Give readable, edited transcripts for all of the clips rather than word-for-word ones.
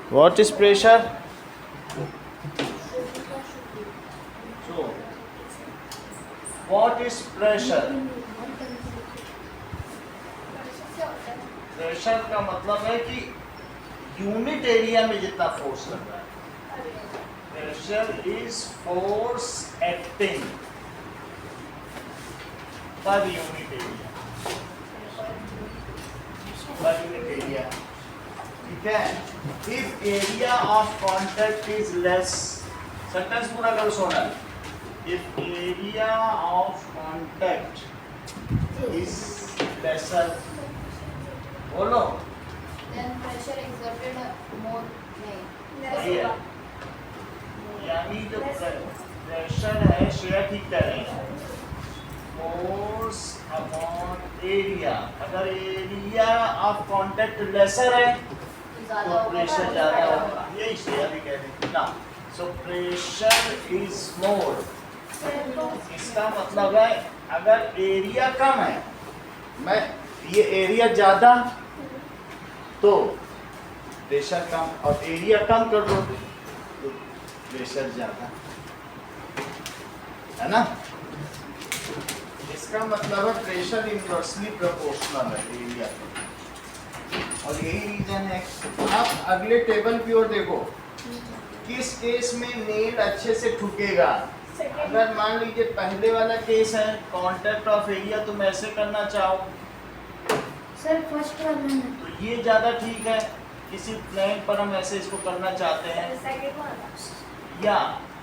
What is pressure? So, what is pressure? Pressure का मतलब है कि यूनिट एरिया में जितना फोर्स लग रहा है। Pressure is force acting per unit area, per unit area. ठीक है, if area of contact is less, sentence पूरा करो Sonal. If area of contact is lesser, बोलो। Then pressure exerted more सही है, यानी जो प्रेशर है, शेयर ठीक कह रहे हैं, फोर्स अपॉन एरिया। अगर एरिया ऑफ कॉन्टैक्ट लेसर है तो प्रेशर ज्यादा होगा, यही शेयर भी कह रहे हैं ना। सो प्रेशर इज मोर, इसका मतलब है अगर एरिया कम है, मैं ये एरिया ज्यादा तो प्रेशर कम, और एरिया कम कर दो तो प्रेशर ज्यादा, है ना। इसका मतलब है प्रेशर इनवर्सली प्रोपोर्शनल है एरिया का, और यही रीजन है। आप अगले टेबल की ओर देखो, किस केस में नेल अच्छे से ठुकेगा। अगर मान लीजिए पहले वाला केस है कॉन्टैक्ट ऑफ एरिया, तुम ऐसे करना चाहो सर फर्स्ट वाला में तो ये ज्यादा ठीक है। किसी प्लेन पर हम ऐसे इसको करना चाहते हैं, सेकंड वाला या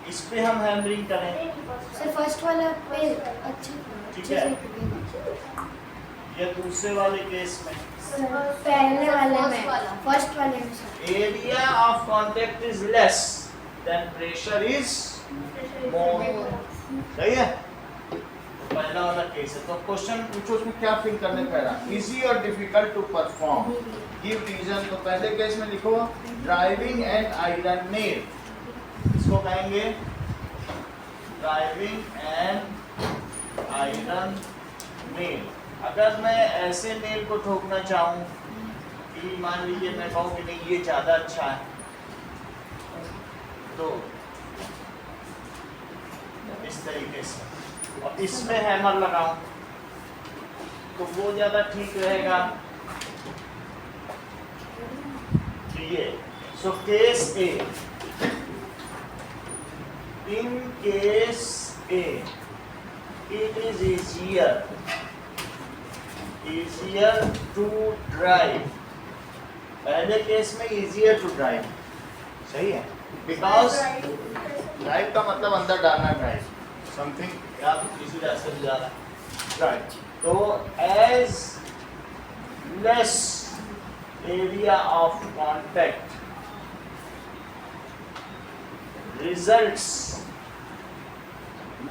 इस पे हम हैमरिंग करें, सर फर्स्ट वाला पे अच्छा ठीक है। या दूसरे वाले केस में पहले वाले में फर्स्ट वाले में sir area of contact is less than pressure is more, सही है। पहला वाला केस है, तो क्वेश्चन पूछो उसमें क्या फिल करने पड़ रहा, इजी और difficult to perform, give reason. तो पहले केस में लिखो ड्राइविंग एंड आयरन नेल, इसको कहेंगे ड्राइविंग एंड आयरन नेल। अगर मैं ऐसे नेल को ठोकना चाहूँ कि मान लीजिए मैं कहूँ कि नहीं ये ज़्यादा अच्छा है, तो इस तरीके से, और इसमें हैमर लगाऊं तो वो ज़्यादा ठीक रहेगा। ये so case A, in case A it is easier to drive। पहले केस में easier to drive, सही है, बिकॉज ड्राइव का मतलब अंदर डालना, ड्राइव समथिंग या किसी रास्ते से जा रहा है, ड्राइव। तो as less area of contact results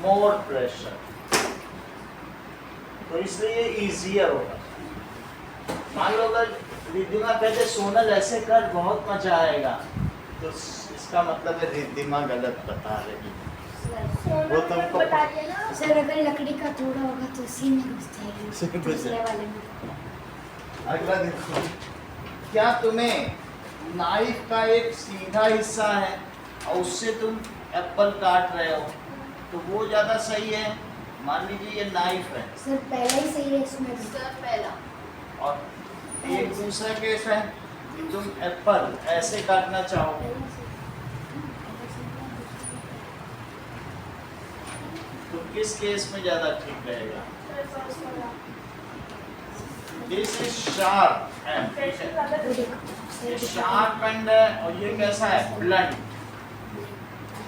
more pressure, तो इसलिए इजियर होगा। मान लो अगर रिद्धिमा कहते सोनल ऐसे कर बहुत मजा आएगा, तो इसका मतलब है रिद्धिमा गलत बता रही है, वो तुमको सर अगर लकड़ी का थोड़ा होगा तो उसी में घुस जाएगी दूसरे वाले में। अगला देखो, क्या तुम्हें नाइफ का एक सीधा हिस्सा है और उससे तुम एप्पल काट रहे हो, तो वो ज़्यादा सही है। मान लीजिए ये नाइफ है सर पहला ही सही है इसमें भी। सर पहला और एक दूसरा केस है कि तुम एप्पल ऐसे काटना चाहो, तो किस केस में ज़्यादा ठीक रहेगा। दिस इज शार्प एंड, ये शार्प एंड है और ये कैसा है, ब्लंट,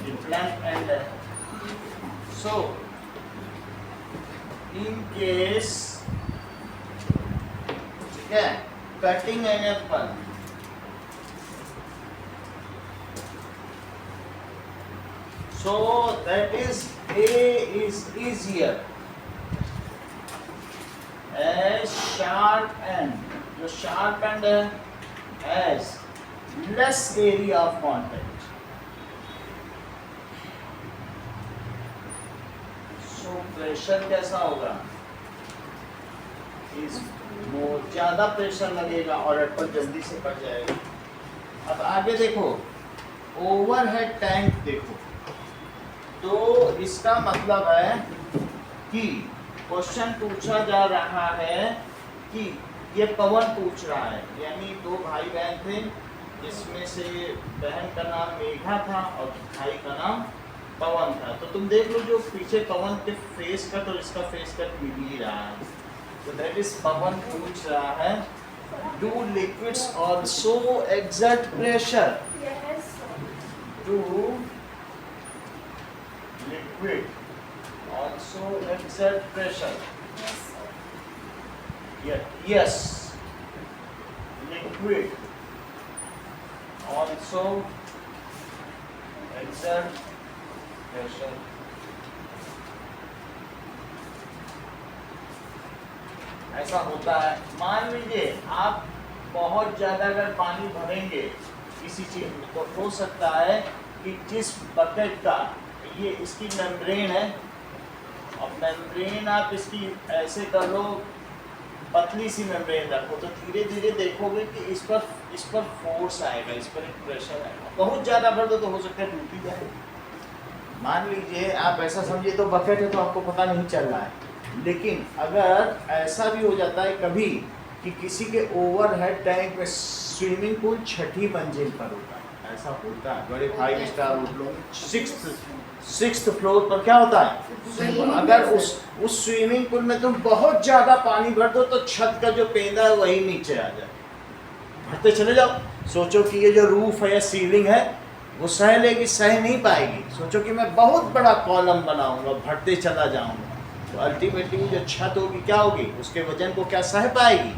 ये ब्लंट एंड है। सो इन केस, ठीक है, cutting an apple, so that is A is easier as sharp end, जो sharp end है has less area of contact, so pressure कैसा होगा, is more, ज़्यादा प्रेशर लगेगा और एप्पल जल्दी से कट जाएगा। अब आगे देखो, ओवरहेड टैंक देखो, तो इसका मतलब है कि क्वेश्चन पूछा जा रहा है कि ये पवन पूछ रहा है, यानी दो भाई बहन थे, जिसमें से बहन का नाम मेघा था और भाई का नाम पवन था। तो तुम देख लो जो पीछे पवन के फेस कट और इसका फेस कट मिल ही रहा है, तो दैट इज पवन पूछ रहा है do liquids also exert pressure, do liquid also exert pressure, yes, liquid also exert pressure. ऐसा होता है, मान लीजिए आप बहुत ज़्यादा अगर पानी भरेंगे किसी चीज़ में, तो हो सकता है कि जिस बकेट का ये इसकी मेम्ब्रेन है, और मेम्ब्रेन आप इसकी ऐसे कर लो, पतली सी मेम्ब्रेन रखो, तो धीरे धीरे देखोगे कि इस पर फोर्स आएगा, इस पर एक प्रेशर आएगा। बहुत ज़्यादा भर दो तो हो सकता है टूट ही जाए। मान लीजिए आप ऐसा समझिए तो बकेट है तो आपको पता नहीं चल रहा है, लेकिन अगर ऐसा भी हो जाता है कभी कि किसी के ओवरहेड टैंक में स्विमिंग पूल 6ठी मंजिल पर होता है, ऐसा होता है बड़े 5 स्टार होटलों में 6th फ्लोर पर क्या होता है, अगर उस स्विमिंग पूल में तुम बहुत ज़्यादा पानी भर दो तो छत का जो पेंदा है वही नीचे आ जाए, भरते चले जाओ। सोचो कि ये जो रूफ है या सीलिंग है वो सह लेगी, सह नहीं पाएगी। सोचो कि मैं बहुत बड़ा कॉलम बनाऊंगा, भरते चला जाऊंगा, तो अल्टीमेटली जो छत होगी क्या होगी, उसके वजन को क्या सह पाएगी,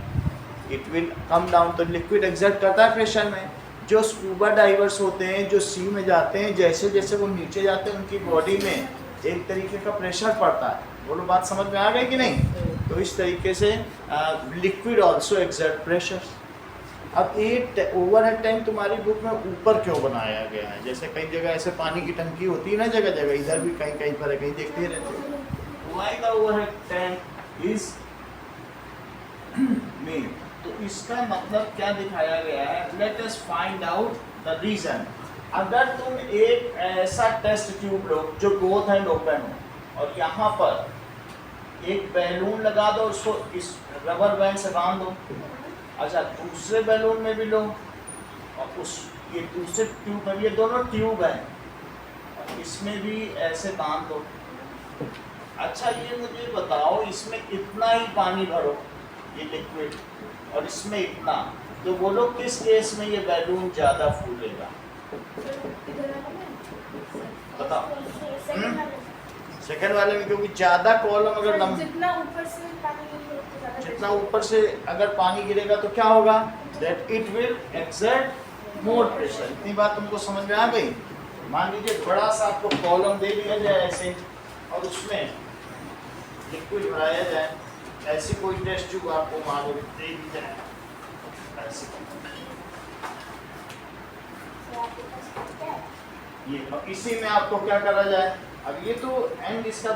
इट विल कम डाउन। तो लिक्विड एग्जर्ट करता है प्रेशर में। जो स्कूबा डाइवर्स होते हैं, जो सी में जाते हैं, जैसे जैसे वो नीचे जाते हैं उनकी बॉडी में एक तरीके का प्रेशर पड़ता है। बोलो बात समझ में आ गई कि नहीं। तो इस तरीके से लिक्विड ऑल्सो एग्जर्ट प्रेशर। अब एक ओवरहेड टैंक तुम्हारी बुक में ऊपर क्यों बनाया गया है, जैसे कई जगह ऐसे पानी की टंकी होती है ना, जगह जगह, इधर भी कहीं कहीं पर है, कहीं देखते रहते हो। Why the overhead tank is made, तो इसका मतलब क्या दिखाया गया है, let us find out the reason. अगर तुम एक ऐसा टेस्ट ट्यूब लो जो बोथ हैंड ओपन हो और यहाँ पर एक बैलून लगा दो, उसको इस रबर बैंड से बांध दो। अच्छा, दूसरे बैलून में भी लो और ये दूसरे ट्यूब में भी, ये दोनों ट्यूब हैं, और इसमें भी ऐसे बांध दो। अच्छा, ये मुझे बताओ इसमें इतना ही पानी भरो, ये लिक्विड, और इसमें इतना, तो बोलो किस केस में ये बैलून ज़्यादा फूलेगा, बताओ। सेकंड वाले में, क्योंकि ज़्यादा कॉलम अगर जितना ऊपर से अगर पानी गिरेगा तो क्या होगा, that it will exert more pressure. इतनी बात तुमको समझ में आ गई। मान लीजिए बड़ा सा आपको कॉलम दे दिया जाए ऐसे, और उसमें लिक्विड भराया जाए, ऐसी कोई टेस्ट ट्यूब आपको मान लो दे दी जाए ऐसे, ये, और इसी में आपको क्या करा जाए। अब ये तो एंड इसका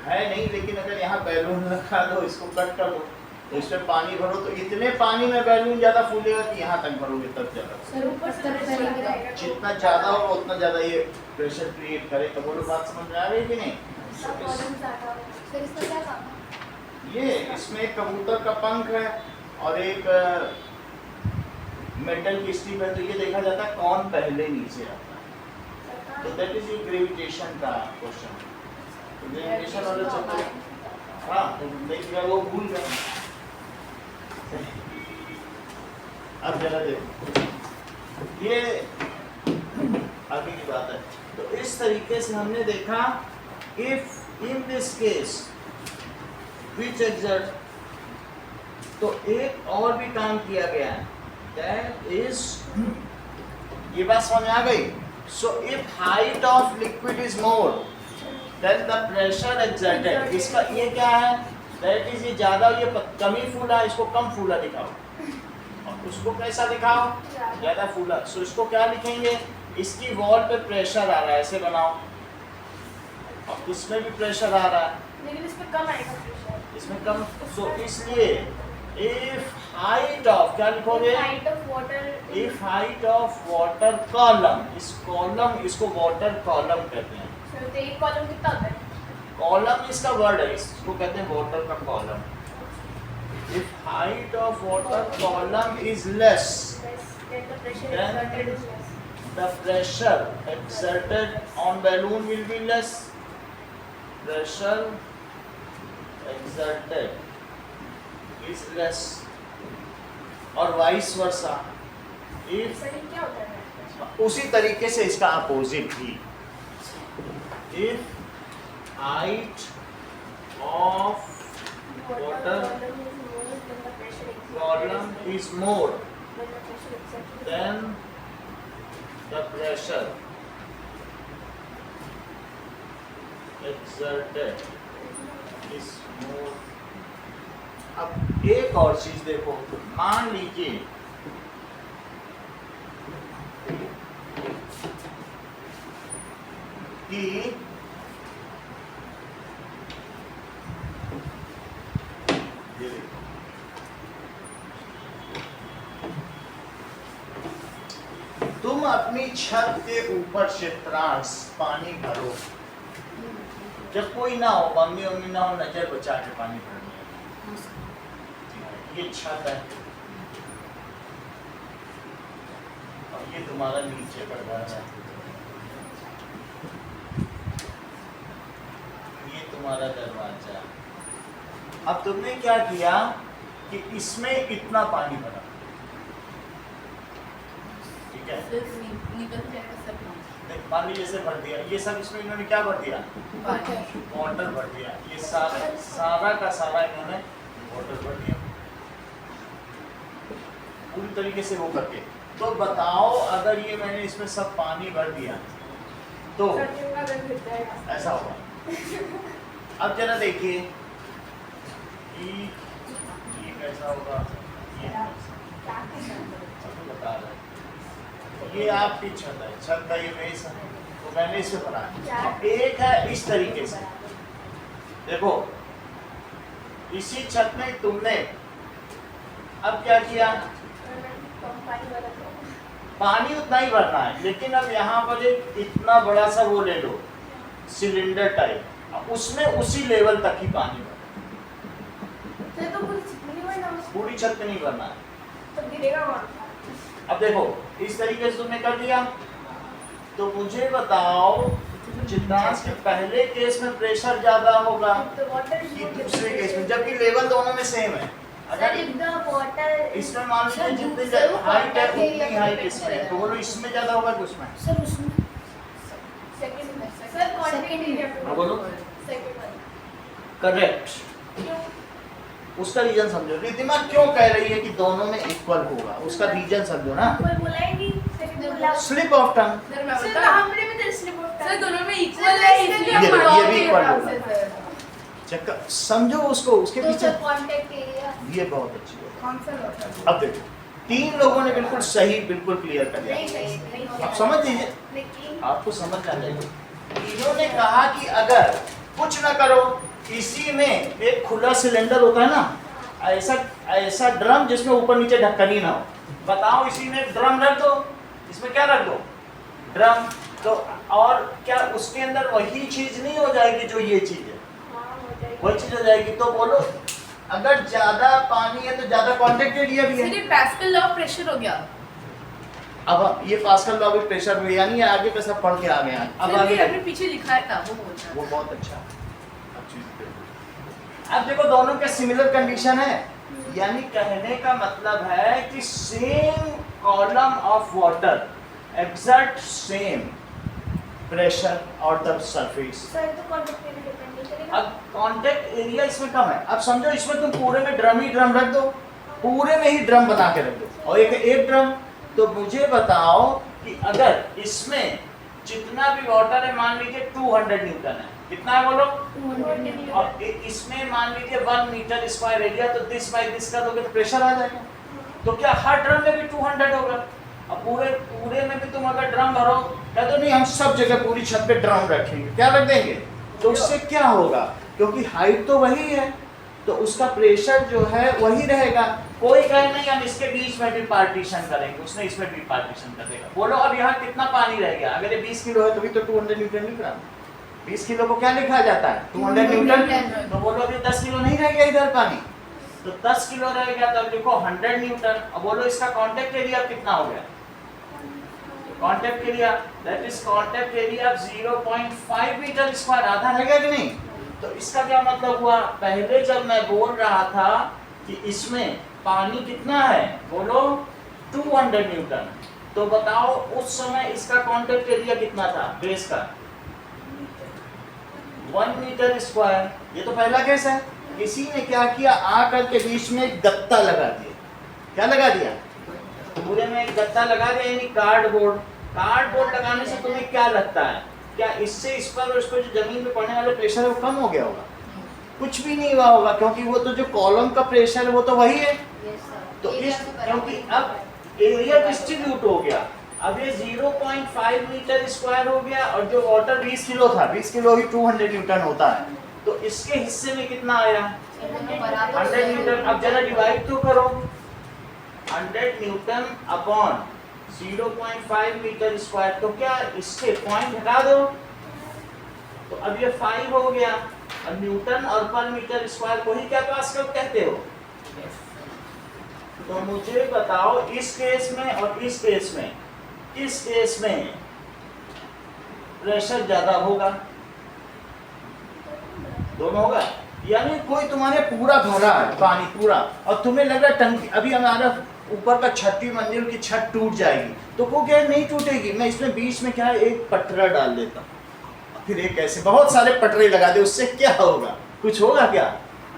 है नहीं, लेकिन अगर यहाँ बैलून रखा दो, इसको कट कर दो, तो इसमें पानी भरो, तो इतने पानी में बैलून ज़्यादा फूलेगा कि यहाँ तक भरोगे तब ज़्यादा, जितना ज़्यादा होगा उतना ज़्यादा ये प्रेशर क्रिएट करे। तो बोलो बात समझ में आ रही कि नहीं। ये इसमें एक कबूतर का पंख है और एक मेटल की स्ट्रिप है, तो ये देखा जाता है कौन पहले नीचे आता है, तो दैट इज ग्रेविटेशन का क्वेश्चन। तो ग्रेविटेशन वाले चक्कर, हाँ, तो देख गया वो भूल गए। अब जरा देखो, ये आगे की बात है। तो इस तरीके से हमने देखा, if in this case which exert, तो एक और भी काम किया गया है, दैट इज, ये बात समझ में आ गई। So if height of liquid is more than the pressure exerted, इसका ये क्या है, दैट इज ये ज़्यादा, ये कम ही फूला, इसको कम फूला दिखाओ, और उसको कैसा दिखाओ, ज़्यादा फूला। सो इसको क्या लिखेंगे, इसकी वॉल पे प्रेशर आ रहा है, ऐसे बनाओ, और इसमें भी प्रेशर आ रहा है, लेकिन इसमें कम आएगा प्रेशर, इसमें कम। सो इसलिए इफ हाइट ऑफ, क्या लिखोगे? Height of water, if height of water column, इस कॉलम, इसको वाटर कॉलम कहते हैं। सर तो एक कॉलम कितना होता है? कॉलम इसका वर्ड है, इसको कहते हैं वाटर का column. If height of water column is less, Then the pressure Then- exerted is less. the pressure exerted on balloon will be less. Pressure exerted is less, और vice versa. If सर ये क्या होता है? उसी तरीके से इसका opposite भी, if height of Water column is more then the pressure exerted is more. अब एक और चीज देखो, मान लीजिए कि ये देखो, तुम अपनी छत के ऊपर से त्रास पानी भरो, जब कोई ना हो, मम्मी मम्मी ना हो, नजर बचा के पानी भरनी है। ये छत है और ये तुम्हारा नीचे का घर है, ये तुम्हारा दरवाजा। अब तुमने क्या किया कि इसमें इतना पानी भरा, ठीक है? निकल जाएगा सब देख, मान लीजिए जैसे भर दिया, ये सब इसमें इन्होंने क्या भर दिया? वाटर भर दिया। ये सारा का सारा इन्होंने वाटर भर दिया पूरी तरीके से वो करके। तो बताओ अगर ये मैंने इसमें सब पानी भर दिया तो ऐसा होगा। अब जरा देखिए ये कैसा होगा, ये बता रहा है। ये आपकी छत है, छत का ये बेस है, तो मैंने इसे बनाया। एक है इस तरीके से, देखो इसी छत में तुमने अब क्या किया, पानी उतना ही भरना है, लेकिन अब यहाँ पर एक इतना बड़ा सा वो ले लो सिलेंडर टाइप, उसमें उसी लेवल तक ही पानी भरना, पूरी छत में नहीं भरना है। तो गिरेगा कौन? अब देखो इस तरीके से तुमने कर दिया, तो मुझे बताओ चित्रांश के पहले केस में प्रेशर ज्यादा होगा कि दूसरे केस में, जबकि लेवल दोनों में सेम है। अगर इसमें मान लीजिए जितनी हाइट है उतनी हाइट इसमें है, तो बोलो इसमें ज्यादा होगा कि उसमें? सर उसमें सेकंड में सर कांटेक्ट एरिया पे बोलो। सेकंड में करेक्ट। उसका रीजन समझो, रिद्धिमा क्यों कह रही है कि दोनों में इक्वल होगा, उसका रीजन समझो ना। बोला ही नहीं, सेकंड बोला स्लिप ऑफ टंग, सर हमने भी तो स्लिप ऑफ सर दोनों में इक्वल है, इसलिए ये हम भी equal होगा। सर चेक समझो उसको, उसके तो पीछे सर कांटेक्ट एरिया ये बहुत अच्छी है। कौन सा होता है? अब देखो तीन लोगों ने बिल्कुल सही, बिल्कुल क्लियर कर दिया। नहीं आप समझ लीजिए, लेकिन आपको समझ आ जाएगा। इन्होंने कहा कि अगर कुछ ना करो, इसी में एक खुला सिलेंडर होता है ना, ऐसा ड्रम जिसमें ऊपर नीचे ढक्कन ही ना हो, बताओ इसी में ड्रम रख दो, इसमें क्या रख दो? ड्रम। तो और क्या उसके अंदर वही चीज नहीं हो जाएगी जो ये चीज है? वही चीज हो जाएगी। तो बोलो अगर ज्यादा पानी है तो ज्यादा कांटेक्ट एरिया भी है। ये पास्कल लॉ ऑफ प्रेशर हो गया। अब ये पास्कल लॉ ऑफ प्रेशर में, यानी आगे का सब पढ़ के आ गए हैं। अब सर, आगे ये आपने पीछे लिखा था वो बोलना। वो बहुत अच्छा। अब देखो दोनों के सिमिलर कंडीशन है, यानी कहने का मतलब है कि same column of water exert same pressure और द सरफेस। सर तो कांटेक्ट एरिया डिपेंड नहीं करेगा। अब कांटेक्ट एरिया इसमें कम है। अब समझो इसमें तुम पूरे में ड्रम ही ड्रम रख दो, पूरे में ही ड्रम बना के रख दो, और एक ड्रम। तो मुझे बताओ कि अगर इसमें जितना भी वाटर है, मान लीजिए 200 न्यूटन है, कितना है बोलो? 200 और इसमें मान लीजिए 1 मीटर स्क्वायर एरिया, तो दिस बाय दिस का दोगे तो प्रेशर आ जाएगा। तो क्या हर ड्रम में भी 200 होगा? अब पूरे में भी तुम अगर ड्रम भरो, क्या तो नहीं हम सब जगह पूरी छत पे ड्रम रखेंगे, क्या रख देंगे? तो उससे क्या होगा? क्योंकि हाइट तो वही है, तो उसका प्रेशर जो है वही रहेगा। कोई कहे नहीं हम इसके बीच में भी पार्टीशन करेंगे, उसने इसमें भी पार्टीशन कर देगा। बोलो अब यहाँ कितना पानी रह गया? अगर ये 20 किलो है तो भी तो 200 न्यूटन लिख रहा है। 20 किलो को क्या लिखा जाता है? 200 न्यूटन। तो बोलो अभी 10 किलो नहीं रह गया इधर पानी, तो 10 किलो रह गया तो अब देखो 100 न्यूटन। अब बोलो इसका कांटेक्ट एरिया कितना हो गया? Contact area that is contact area 0.5 metre square. आधा रह गया कि नहीं? तो इसका क्या मतलब हुआ? पहले जब मैं बोल रहा था कि इसमें पानी कितना है, बोलो 200 न्यूटन, तो बताओ उस समय इसका कांटेक्ट एरिया कितना था बेस का? 1 मीटर स्क्वायर। ये तो पहला केस है। किसी ने क्या किया, आकर के बीच में एक गत्ता लगा दिया। क्या लगा दिया? पूरे में एक गत्ता लगा दिया, यानी कार्डबोर्ड। कार्डबोर्ड लगाने से तुम्हें क्या लगता है, क्या इससे इस पर और इस पर जो जमीन पे पड़ने वाले प्रेशर है वो कम हो गया होगा? कुछ भी नहीं हुआ होगा, क्योंकि वो तो जो कॉलम का प्रेशर है वो तो वही है। तो इस क्योंकि अब एरिया डिस्ट्रीब्यूट हो गया, अब ये 0.5 मीटर स्क्वायर हो गया, और जो वाटर 20 किलो था, 20 किलो ही 200 न्यूटन होता है, तो इसके हिस्से में कितना आया? 100 न्यूटन। अब जरा डिवाइड तो करो, 100 न्यूटन अपॉन 0.5 मीटर स्क्वायर, तो क्या इससे पॉइंट हटा दो, तो अब ये 5 हो गया। अब न्यूटन और पर मीटर स्क्वायर को ही क्या पास्कल कहते हो? तो मुझे बताओ इस केस में और इस केस में, किस केस में प्रेशर ज्यादा होगा? दोनों होगा। यानी कोई तुम्हारे पूरा भरा है पानी पूरा, और तुम्हें लग रहा है टंकी, अभी हमारा ऊपर का 6वीं मंजिल की छत टूट जाएगी, तो वो क्या नहीं टूटेगी, मैं इसमें बीच में क्या है एक पटरा डाल देता हूँ, फिर एक ऐसे बहुत सारे पटरे लगा दे, उससे क्या होगा? कुछ होगा क्या?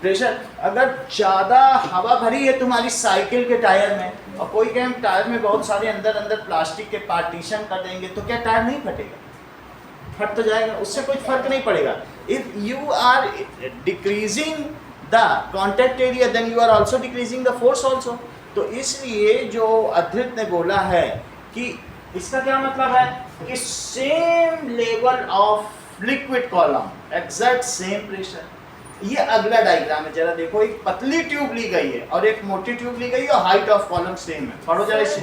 प्रेशर। अगर ज़्यादा हवा भरी है तुम्हारी साइकिल के टायर में, और कोई कहे हम टायर में बहुत सारे अंदर अंदर प्लास्टिक के पार्टीशन कर देंगे, तो क्या टायर नहीं फटेगा? फट तो जाएगा, उससे कोई फर्क नहीं पड़ेगा। If you are decreasing the contact area then you are also decreasing the force also. तो इसलिए जो अधृत ने बोला है कि इसका क्या मतलब है कि same level of liquid column exact same pressure. ये अगला डायग्राम है, जरा देखो, एक पतली ट्यूब ली गई है और एक मोटी ट्यूब ली गई है, और हाइट ऑफ कॉलम सेम है। पढ़ो जरा इसे।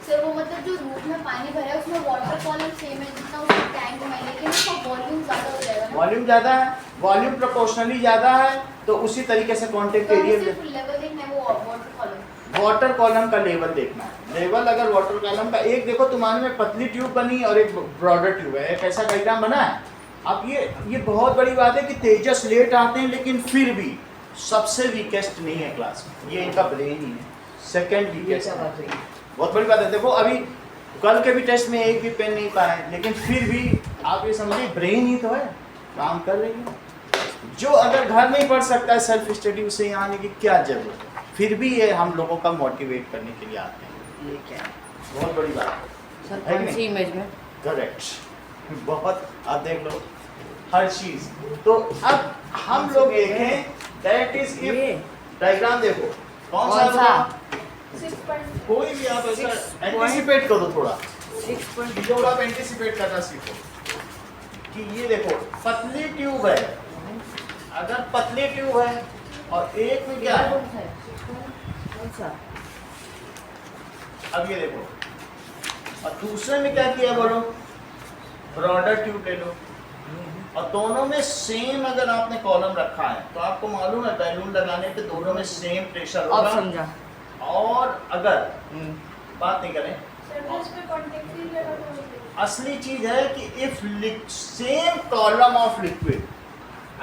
सर वो मतलब जो रूट में पानी भरा है उसमें वाटर कॉलम सेम है जितना उसका टैंक में, लेकिन उसका वॉल्यूम ज्यादा हो जाएगा ना? वॉल्यूम ज्यादा है, वॉल्यूम प्रोपोर्शनली ज्यादा है, तो उसी तरीके से कांटेक्ट एरिया लेवल देखना है, वो वाटर कॉलम का लेवल देखना है। लेवल अगर वाटर कॉलम का, एक देखो तुम्हारे में पतली ट्यूब बनी और एक ब्रॉडर ट्यूब है, एक ऐसा डायग्राम बना है। अब ये बहुत बड़ी बात है कि तेजस लेट आते हैं, लेकिन फिर भी सबसे वीकेस्ट नहीं है क्लास में, ये इनका ब्रेन ही है, सेकंड वीकेस्ट। बहुत बड़ी बात है। देखो अभी कल के भी टेस्ट में एक भी पेन नहीं पाए, लेकिन फिर भी आप ये समझिए ब्रेन ही तो है, काम कर रही है। जो अगर घर में ही पढ़ सकता है सेल्फ स्टडी, उसे यहाँ आने की क्या जरूरत है? फिर भी ये हम लोगों का मोटिवेट करने के लिए आते हैं। ये क्या है, बहुत बड़ी बात सर कौन सी इमेज में? करेक्ट, बहुत। आप देख लो हर चीज। तो अब हम लोग देखें दैट इज इफ डायग्राम देखो कौन सा कोई भी आप ऐसा एंटिसिपेट करो, थोड़ा 6.0 आप एंटिसिपेट करना सीखो कि ये देखो पतली ट्यूब है, अगर पतली ट्यूब है और एक में क्या है, अब ये देखो, और दूसरे में क्या किया बोलो, ब्रॉडर ट्यूब ले लो, और दोनों में सेम अगर आपने कॉलम रखा है तो आपको मालूम है बैलून लगाने पे दोनों में सेम प्रेशर होगा। अब समझा। और अगर बात नहीं करें, असली चीज है कि if same column of liquid,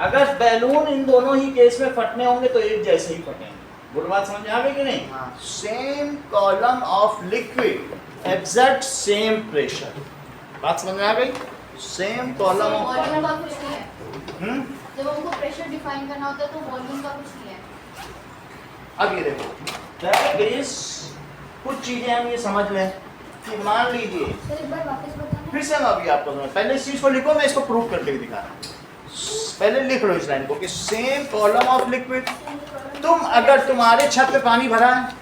अगर बैलून इन दोनों ही केस में फटने होंगे तो एक जैसे ही फटेंगे। बुरी बात समझ में आ गई कि नहीं? Same column of liquid exact same pressure. बात समझ में आ गई? सेम कॉलम ऑफ, वॉल्यूम का कुछ नहीं है। जब हमको प्रेशर डिफाइन करना होता है तो वॉल्यूम का कुछ नहीं है। अब ये देखो दैट इज, कुछ चीजें हम ये समझ लें कि मान लीजिए, सर एक बार वापस बताना। फिर से हम अभी आपको समझ, पहले इस चीज को लिखो, मैं इसको प्रूव करके भी दिखा रहा हूं। पहले लिख लो इस लाइन को कि सेम कॉलम ऑफ लिक्विड। तुम अगर तुम्हारे छत पे पानी भरा है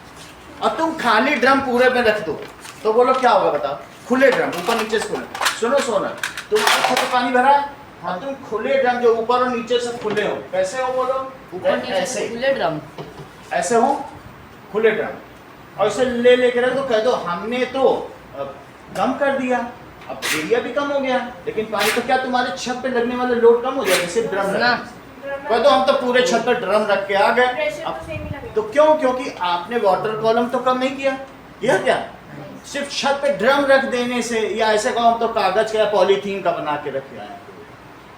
और तुम खाली ड्रम पूरे में रख दो तो बोलो क्या होगा बताओ? खुले ड्रम ऊपर नीचे से खुले। सुनो सोना, तुम्हारे छत पे पानी भरा है हाँ। अब तुम खुले ड्रम जो ऊपर और नीचे से खुले हो, कैसे हो बोलो? ऊपर नीचे ऐसे से खुले ड्रम। ऐसे हो खुले ड्रम, और इसे ले लेके रख दो, कह दो हमने तो कम कर दिया, अब एरिया भी कम हो गया, लेकिन पानी तो क्या तुम्हारे छत पे लगने वाला लोड कम हो जाएगा सिर्फ ड्रम ना। कह दो हम तो पूरे छत पे ड्रम रख के आ गए। प्रेशर अब तो सेम ही लगेगा। तो क्यों? क्योंकि आपने वाटर कॉलम तो कम नहीं किया, किया क्या? सिर्फ छत पे ड्रम रख देने से, या ऐसे कहो हम तो कागज का या पॉलीथीन का बना के रखे आए,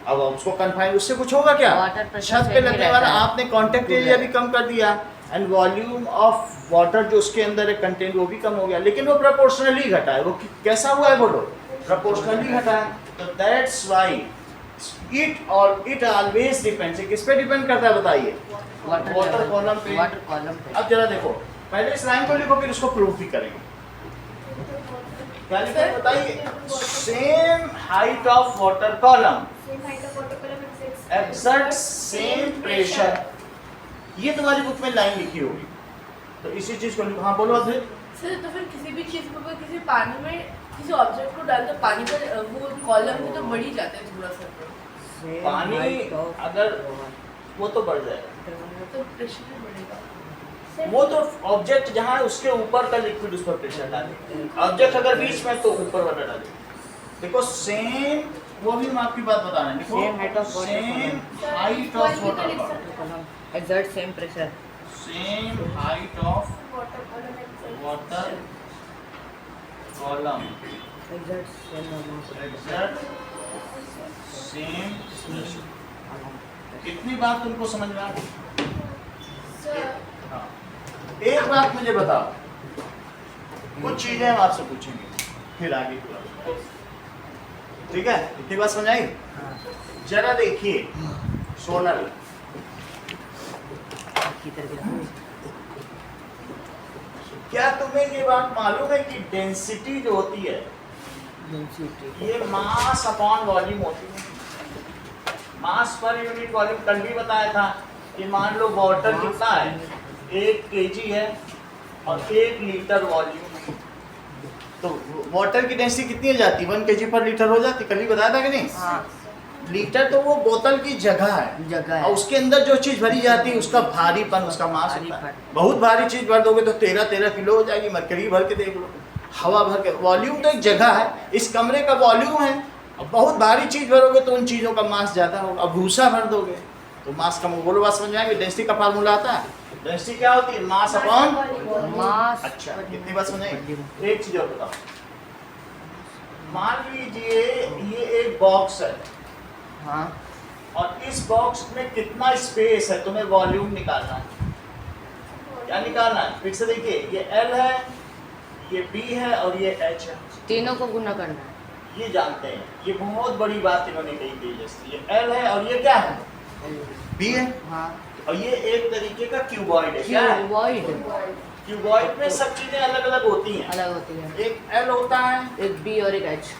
अब उसको कन्फाइन, उससे कुछ होगा क्या? वाटर प्रेशर छत पे सेम ही लगने रहता वाला है। आपने कॉन्टेक्ट एरिया भी कम कर दिया, एंड वॉल्यूम ऑफ वाटर जो उसके अंदर है कंटेंट वो भी कम हो गया, लेकिन वो प्रोपोर्शनली घटा है। वो कैसा हुआ है बोलो? प्रोपोर्शनली घटा है। तो that's why it always depends, किस पे डिपेंड करता है बताइए? वाटर कॉलम पे। वाटर कॉलम पे। अब जरा देखो, पहले इस लाइन को लिखो, फिर उसको प्रूफ भी करेंगे। क्या लिखा है बताइए? Same height of water column Same height of water column exists. Exert same pressure, ये तुम्हारी बुक में लाइन लिखी होगी, तो इसी चीज को लिखो। हाँ बोलो अभी। सर तो फिर किसी भी चीज को अगर किसी पानी में किसी ऑब्जेक्ट को डाल दो पानी पर वो कॉलम में तो बढ़ ही जाता है थोड़ा सा, पानी अगर वो तो बढ़ जाएगा, तो प्रेशर भी बढ़ेगा। वो तो ऑब्जेक्ट जहाँ है उसके ऊपर का लिक्विड उस पर प्रेशर डाले, ऑब्जेक्ट अगर बीच में तो ऊपर वाला डाले। देखो सेम, वो भी हम आपकी बात बता रहे हैं, देखो Same height of water same column. Height of water column, exert same pressure. Same height of Water column exists. Water column exert same exert same. कितनी बात तुमको समझ में आ गई? Sir, हाँ। एक बात मुझे बताओ, कुछ चीजें हम आपसे पूछेंगे फिर आगे की बात, ठीक है? इतनी बात समझ आई? जरा देखिए सोनल, क्या तुम्हें ये बात मालूम है कि डेंसिटी जो होती है ये मास अपॉन वॉल्यूम होती है? मास पर यूनिट वॉल्यूम, कल भी बताया था कि मान लो वाटर कितना है, 1 kg है और 1 लीटर वॉल्यूम है, तो वाटर की डेंसिटी कितनी हो जाती है? 1 kg पर लीटर हो जाती, कल भी बताया था कि नहीं? हाँ। लीटर तो वो बोतल की जगह है, जगह है। और उसके अंदर जो चीज भरी जाती है उसका भारीपन, उसका मास होता है। भारीपन। बहुत भारी चीज भर दोगे तो 13-13 किलो हो जाएगी, मरकरी भर के देख लो, हवा भर के। वॉल्यूम तो एक जगह है, इस कमरे का वॉल्यूम है, अब बहुत भारी चीज भरोगे तो उन चीजों का मास ज्यादा होगा, अब भूसा भर दोगे तो मास कम होगा। बोलो बात समझ में आएगी? डेंसिटी का फार्मूला आता है, डेंसिटी क्या होती है? Mass upon mass. अच्छा, कितनी बात समझ आई? एक चीज और बताओ, मान लीजिए ये एक बॉक्स है, हाँ। और इस बॉक्स में कितना स्पेस है, तुम्हें वॉल्यूम निकालना है। क्या निकालना है? फिर से देखिए, ये L है, ये B है और ये H है, तीनों को गुना करना है। ये जानते हैं। ये बहुत बड़ी बात इन्होंने कही थी, जैसे ये L है और ये क्या है? B है, हाँ। और ये एक तरीके का क्यूबॉइड है। क्या है? क्यूबॉइड। क्यूबॉइड में सब चीजें अलग अलग होती हैं। अलग होती है। एक L होता है, एक बी और एक एच।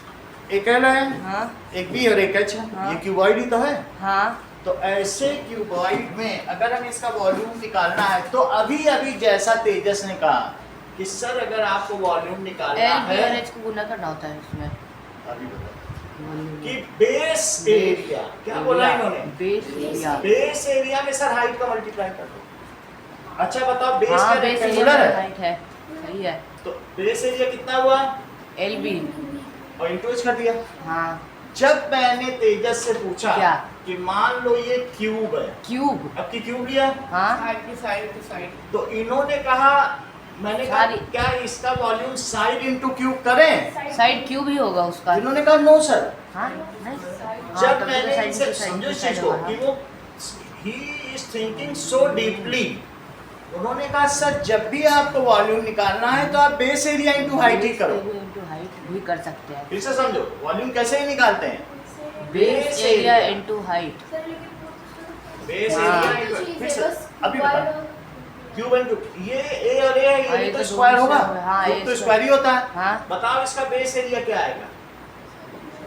एक L है, हाँ। एक B और एक H है, हाँ। ये क्यूबॉइड ही तो है। हाँ। तो ऐसे क्यूबॉइड में अगर हमें इसका वॉल्यूम निकालना है, तो अभी अभी जैसा तेजस ने कहा कि सर अगर आपको वॉल्यूम निकालना एल बी और है, एच को गुना करना होता है इसमें। अभी बताओ कि बेस एरिया, क्या बोला इन्होंने? Base area. बेस एरिया में सर हाइट का मल्टीप्लाई कर दो। अच्छा बताओ, बेस हाँ, का बेस रेक्टेंगुलर एरिया है, हाइट है। सही है। तो बेस एरिया कितना हुआ? L B. और इंटू एच कर दिया। हाँ। जब मैंने तेजस से पूछा क्या? कि मान लो ये क्यूब है, क्यूब। अब की क्यूब लिया, हाँ। Side to side to side. तो इन्होंने कहा, मैंने कहा सारी। क्या इसका वॉल्यूम साइड इंटू क्यूब करें? साइड क्यूब ही होगा उसका। इन्होंने कहा नो सर। हाँ। नहीं। हाँ, जब तब तो मैंने side इनसे to side समझो to इस side चीज को होगा, कि वो he is thinking so deeply, उन्होंने कहा सर जब भी आपको वॉल्यूम निकालना है तो आप बेस एरिया इंटू हाइट ही करो। इंटू हाइट भी कर सकते हैं। फिर से समझो, वॉल्यूम कैसे ही निकालते हैं? Base area into height. Sir लेकिन बेस हाँ। एरिया तो इंटू चीज़ फिर है से बस अभी y बता, और- क्यूब एंड क्यूब, ये ए और ए है, हाँ, ये ये तो तो स्क्वायर दोनों होगा, से- हाँ, क्यूब ये तो स्क्वायर। स्क्वायर ही होता है। हाँ। बताओ इसका बेस एरिया क्या आएगा?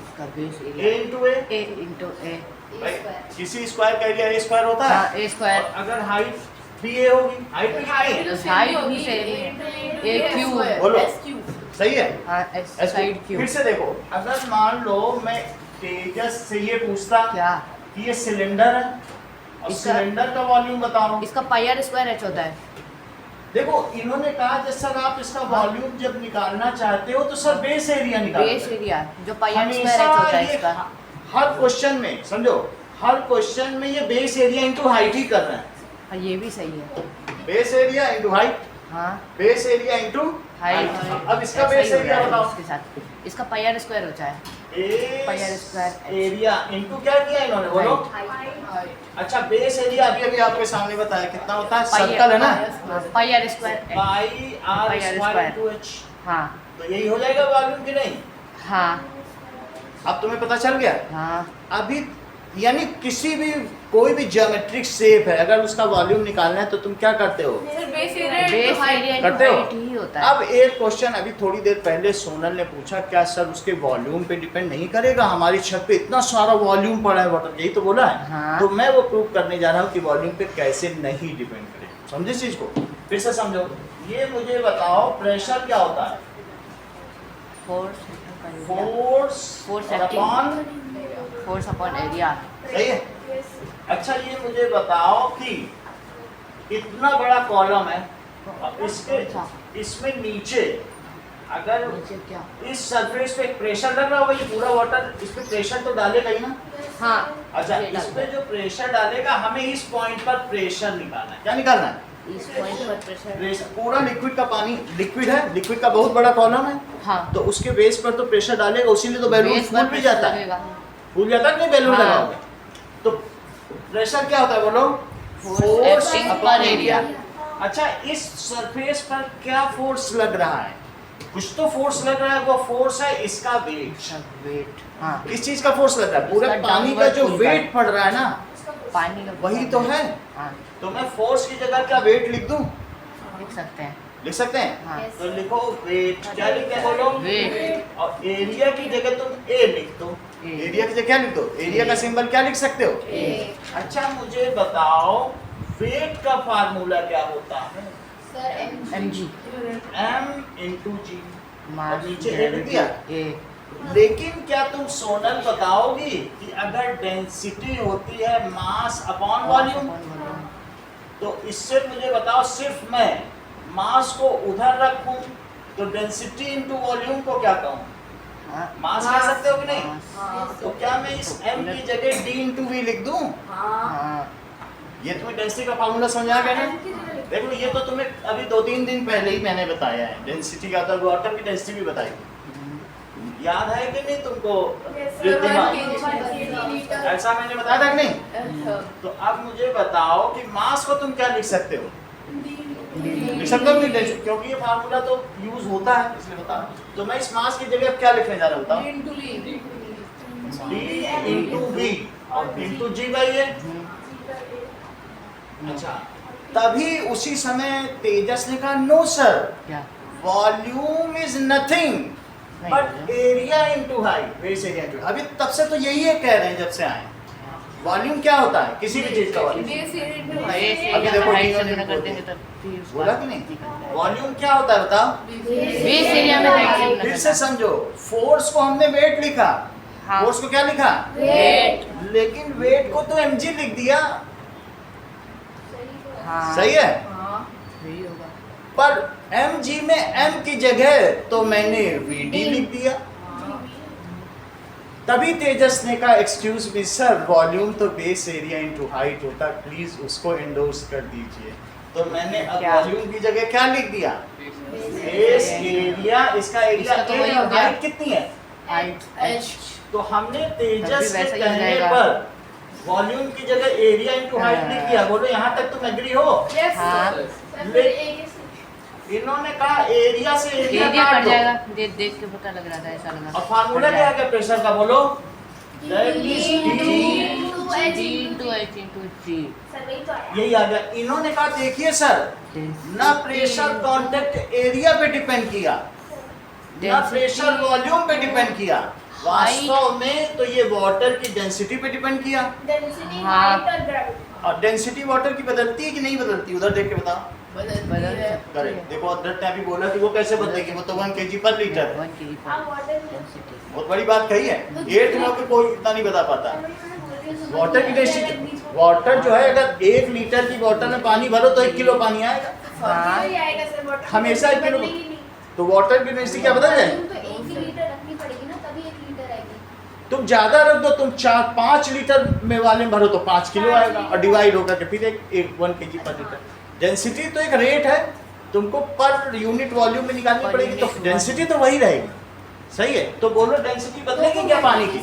इसका बेस ए एरिया इंटू ए। ए इंटू ए। भाई, किसी स्क्वायर का एरिया ए स्क्वायर होता है। हाँ, ए स्क्वायर। और अगर हाइट भी ए होगी, हाइट भी कितनी है? हाइट भी सेम है। ए क्यूब। बोलो। S cube. सही है। हाँ, एस साइड फिर क्यूब। से देखो, अगर मान लो मैं तेजस से ये पूछता क्या कि ये सिलेंडर है और इसका- सिलेंडर का वॉल्यूम बताओ। इसका पाई आर स्क्वायर एच होता है। देखो इन्होंने कहा जब सर आप इसका वॉल्यूम जब निकालना चाहते हो तो सर बेस एरिया निकालो। बेस एरिया जो पाई आर स्क्वायर हमेशा एच होता है ये इसका। हर क्वेश्चन में समझो, हर क्वेश्चन में ये बेस एरिया इंटू हाइट ही कर रहे हैं। हाँ, ये भी सही है। बेस एरिया इंटू हाइट, हाँ बेस एरिया इंटू हाइट। अब इसका बेस एरिया बताओ। इसके साथ इसका पाई आर स्क्वायर होता है। Pi R base square area into क्या किया इन्होंने बोलो। अच्छा बेस एरिया अभी अभी आपके सामने बताया कितना होता है, सर्कल है ना, pi R square. Pi R pi R square square. Two H. हाँ तो यही हो जाएगा वॉल्यूम की नहीं। हाँ अब तुम्हें पता चल गया। हाँ। अभी यानी किसी भी कोई भी ज्योमेट्रिक शेप है अगर उसका वॉल्यूम निकालना है तो तुम क्या करते हो, sir base area base area करते हो? हाइट ही होता है। अब एक क्वेश्चन अभी थोड़ी देर पहले सोनल ने पूछा, क्या सर उसके वॉल्यूम पे डिपेंड नहीं करेगा, हमारी छत पे इतना सारा वॉल्यूम पड़ा है वाटर, यही तो बोला है। हाँ। तो मैं वो प्रूव करने जा रहा हूँ कि वॉल्यूम पे कैसे नहीं डिपेंड करेगा। समझे इस चीज को, फिर से समझो। ये मुझे बताओ प्रेशर क्या होता है, force upon, force upon area. सही है। अच्छा ये मुझे बताओ कि इतना बड़ा कॉलम है और इसके इसमें नीचे अगर नीचे क्या? इस सरफेस पे प्रेशर लग रहा होगा, ये पूरा वाटर इस पे प्रेशर तो डालेगा ही ना। हाँ अच्छा ये इस डाल पे दो। जो प्रेशर डालेगा हमें इस पॉइंट पर प्रेशर निकालना है। क्या निकालना है? इस पॉइंट पर प्रेशर। प्रेशर। पूरा लिक्विड का पानी, लिक्विड है, लिक्विड का बहुत बड़ा कॉलम है, हाँ तो उसके बेस पर तो प्रेशर डालेगा, उसीलिए तो बैलून बेस फूल पर भी प्रेशर जाता है। लगेगा। फूल जाता है कि नहीं बैलून हाँ। लगाओगे तो प्रेशर क्या होता है बोलो, फोर्स Force एक्टिंग upon पर area। एरिया। अच्छा इस सरफेस पर क्या फोर्स लग रहा है, कुछ तो फोर्स लग रहा है, वो फोर्स है इसका वेट। वेट। हाँ किस चीज का फोर्स लग रहा है, पूरे इसका पानी का downward जो pull का। वेट पड़ रहा है ना, पानी का वही तो है। हाँ तो मैं फोर्स की जगह क्या वेट लिख दूं, लिख सकते हैं। लिख सकते हैं। हाँ तो लिखो वेट, क्या लिखते हैं बोलो, वेट। और एरिया की जगह तुम ए लिख दो। A। एरिया की जगह क्या लिख दो, एरिया का सिंबल क्या लिख सकते हो, ए। अच्छा मुझे बताओ वेट का फार्मूला क्या होता है, sir M G m into G. Mass नीचे A लिख दिया। ए। लेकिन क्या तुम सोनल बताओगी कि अगर डेंसिटी होती है मास अपॉन वॉल्यूम, तो इससे मुझे बताओ सिर्फ मैं मास को उधर रखूं तो डेंसिटी इंटू वॉल्यूम को क्या कहूं, मास कह सकते हो कि नहीं। तो क्या मैं इस m की जगह d इंटू वी लिख दूं, हाँ ये तुम्हें डेंसिटी का फार्मूला समझ आ गया ना। देखो ये तो तुम्हें अभी 2-3 दिन पहले ही मैंने बताया है, डेंसिटी का तो वाटर की डेंसिटी भी बताई, याद है कि नहीं तुमको रिद्धिमा? ऐसा मैंने बताया था कि नहीं। तो अब मुझे बताओ कि मास को तुम क्या लिख सकते हो, लिख सकते हो कि क्योंकि ये फार्मूला तो यूज होता है इसलिए बता। तो मैं इस मास की जगह क्या लिखने जा रहा हूँ बताओ, d इंटू वी और इंटू जी बाई ए। अच्छा तभी उसी समय तेजस ने कहा नो सर, क्या? Volume is nothing but area into height, base area into. अभी तब से तो यही है कह रहे हैं जब से आए। वॉल्यूम क्या होता है किसी भी चीज का वॉल्यूम, बेस एरिया अभी देखो हाइट से डी गुना और कर देंगे तब फिर उसका बोला कि नहीं, निकलता है। वॉल्यूम क्या होता है बताओ। बेस एरिया में हाइट से गुना फिर करना से है। समझो, फोर्स को हमने वेट लिखा, हाँ। फोर्स को क्या लिखा, वेट। लेकिन वेट को तो mg लिख दिया, हाँ सही है। सही होगा। पर mg में m की जगह तो मैंने vd लिख दिया। तभी तेजस ने कहा एक्सक्यूज मी सर, वॉल्यूम तो बेस एरिया इनटू हाइट होता, प्लीज उसको एंडोर्स कर दीजिए। तो मैंने अब क्या? वॉल्यूम की जगह क्या लिख दिया, बेस एरिया। इसका एरिया इसका तो वही हो गया। हाइट कितनी है, हाइट एच तो हमने तेजस तब भी के वैसा ही हो कहने जाएगा। पर वॉल्यूम की जगह एरिया इनटू हाइट हाँ। लिख दिया। बोलो यहाँ तक तुम एग्री हो। हाँ इन्होंने कहा एरिया से एरिया एरिया काट कट दो। जाएगा। देख देख के पता लग रहा था, ऐसा लगा। और फार्मूला क्या है प्रेशर का बोलो, That is D। G into H into G. यही आ गया। इन्होंने कहा देखिए सर, ना प्रेशर कांटेक्ट एरिया पे डिपेंड किया, ना प्रेशर वॉल्यूम पे डिपेंड किया, वास्तव में तो ये वाटर की डेंसिटी पे डिपेंड किया। और डेंसिटी वाटर की बदलती है कि नहीं बदलती, उधर देख के बताओ। बदल करेक्ट। देखो अदर ने अभी बोला कि वो कैसे बदलेगी, वो तो 1 kg पर लीटर है। 1 kg पर डेंसिटी। बहुत बड़ी बात कही है, 8th में को कोई इतना नहीं बता पाता। वाटर की डेंसिटी, वाटर जो है अगर 1 लीटर की बोतल में पानी भरो तो 1 किलो पानी आएगा, आएगा सर वाटर हमेशा 1 किलो। बदलेगी नहीं। तो वाटर की डेंसिटी क्या बदल जाए? तो 1 ही लीटर रखनी पड़ेगी ना, तभी 1 लीटर आएगी। तुम ज्यादा रख दो, तुम 4-5 लीटर में वाले में भरो तो 5 किलो आएगा और डिवाइड होकर के फिर एक 1 kg पर लीटर। डेंसिटी तो एक रेट है, तुमको पर यूनिट वॉल्यूम में निकालनी पड़ेगी, तो डेंसिटी तो वही रहेगी। सही है, तो बोलो डेंसिटी बदलेगी क्या पानी की?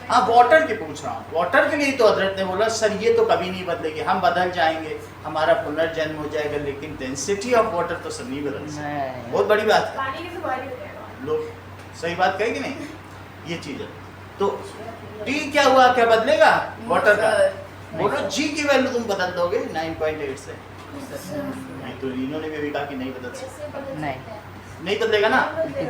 हाँ वाटर की पूछ रहा हूँ, वाटर के लिए तो हजरत ने बोला सर ये तो कभी नहीं बदलेगी, हम बदल जाएंगे, हमारा पुनर्जन्म हो जाएगा, लेकिन डेंसिटी ऑफ वाटर तो सर नहीं बदल सकती। बहुत बड़ी बात है, पानी कैसे भारी हो जाएगा? लोग सही बात कहेगी नहीं, ये चीज है। तो टी क्या हुआ, क्या बदलेगा वाटर का? बोलो जी की वैल्यू तुम बदल दोगे 9.8 से, नहीं तो इन्होंने भी कहा कि नहीं बदल सकते, नहीं बदलेगा ना,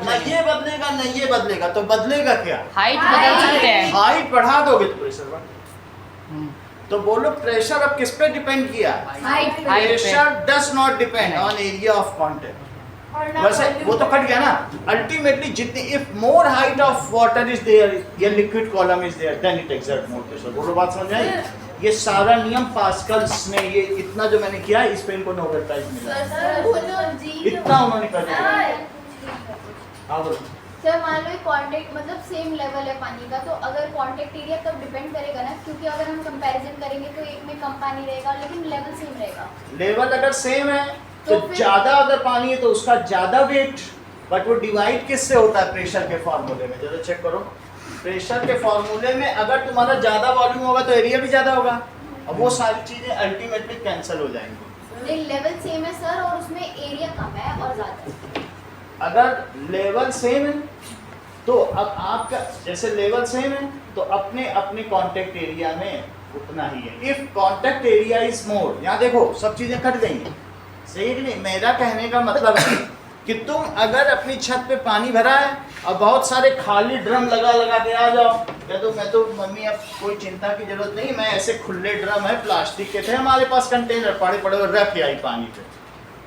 ना ये बदलेगा ना ये बदलेगा, तो बदलेगा क्या? हाइट बदल सकते हैं। हाइट बढ़ा दोगे तो प्रेशर बढ़, तो बोलो प्रेशर अब किस पे डिपेंड किया? हाइट पे। Pressure does not depend on area of contact. वैसे वो तो कट गया ना, अल्टीमेटली जितनी if more height of water is there या liquid column is there then it exert more pressure. बोलो बात समझ आई? ये सारा नियम पास्कल्स में, ये इतना जो मैंने किया इस पे इनको नोबेल प्राइज मिला, इतना उन्होंने कर दिया। हाँ बोलो। सर मान लो कांटेक्ट मतलब सेम लेवल है पानी का, तो अगर कांटेक्ट एरिया तब डिपेंड करेगा ना, क्योंकि अगर हम कंपैरिजन करेंगे तो एक में कम पानी रहेगा लेकिन लेवल सेम रहेगा। लेवल अगर सेम है तो फिर- ज्यादा अगर पानी है तो उसका ज्यादा वेट, बट वो डिवाइड किससे होता है? प्रेशर के फॉर्मूले में। जरा चेक करो, प्रेशर के फॉर्मूले में अगर तुम्हारा ज्यादा वॉल्यूम होगा तो एरिया भी ज्यादा होगा, अब वो सारी चीजें अल्टीमेटली कैंसिल हो जाएंगी। नहीं लेवल सेम है सर और उसमें एरिया कम है और ज्यादा। अगर लेवल सेम है तो अब आपका जैसे लेवल सेम है तो अपने अपने कांटेक्ट एरिया में उतना ही है। If contact area is more, यहाँ देखो सब चीजें कट गई हैं, सही है कि नहीं? मेरा कहने का मतलब है कि तुम अगर अपनी छत पे पानी भरा है और बहुत सारे खाली ड्रम लगा लगा के आ जाओ, कह दो मैं तो मम्मी अब कोई चिंता की जरूरत नहीं, मैं ऐसे खुले ड्रम है प्लास्टिक के थे हमारे पास, कंटेनर पड़े पड़े और रख आई पानी पे,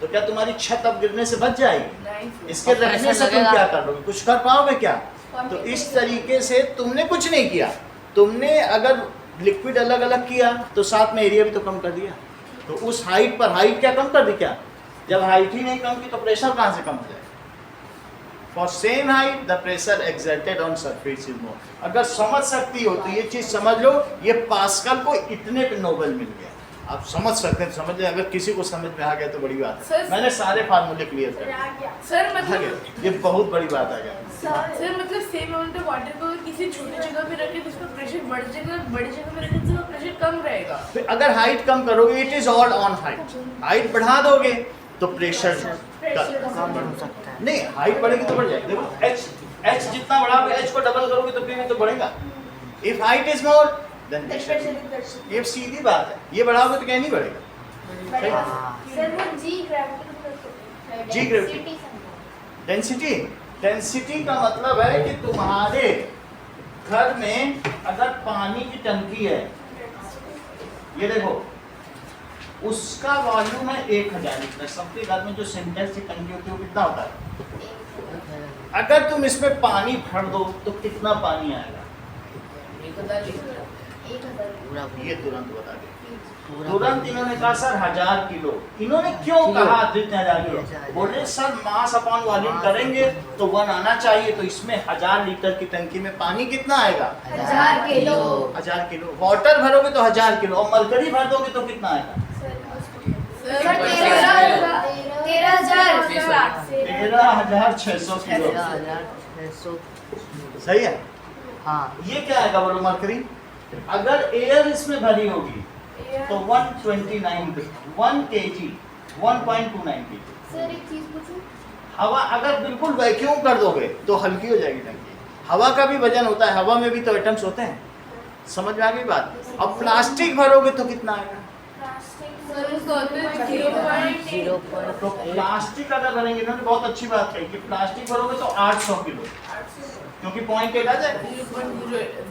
तो क्या तुम्हारी छत अब गिरने से बच जाएगी? इसके और रखने प्रेशर से तुम लगेगा। क्या कर लोगे? कुछ कर पाओगे क्या? तो इस तरीके से तुमने कुछ नहीं किया, तुमने अगर लिक्विड अलग अलग किया तो साथ में एरिया भी तो कम कर दिया, तो उस हाइट पर हाइट क्या कम कर दी क्या? जब हाइट ही नहीं कम की तो प्रेशर कहाँ से कम हो जाएगा? For same height the pressure exerted on surface is more. अगर समझ सकती हो तो ये चीज समझ लो, ये पास्कल को इतने पे नोबेल मिल गया। आप समझ सकते हैं, समझ लें, अगर किसी को समझ में आ गया तो बड़ी बात है। सर- मैंने सारे फार्मूले क्लियर कर दिए। सर आ मतलब गया, ये बहुत बड़ी बात आ गया। सर मतलब सेम अमाउंट ऑफ वाटर को किसी छोटी जगह पे रखे तो उसका प्रेशर बढ़ जाएगा, बड़ी जगह पे रखे तो उसका प्रेशर कम रहेगा। फिर अगर हाइट कम करोगे, it is all on height, height बढ़ा दोगे तो प्रेशर कम हो सकता है। नहीं, हाइट बढ़ेगी तो बढ़ जाएगी। देखो एच जितना बढ़ाओगे, एच को डबल करोगे तो फिर तो बढ़ेगा। If height is more than pressure, ये सीधी बात है, ये बढ़ाओगे तो क्या नहीं बढ़ेगा? सर वो जी gravity G gravity. Density, density का मतलब है कि तुम्हारे घर में अगर पानी की टंकी है, ये देखो उसका वॉल्यूम है 1000 लीटर, सबके घर में जो सिंटेक्स की टंकी होती है वो कितना होता है? अगर तुम इसमें पानी भर दो तो कितना पानी आएगा? पूरा ये तुरंत बता दे। पूरा तुरंत इन्होंने कहा सर 1000 किलो। इन्होंने क्यों किलो। कहा जितने 1000 किलो? बोले सर मास अपॉन वॉल्यूम करेंगे तो 1 आना चाहिए, तो इसमें 1000 लीटर की टंकी में पानी कितना आएगा? 1000 किलो। 1000 किलो। वाटर भरोगे तो 1000 किलो, और मरकरी भर दोगे तो कितना आएगा? Sir 13,600 kilo. 13,600। सही है? हाँ ये क्या आएगा बोलो मरकरी? अगर एयर इसमें भरी होगी तो 129 1 kg 1.29 kg। सर एक चीज पूछूं, हवा अगर बिल्कुल वैक्यूम कर दोगे तो हल्की हो जाएगी टंकी। हवा का भी वजन होता है, हवा में भी तो एटम्स होते हैं, समझ में आ गई बात? अब प्लास्टिक भरोगे तो कितना आएगा? सर उसका होता है 0.0 तो प्लास्टिक अगर भरेंगे, इन्होंने बहुत अच्छी बात कही कि प्लास्टिक भरोगे तो 800 किलो, क्योंकि पॉइंट एट आ जाए। 0.08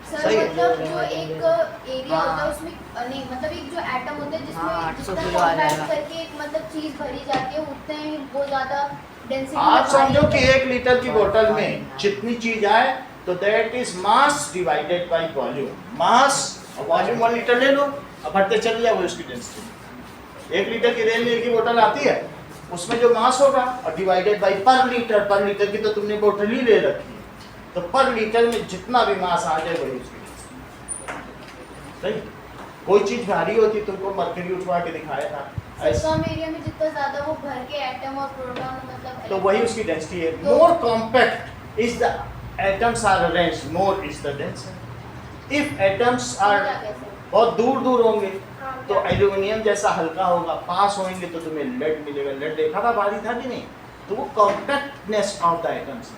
सर सही है। मतलब जो एक एरिया होता है उसमें नहीं, मतलब एक जो एटम होता है हाँ, जिसमें 800 जितना किलो आ कॉम्पैक्ट जाएगा। करके एक मतलब चीज भरी जाती है उतने ही वो ज्यादा डेंसिटी। आप समझो कि 1 लीटर की बोतल में जितनी चीज आए तो that is mass divided by volume. Mass और वॉल्यूम 1 लीटर ले लो, अब बढ़ते चले जाओ उसकी डेंसिटी। 1 लीटर की रेल नील की बोतल आती है, उसमें जो मास होगा और डिवाइडेड बाय पर लीटर की तो तुमने बोतल ही ले रखी है, तो पर लीटर में जितना भी मास आ जाए वही उसकी डेंसिटी। सही। कोई चीज भारी होती तुमको मरकरी उठवा के दिखाया था ऐसे, कम एरिया में जितना ज्यादा वो भर के एटम और प्रोटॉन मतलब तो वही उसकी डेंसिटी है। More compact is the atoms are arranged, more is the density. If atoms are बहुत दूर दूर होंगे तो एल्यूमिनियम जैसा हल्का होगा, पास होंगे तो तुम्हें लेड मिलेगा। लेड देखा था, भारी था कि नहीं? तो वो compactness of the atoms.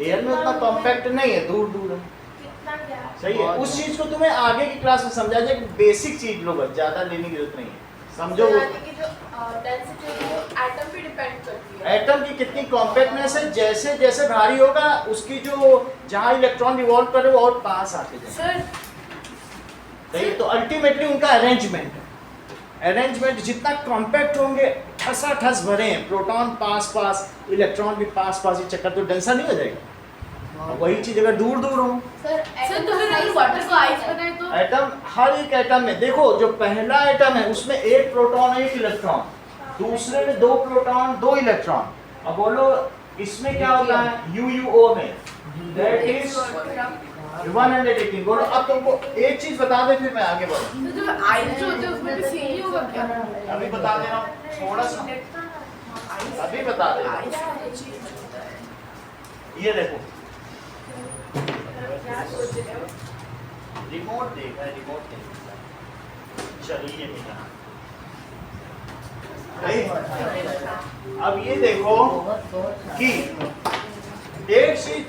Air में उतना कॉम्पैक्ट नहीं है, दूर दूर है। कितना क्या सही है। उस चीज को तुम्हें आगे की क्लास में समझा जाए कि बेसिक चीज लो, बस ज्यादा लेने की जरूरत नहीं है। समझो यानी कि जो डेंसिटी है वो एटम पे डिपेंड करती है। एटम की कितनी कॉम्पैक्टनेस है, जैसे जैसे भारी होगा उसकी जो जहां इलेक्ट्रॉन रिवॉल्व करे वो और पास आते जाए। सर सही। तो अल्टीमेटली उनका अरेंजमेंट है। अरेंजमेंट जितना कॉम्पैक्ट होंगे, ठस भरे हैं, प्रोटॉन पास पास, इलेक्ट्रॉन भी पास पास, ये चक्कर तो डेंसा नहीं हो जाएगा। और वही चीज अगर दूर दूर हो, सर सर तो फिर अगर वाटर को आइस बनाए तो एटम, हर एक एटम में देखो, जो पहला एटम है उसमें 1 प्रोटॉन 1 इलेक्ट्रॉन, दूसरे में 2 प्रोटॉन 2 इलेक्ट्रॉन। अब बोलो इसमें क्या होता है UUO में, दैट इज 118। बोलो अब तुमको एक चीज बता दे फिर मैं आगे बढ़ूं। तो जो आइस जो होते हैं उसमें भी सेम ही होगा क्या? अभी बता दे रहा हूं, थोड़ा सा अभी बता दे रहा हूं। आइस तो चीज होता है। ये देखो, क्या सोच रहे हो? रिमोट देखा है, रिमोट देखा। चलिए मिला। अब ये देखो कि एक चीज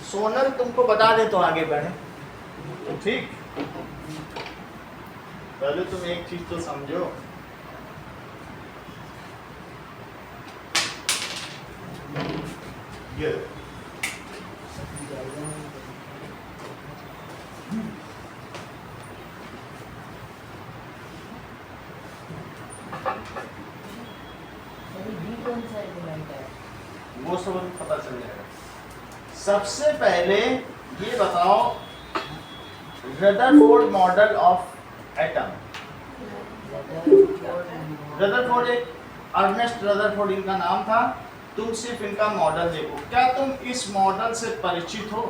सोनल तुमको बता दे तो आगे बढ़े, तो ठीक। पहले तुम एक चीज तो समझो, ये वो सब हमें पता चल जाएगा। सबसे पहले ये बताओ Rutherford model of atom. Rutherford एक अर्नेस्ट रदरफोर्ड इनका नाम था। तुम सिर्फ इनका मॉडल देखो। क्या तुम इस मॉडल से परिचित हो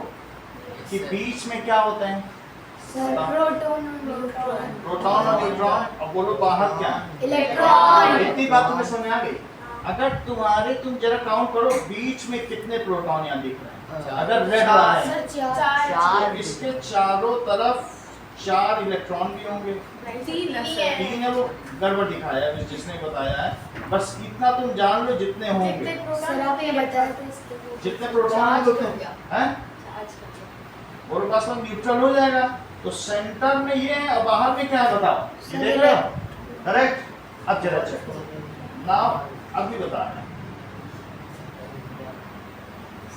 कि बीच में क्या होते हैं? प्रोटॉन प्रोटॉन और न्यूट्रॉन। अब बोलो बाहर क्या है? इलेक्ट्रॉन। इतनी बात तुम्हें समझ आ गई? अगर तुम जरा काउंट करो बीच में कितने प्रोटॉन यहाँ दिख रहे हैं। अगर रेड वाला है चार। इसके चारों तरफ 4 इलेक्ट्रॉन भी होंगे। 3 है सर। 3 है, वो गड़बड़ दिखाया है जिसने बताया है। बस इतना तुम जान लो जितने होंगे, सर आप ये बताया था इसके वो जितने प्रोटॉन होंगे उतने हैं। और पास में न्यूट्रल हो जाएगा। तो सेंटर में ये है और बाहर में क्या है बताओ? ये देख रहे हो? करेक्ट। अब जरा चेक करो नाउ, अभी बता रहे हैं।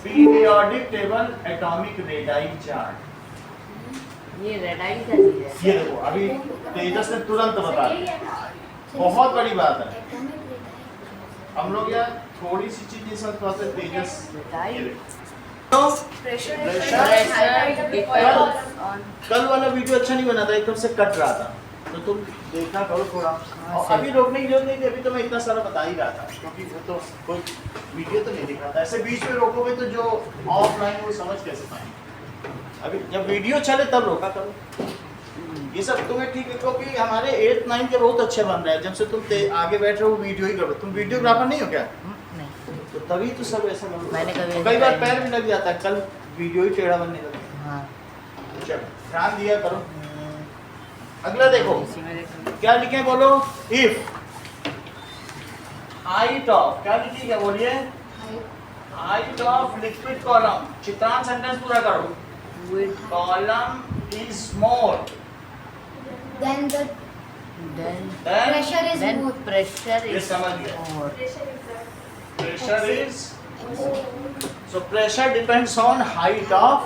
Periodic table atomic radii chart. ये रेडाई का चीज है। ये देखो, अभी तेजस ने तुरंत बता दिया। बहुत बड़ी बात है। हम लोग यार थोड़ी सी चीज नहीं समझ पाते। तेजस ये देखो। तो प्रेशर कल वाला वीडियो अच्छा नहीं बना था, एकदम से कट रहा था, तो तुम देखा करो थोड़ा। और अभी रोकने की जरूरत नहीं थी, अभी तो मैं इतना सारा बता ही रहा था, क्योंकि वो तो कोई वीडियो तो नहीं दिखाता। ऐसे बीच में रोकोगे तो जो ऑफलाइन वो समझ कैसे पाएंगे। अभी जब वीडियो चले तब रोका करो। ये सब तुम्हें ठीक है, क्योंकि हमारे 8th 9th के बहुत अच्छे बन रहे हैं। जब से तुम आगे बैठ रहे हो वीडियो ही करो। तुम वीडियोग्राफर नहीं हो क्या? नहीं, तो तभी तो सब ऐसा बन मैंने कभी कई बार पैर भी लग जाता है। कल वीडियो ही टेढ़ा बनने लगा। हाँ। चलो ध्यान दिया करो। अगला देखो इसी में देखो। क्या लिखे बोलो। इफ हाइट ऑफ, क्या लिखी क्या बोलिए? Height of liquid column. चित्रांत सेंटेंस पूरा करो। With column is more than the Then Pressure is then more. pressure ये is समझ गया more. pressure is so pressure depends on height of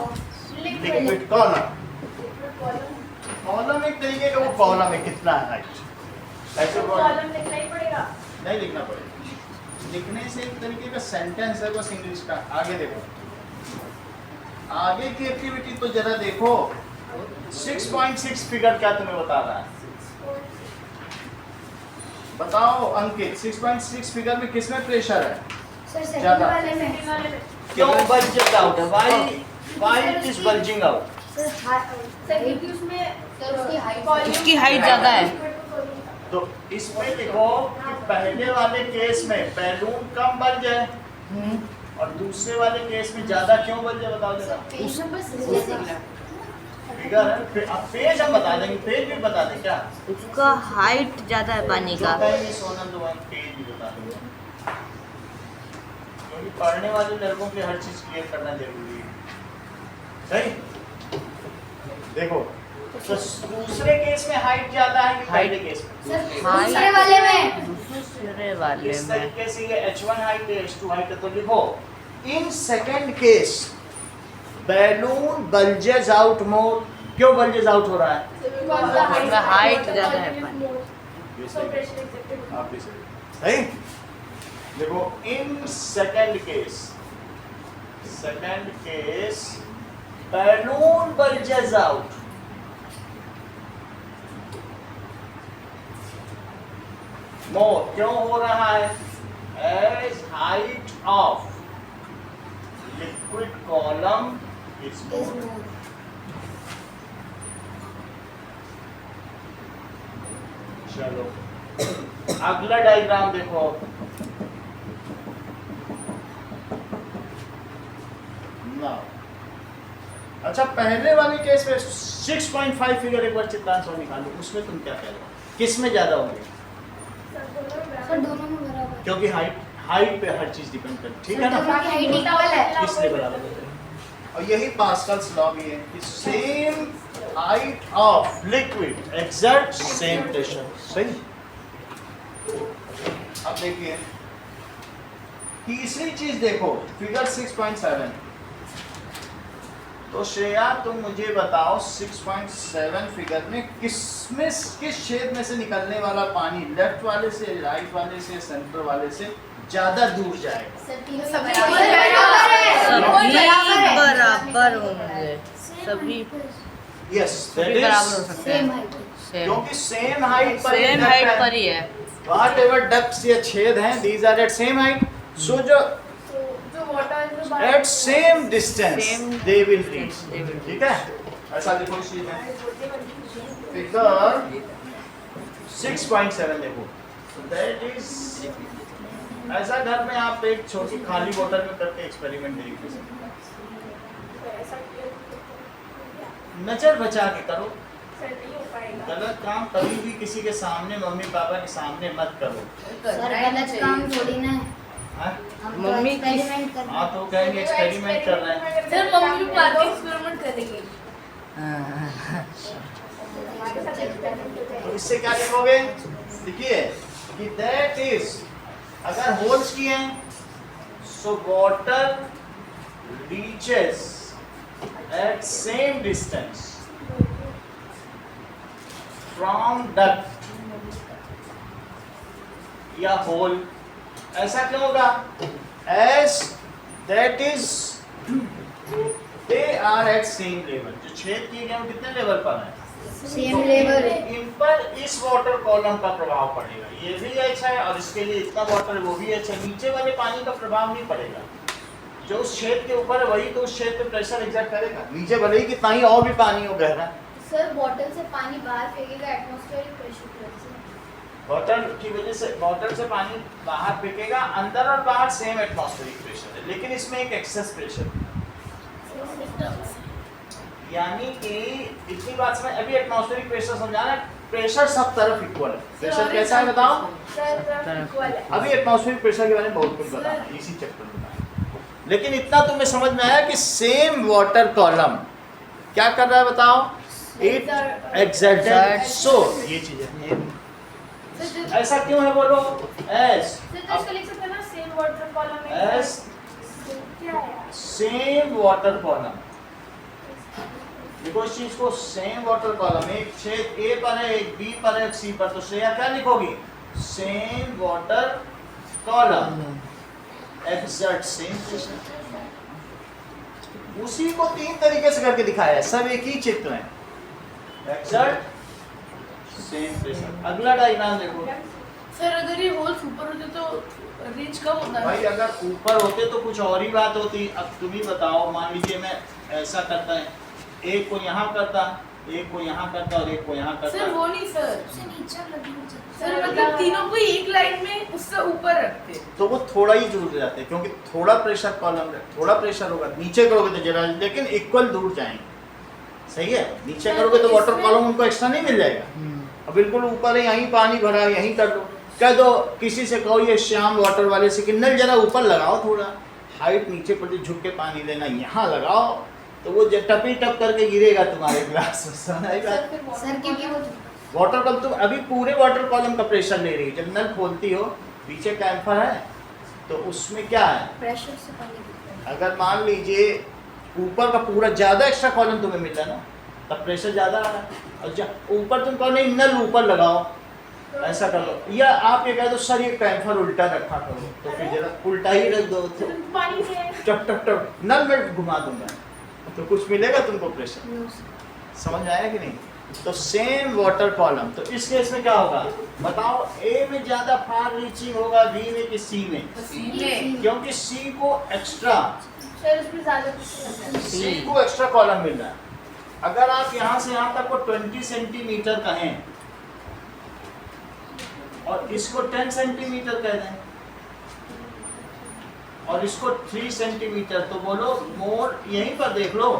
liquid column column एक तरीके का वो कॉलम है कितना है हाइट ऐसे कॉलम लिखना ही पड़ेगा। नहीं लिखना पड़ेगा लिखने से एक तरीके का सेंटेंस है बस इंग्लिश का आगे देखो आगे की एक्टिविटी तो जरा देखो 6.6 फिगर क्या तुम्हें बता रहा है बताओ अंकित 6.6 फिगर में किसमें प्रेशर है सर सेकंड ज्यादा। वाले में क्यों बल्ज आउट है why it is bulging out sir sir क्योंकि उसमें सर उसकी हाइट उसकी हाइट ज्यादा है। तो इसमें देखो कि पहले वाले केस में बैलून कम बल्ज है और दूसरे वाले केस में ज्यादा क्यों बल्ज है बताओ जरा पेज नंबर 66 फिगर है अब पेज हम बता देंगे पेज भी बता दें क्या उसका हाइट ज्यादा है पानी जो का। कहेंगे सोनम तो हम पेज भी बता देंगे क्योंकि पढ़ने वाले लड़कों की हर चीज क्लियर करना जरूरी है सही देखो तो दूसरे केस में हाइट ज्यादा है कि पहले केस में सर हाइट दूसरे वाले में दूसरे वाले इस में तरीके से ये H1 हाइट है H2 हाइट है तो लिखो इन second case balloon bulges out more क्यों बल्जेस आउट हो रहा है उसमें height ज़्यादा है पानी। आप भी सही देखो in second case balloon bulges out more क्यों हो रहा है as height of liquid column is is more more. चलो अगला डायग्राम देखो ना अच्छा पहले वाले केस में 6.5 फिगर एक बार चित्रांश और निकालो उसमें तुम क्या कह रहे हो किस में ज्यादा होंगे सर दोनों में बराबर क्योंकि हाइट पे हर चीज डिपेंड करती ठीक है ना दोनों की हाइट इक्वल है इसलिए बराबर होते हैं और यही पास्कल्स लॉ भी है कि same height of liquid exert same pressure सही अब देखिए तीसरी चीज देखो फिगर 6.7 तो श्रेया तुम मुझे बताओ 6.7 फिगर में किस छेद में से निकलने वाला पानी लेफ्ट वाले से राइट वाले से सेंटर वाले से ज्यादा दूर जाएगा सर तीनों सब बराबर है सभी बराबर होंगे सभी यस सभी बराबर हो सकते सेम हैं हाइट सेम क्योंकि सेम हाइट पर सेम हाइट पर ही है। whatever depths या छेद हैं these are at same height so जो जो water at same distance Same they will reach they will ठीक है ऐसा देखो इस चीज में फिगर 6.7 देखो so that is ऐसा घर में आप एक छोटी खाली बोतल में करके एक्सपेरिमेंट देख सकते नजर बचा के करो गलत काम कभी भी किसी के सामने मम्मी पापा के सामने मत करो सर गलत काम थोड़ी ना है हाँ? हम मम्मी तो एक्सपेरिमेंट कर हाँ तो कहेंगे एक्सपेरिमेंट कर रहे हैं सर मम्मी भी पार्टी एक्सपेरिमेंट करेंगे। तो इससे क्या लिखोगे देखिए कि दैट इज अगर होल्स किए हैं so water reaches at same distance from duct या होल ऐसा क्यों होगा as that is they are at same level जो छेद किए गए वो कितने लेवल पर है सेम लेवल इन पर इस वाटर कॉलम का प्रभाव पड़ेगा ये भी एच है और इसके लिए इतना वाटर है वो भी एच है नीचे वाले पानी का प्रभाव नहीं पड़ेगा जो उस छेद के ऊपर है वही तो उस छेद पे प्रेशर एग्जर्ट करेगा नीचे भले ही कितना ही और भी पानी हो गहरा सर बॉटल से पानी बाहर फेंकेगा एटमॉस्फेरिक प्रेशर से बॉटल की वजह से बॉटल से पानी बाहर फेंकेगा अंदर और बाहर सेम एटमॉस्फेरिक प्रेशर है लेकिन इसमें एक एक्सेस प्रेशर यानी कि इतनी बात समझ अभी एटमॉस्फेरिक प्रेशर समझाना प्रेशर सब तरफ इक्वल है प्रेशर कैसा है बताओ अभी एटमॉस्फेरिक प्रेशर के बारे में बहुत कुछ बताना है इसी चैप्टर में लेकिन इतना तुम्हें समझ में आया कि सेम वाटर कॉलम क्या कर रहा है बताओ इट एक्सर्ट सो ये चीज है ऐसा क्यों है बोलो? एस सर तो इसको लिख सकते हैं ना सेम वाटर कॉलम एस क्या है यार? Same water column. देखो इस चीज को सेम वाटर कॉलम, एक छेद ए पर है, एक बी पर है, एक सी पर, तो श्रेया क्या लिखोगी? Same water column, exact same pressure. उसी को 3 तरीके से करके दिखाया है, सब एक ही चित्र है, एग्जैक्ट सेम प्रेशर। अगला डायग्राम देखो सर अगर ये होल्स ऊपर होते तो रेंज कम होता भाई, है। अगर ऊपर होते तो कुछ और ही बात होती। अब तुम ही बताओ, मान लीजिए मैं ऐसा करता है, एक को यहाँ करता, एक को यहाँ करता और एक को यहाँ करता। सर वो नहीं सर, नीचे लगी सर मतलब तीनों को एक लाइन में उससे ऊपर रखते। तो वो थोड़ा ही दूर जाते, क्योंकि थोड़ा प्रेशर कॉलम, थोड़ा प्रेशर होगा, नीचे करोगे तो जरा, लेकिन इक्वल दूर जाएंगे। सही है, नीचे करोगे तो वाटर कॉलम उनको एक्स्ट्रा नहीं मिल जाएगा। अब बिल्कुल ऊपर है, यहीं पानी भरा है, यहीं कर दो। कह दो किसी से, कहो ये श्याम वाटर वाले से कि नल जरा ऊपर लगाओ, थोड़ा हाइट नीचे पर झुक के पानी लेना, यहाँ लगाओ, तो वो टपी टप करके गिरेगा तुम्हारे ग्लास में। सर क्योंकि वो वाटर कॉलम तुम अभी पूरे वाटर कॉलम का प्रेशर ले रही है। जब नल खोलती हो, पीछे कैम्फर है, तो उसमें क्या है, प्रेशर से पानी गिरता है। अगर मान लीजिए ऊपर का पूरा ज्यादा एक्स्ट्रा कॉलम तुम्हें मिल रहा है ना, तब प्रेशर ज्यादा आ रहा है। और ऊपर तुम कहो नहीं नल ऊपर लगाओ, ऐसा कर लो, या आप ये कह दो सर ये कैम्फर उल्टा रखा करो, तो फिर जरा उल्टा ही रख दो, तो पानी से टप टप टप नल में घुमा दूंगा, तो कुछ मिलेगा तुमको प्रेशर। समझ में आया कि नहीं? तो सेम वाटर कॉलम, तो इस केस में क्या होगा बताओ? ए में ज्यादा फार रीचिंग होगा, बी में कि सी में? क्योंकि सी को एक्स्ट्रा, सर उसमें ज्यादा सी को एक्स्ट्रा कॉलम मिल रहा है। अगर आप यहाँ से यहाँ तक को 20 सेंटीमीटर कहें और इसको 10 सेंटीमीटर कह दें और इसको 3 सेंटीमीटर, तो बोलो मोर, यहीं पर देख लो,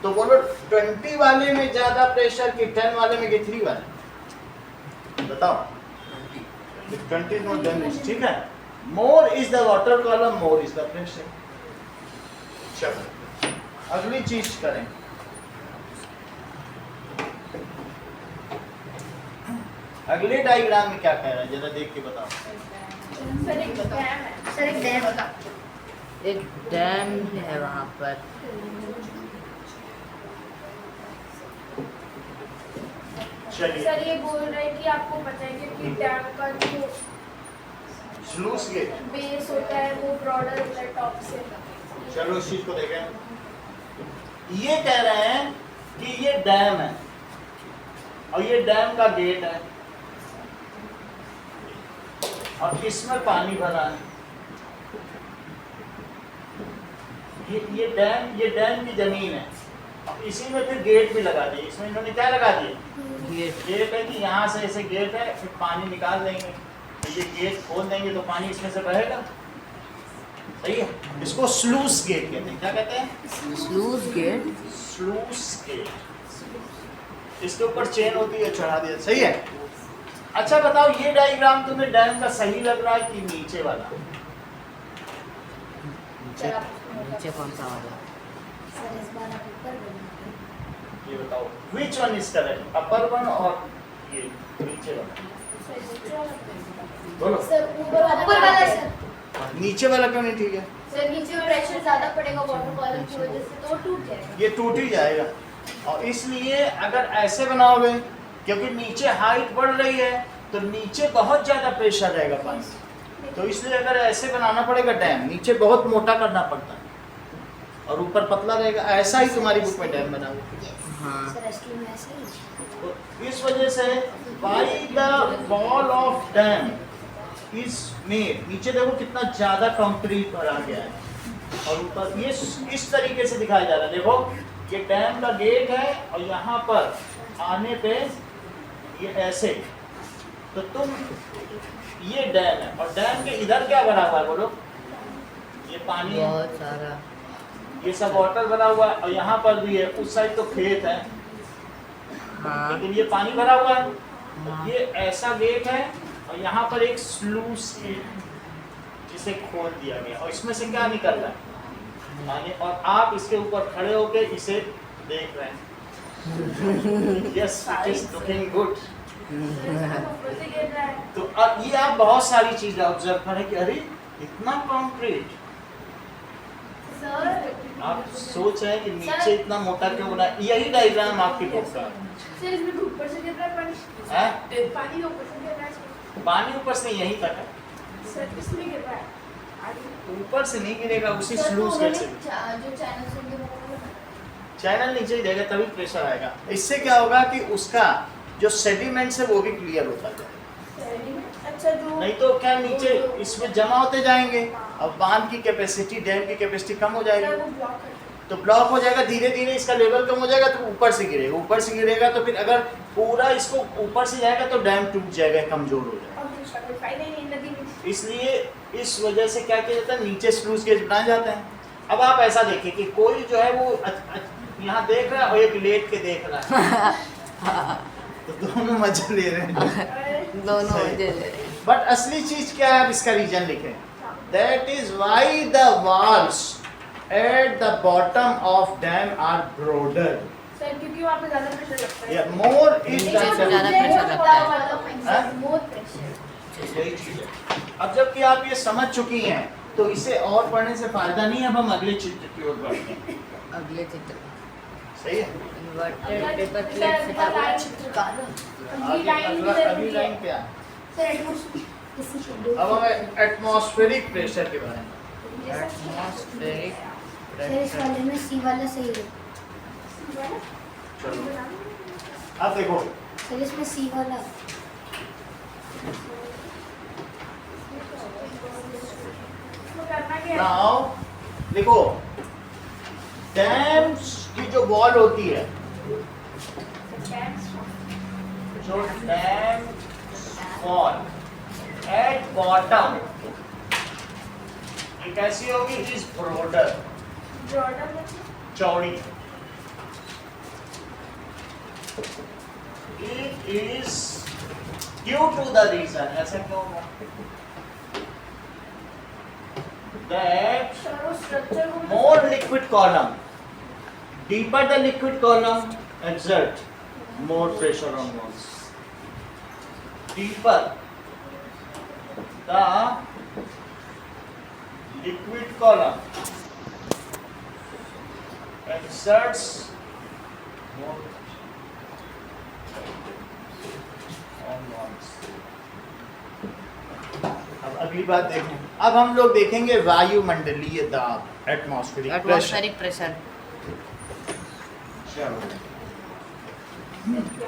तो बोलो 20 वाले में ज्यादा प्रेशर कि 10 वाले में कि 3 वाले? बताओ। 20 is more than, ठीक है, मोर is the water column, more is the pressure. चलो अगली चीज करें। अगले डायग्राम में क्या कह रहा है जरा देख के बताओ। सर एक डैम है। सर एक डैम होगा। एक डैम है वहाँ पर। चलिए सर ये बोल रहे हैं कि आपको पता है कि डैम का जो स्लूस गेट, बेस होता है वो ब्रॉडर होता है टॉप से। चलो इस चीज को देखें। ये कह रहे हैं कि ये डैम है और ये डैम का गेट है और इसमें पानी भरा है। ये डैम की जमीन है और इसी में फिर गेट भी लगा दिए। इसमें इन्होंने क्या लगा दिए? गेट है कि यहाँ से ऐसे गेट है, फिर पानी निकाल देंगे, तो ये गेट खोल देंगे तो पानी इसमें से बहेगा। सही है, इसको स्लूस गेट कहते हैं। क्या कहते हैं? Sluice gate. Sluice gate. इसके ऊपर चेन होती है, चढ़ा दिया। सही है। अच्छा बताओ, ये डायग्राम तुम्हें डैम का सही लग रहा है कि नीचे वाला? नीचे कौन सा वाला? सर इस बार आप ऊपर बनाते ये बताओ which one is correct, upper one और ये नीचे वाला? बोलो। सर ऊपर वाला सर। नीचे वाला क्यों नहीं ठीक है? सर नीचे प्रेशर ज्यादा पड़ेगा वाटर कॉलम की वजह से, तो टूट जाएगा। ये टूट ही जाएगा। और इसलिए अगर ऐसे बनाओगे, क्योंकि नीचे हाइट बढ़ रही है तो नीचे बहुत ज्यादा प्रेशर रहेगा पानी, तो इसलिए अगर ऐसे बनाना पड़ेगा डैम, नीचे बहुत मोटा करना पड़ता है और ऊपर पतला रहेगा। ऐसा ही तुम्हारी बुक में डैम बना हुआ। हाँ। सर असली में ऐसे ही। तो इस वजह से by the wall of dam is made, नीचे देखो कितना ज्यादा कंक्रीट भरा गया है और ऊपर ये इस तरीके से दिखाया जा रहा है। देखो ये डैम का गेट है और यहाँ पर आने पे ये ऐसे, तो तुम ये डैम है और डैम के इधर क्या भरा हुआ है बोलो? ये पानी है, बहुत सारा। ये सब वाटर भरा हुआ है और यहाँ पर भी है। उस साइड तो खेत है, हाँ। लेकिन ये पानी भरा हुआ है। हाँ। ये ऐसा गेट है और यहाँ पर एक स्लूस गेट जिसे खोल दिया गया और इसमें से क्या निकल रहा है? पानी। और आप इसके ऊपर खड़े होके इसे देख रहे हैं। Yes, it is looking good. ऊपर से गिर रहा है। तो अब ये आप बहुत सारी चीजें ऑब्जर्व करें कि अरे इतना कंक्रीट, सर आप सोच रहे हैं कि नीचे इतना मोटा क्यों बना, यही डायग्राम आपकी बुक का है। सर इसमें तो ऊपर से गिर रहा है पानी। हैं? पानी तो ऊपर से गिर रहा है इसमें। पानी ऊपर से यहीं तक है, सर इसमें गिर रहा है आगे। ऊपर से नहीं गिरेगा, उसी सर, तो स्लूस गेट से। उन्होंने जो चैनल होंगे वो चैनल नीचे ही रहेगा तभी प्रेशर आएगा। इससे क्या होगा कि उसका जो सेडिमेंट्स है वो भी क्लियर होता जाएगा, अच्छा जो नहीं तो क्या नीचे इसमें जमा होते जाएंगे, अब बांध की कैपेसिटी, डैम की कैपेसिटी कम हो सर जाएगी, वो ब्लॉक कर तो ब्लॉक हो जाएगा, धीरे धीरे इसका लेवल कम हो जाएगा, तो ऊपर से गिरेगा, ऊपर से गिरेगा तो फिर अगर पूरा इसको ऊपर से जाएगा तो डैम टूट जाएगा, कमजोर हो जाएगा। और दूसरा कोई फायदा ही नहीं नदी में। इसलिए इस वजह से क्या किया जाता है, नीचे स्लूस गेज बनाए जाते हैं। अब आप ऐसा देखिए कि कोई जो है वो यहाँ देख रहा है और एक लेट के देख रहा है, तो दोनों मजे ले रहे हैं। दोनों सही। मजे ले रहे हैं। बट असली चीज क्या है, अब इसका रीजन लिखें, that is why the walls at the bottom of dam are broader, sir क्योंकि वहाँ पे ज़्यादा प्रेशर लगता है। मोर इज नीचे से ज़्यादा प्रेशर लगता है। हाँ? बहुत प्रेशर। यही चीज है। अब जबकि आप ये समझ चुकी हैं तो इसे और पढ़ने से फायदा नहीं है, अब हम अगले चित्र की ओर बढ़ते हैं। अगले चित्र सही है, इन्वर्टेड पेपर प्लेट से लाइन चित्रकार। ये लाइन भी अगली जरूरी है। लाइन क्या, सर एटमॉस्फेयर अब हमें एटमॉस्फेरिक प्रेशर के बारे में, एटमॉस्फेरिक सर इस वाले में सी वाला सही है। चलो अब देखो, सर इसमें सी वाला है। इसको करना क्या है? नाउ देखो, डैम्स की जो वॉल होती है, जो डैम वॉल एट बॉटम, ये कैसी होगी, इज ब्रॉडर, ब्रॉडर मतलब चौड़ी, it is due to the reason, ऐसा क्यों होगा, दैट सर वो स्ट्रक्चर को more liquid column, deeper the liquid column, exert more pressure on walls. Deeper the liquid column exerts more on walls. अब अगली बात देखें, अब हम लोग देखेंगे वायुमंडलीय दाब, एटमॉस्फेरिक प्रेशर। Atmospheric pressure. क्या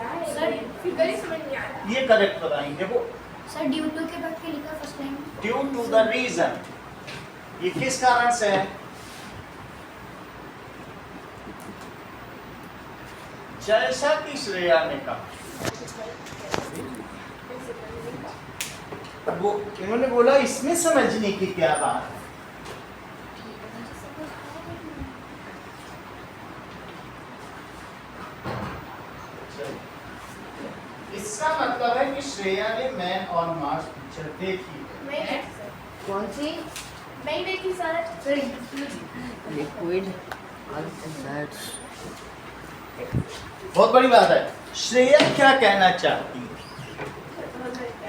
है सर फिगर ही समझ नहीं आ रहा। ये करेक्ट बताएंगे वो, सर ड्यू टू के बाद क्या लिखा फर्स्ट लाइन में? ड्यू टू द रीजन, ये किस कारण से है, जैसा कि श्रेया ने कहा, वो इन्होंने बोला इसमें समझने की क्या बात है, इसका मतलब है कि श्रेया ने मैन ऑन मार्स पिक्चर देखी है। मैं ही देखी सर। कौन सी? मैं ही देखी सर। लिक्विड बहुत बड़ी बात है। श्रेया क्या कहना चाहती है,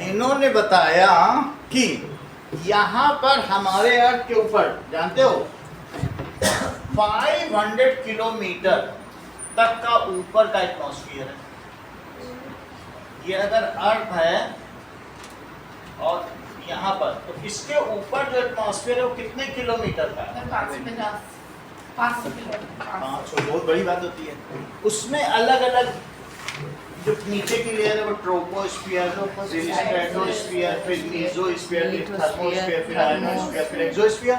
इन्होंने बताया कि यहाँ पर हमारे अर्थ के ऊपर, जानते हो 500 किलोमीटर तक का ऊपर का एटमॉस्फेयर है। ये अगर अर्थ है और यहाँ पर, तो इसके ऊपर जो एटमॉस्फेयर है वो कितने किलोमीटर का है? 500 किलो। 500, बहुत बड़ी बात होती है। उसमें अलग अलग जो नीचे की लेयर है वो ट्रोपोस्फियर, स्ट्रेटोस्फियर, फिर मेसोस्फियर, फिर थर्मोस्फियर, फिर आयोनोस्फियर, फिर एक्सोस्फियर,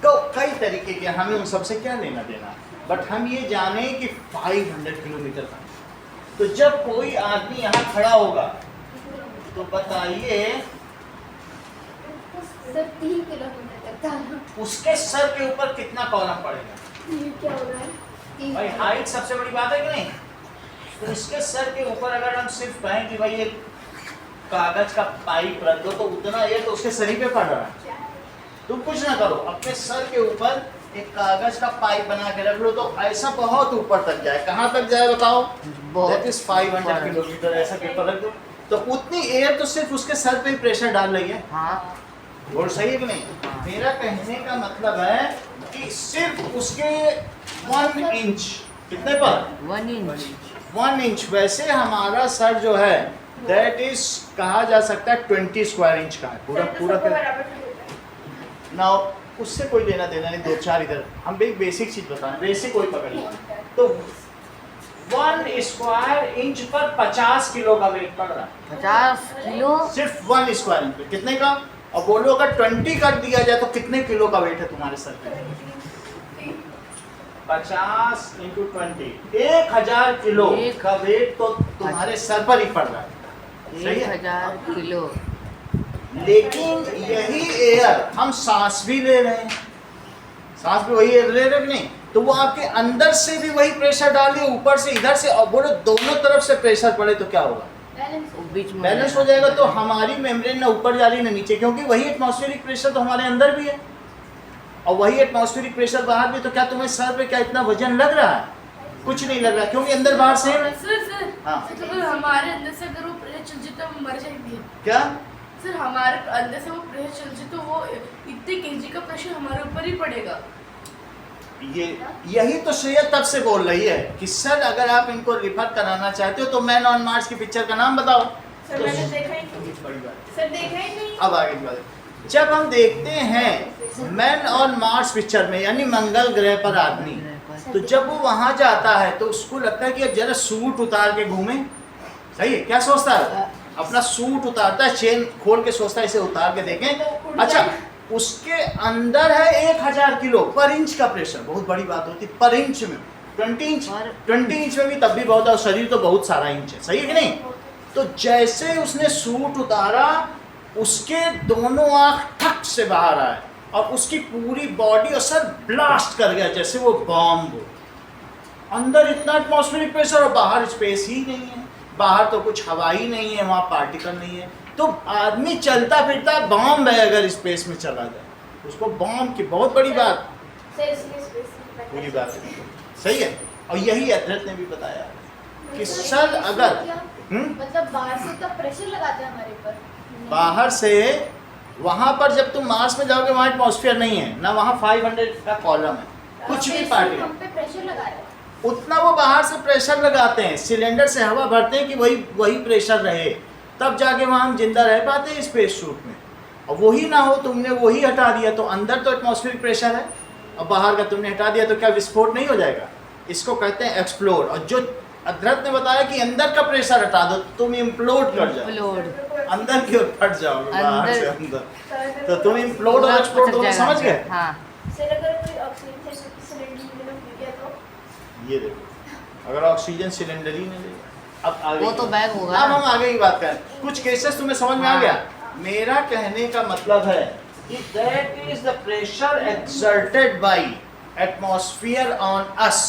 तो कई तरीके के, हमें उन सबसे क्या लेना देना, बट हम ये जाने कि 500 किलोमीटर का। तो जब कोई आदमी यहाँ खड़ा होगा तो बताइए सर 3 किलोमीटर तक था। उसके सर के ऊपर कितना कॉलम पड़ेगा? ये क्या हो रहा है? 3 भाई हाइट सबसे बड़ी बात है कि नहीं? तो इसके सर के ऊपर अगर हम सिर्फ कहें कि भाई एक कागज का पाइप रख दो तो उतना ये, तो उसके शरीर पे पड़ रहा है। क्या है? तुम कुछ ना करो, अपने सर के ऊपर एक कागज का पाइप बना के रख लो तो ऐसा बहुत ऊपर तक जाए। कहाँ तक जाए बताओ? बहुत That is 500 ऊपर। किलोमीटर। ऐसा पेपर रख दो, तो उतनी एयर तो सिर्फ उसके सर पे ही प्रेशर डाल रही है। हाँ और सही है कि नहीं? हाँ। मेरा कहने का मतलब है कि सिर्फ उसके 1 इंच, कितने पर 1 इंच 1 इंच, वैसे हमारा सर जो है दैट इज कहा जा सकता है 20 स्क्वायर इंच का है पूरा पूरा सबको का। बराबर से होता है। ना उससे कोई लेना देना नहीं, 2-4 इधर हम एक बेसिक चीज बताएं, बेसिक कोई पकड़ लिया तो 1 स्क्वायर इंच पर 50 किलो का वेट पड़ रहा है, 50 किलो। सिर्फ 1 स्क्वायर इंच पे कितने का? और बोलो अगर 20 कर दिया जाए तो कितने किलो का वेट है तुम्हारे सर पे? 50 इंटू 20, 1000 किलो का वेट तो तुम्हारे सर पर ही पड़ रहा है। सही है? 1000 किलो। लेकिन यही एयर हम सांस भी ले रहे हैं, सांस भी वही एयर ले रहे हैं कि नहीं? तो वो आपके अंदर से भी वही प्रेशर डाल दिए, ऊपर से इधर से, और बोलो दोनों तरफ से प्रेशर पड़े तो क्या होगा? वो बीच में बैलेंस हो जाएगा। तो हमारी मेम्ब्रेन ना ऊपर जा रही ना नीचे, क्योंकि वही एटमॉस्फेरिक प्रेशर तो हमारे अंदर भी है और वही एटमॉस्फेरिक प्रेशर बाहर भी। तो क्या तुम्हें सर पे क्या इतना वजन लग रहा है? कुछ नहीं लग रहा, क्योंकि अंदर बाहर सेम है। सर हाँ। सर अगर हमारे अंदर से अगर वो प्रेशर चल जाए तो हम मर जाएंगे। क्या? सर हमारे अंदर से वो प्रेशर चल जाए तो वो इतने केजी का प्रेशर हमारे ऊपर ही पड़ेगा। यही तो श्रेया तब से बोल रही है कि सर अगर आप इनको रिफर कराना चाहते हो तो मैन ऑन मार्स की पिक्चर का नाम बताओ। सर तो मैंने देखा ही नहीं। बड़ी बात। सर देखा ही नहीं। अब आगे की बात, जब हम देखते हैं मैन ऑन मार्स पिक्चर में, यानी मंगल ग्रह पर आदमी, तो जब वो वहां जाता है तो उसको लगता है कि अब जरा सूट उतार के घूमे। सही है? क्या सोचता है? अपना सूट उतारता है, चेन खोल के सोचता है इसे उतार के देखें। अच्छा, उसके अंदर है 1000 किलो पर इंच का प्रेशर। बहुत बड़ी बात होती है पर इंच में। 20 इंच में भी तब भी बहुत है, शरीर तो बहुत सारा इंच है। सही है कि नहीं? तो जैसे उसने सूट उतारा, उसके दोनों आंख ठक से बाहर आए और उसकी पूरी बॉडी और सर ब्लास्ट कर गया जैसे वो बॉम्ब हो। अंदर इतना एटमॉस्फेरिक प्रेशर और बाहर स्पेस ही नहीं है, बाहर तो कुछ हवा ही नहीं है, वहाँ पार्टिकल नहीं है। तो आदमी चलता फिरता बॉम्ब है अगर स्पेस में चला जाए, उसको बॉम्ब की बहुत बड़ी बात सर इसलिए स्पेस पूरी बात है। सही है? और यही अद्वैत ने भी बताया कि सर अगर मतलब बाहर से तो प्रेशर लगाते हैं हमारे ऊपर। बाहर से, वहां पर जब तुम मार्स में जाओगे वहां एटमॉस्फेयर नहीं है ना, वहां 500 का कॉलम है, कुछ भी पार्टिकल, हम पे प्रेशर लगा रहे हैं। उतना वो बाहर से प्रेशर लगाते हैं, सिलेंडर से हवा भरते हैं कि वही प्रेशर रहे, तब जाके वहाँ हम जिंदा रह पाते हैं स्पेस सूट में। और वही ना हो, तुमने वही हटा दिया तो अंदर तो एटमॉस्फेरिक प्रेशर है और बाहर का तुमने हटा दिया तो क्या विस्फोट नहीं हो जाएगा? इसको कहते हैं एक्सप्लोड। और जो अद्वैत ने बताया कि अंदर का प्रेशर हटा दो तुम इम्प्लोड कर जाओ, अंदर की ओर फट जाओगे, बाहर से अंदर। तो तुम इम्प्लोड और एक्सप्लोड दोनों समझ गए? हाँ। सर अगर कोई ऑक्सीजन सिलेंडर में गिर गया तो ये देखो, अगर ऑक्सीजन सिलेंडर ही नहीं लेगा, अब आगे वो तो बैग होगा। अब हम आगे की बात करें। कुछ केसेस तुम्हें समझ में आ गया? मेरा कहने का मतलब है कि that is the pressure exerted by atmosphere on us,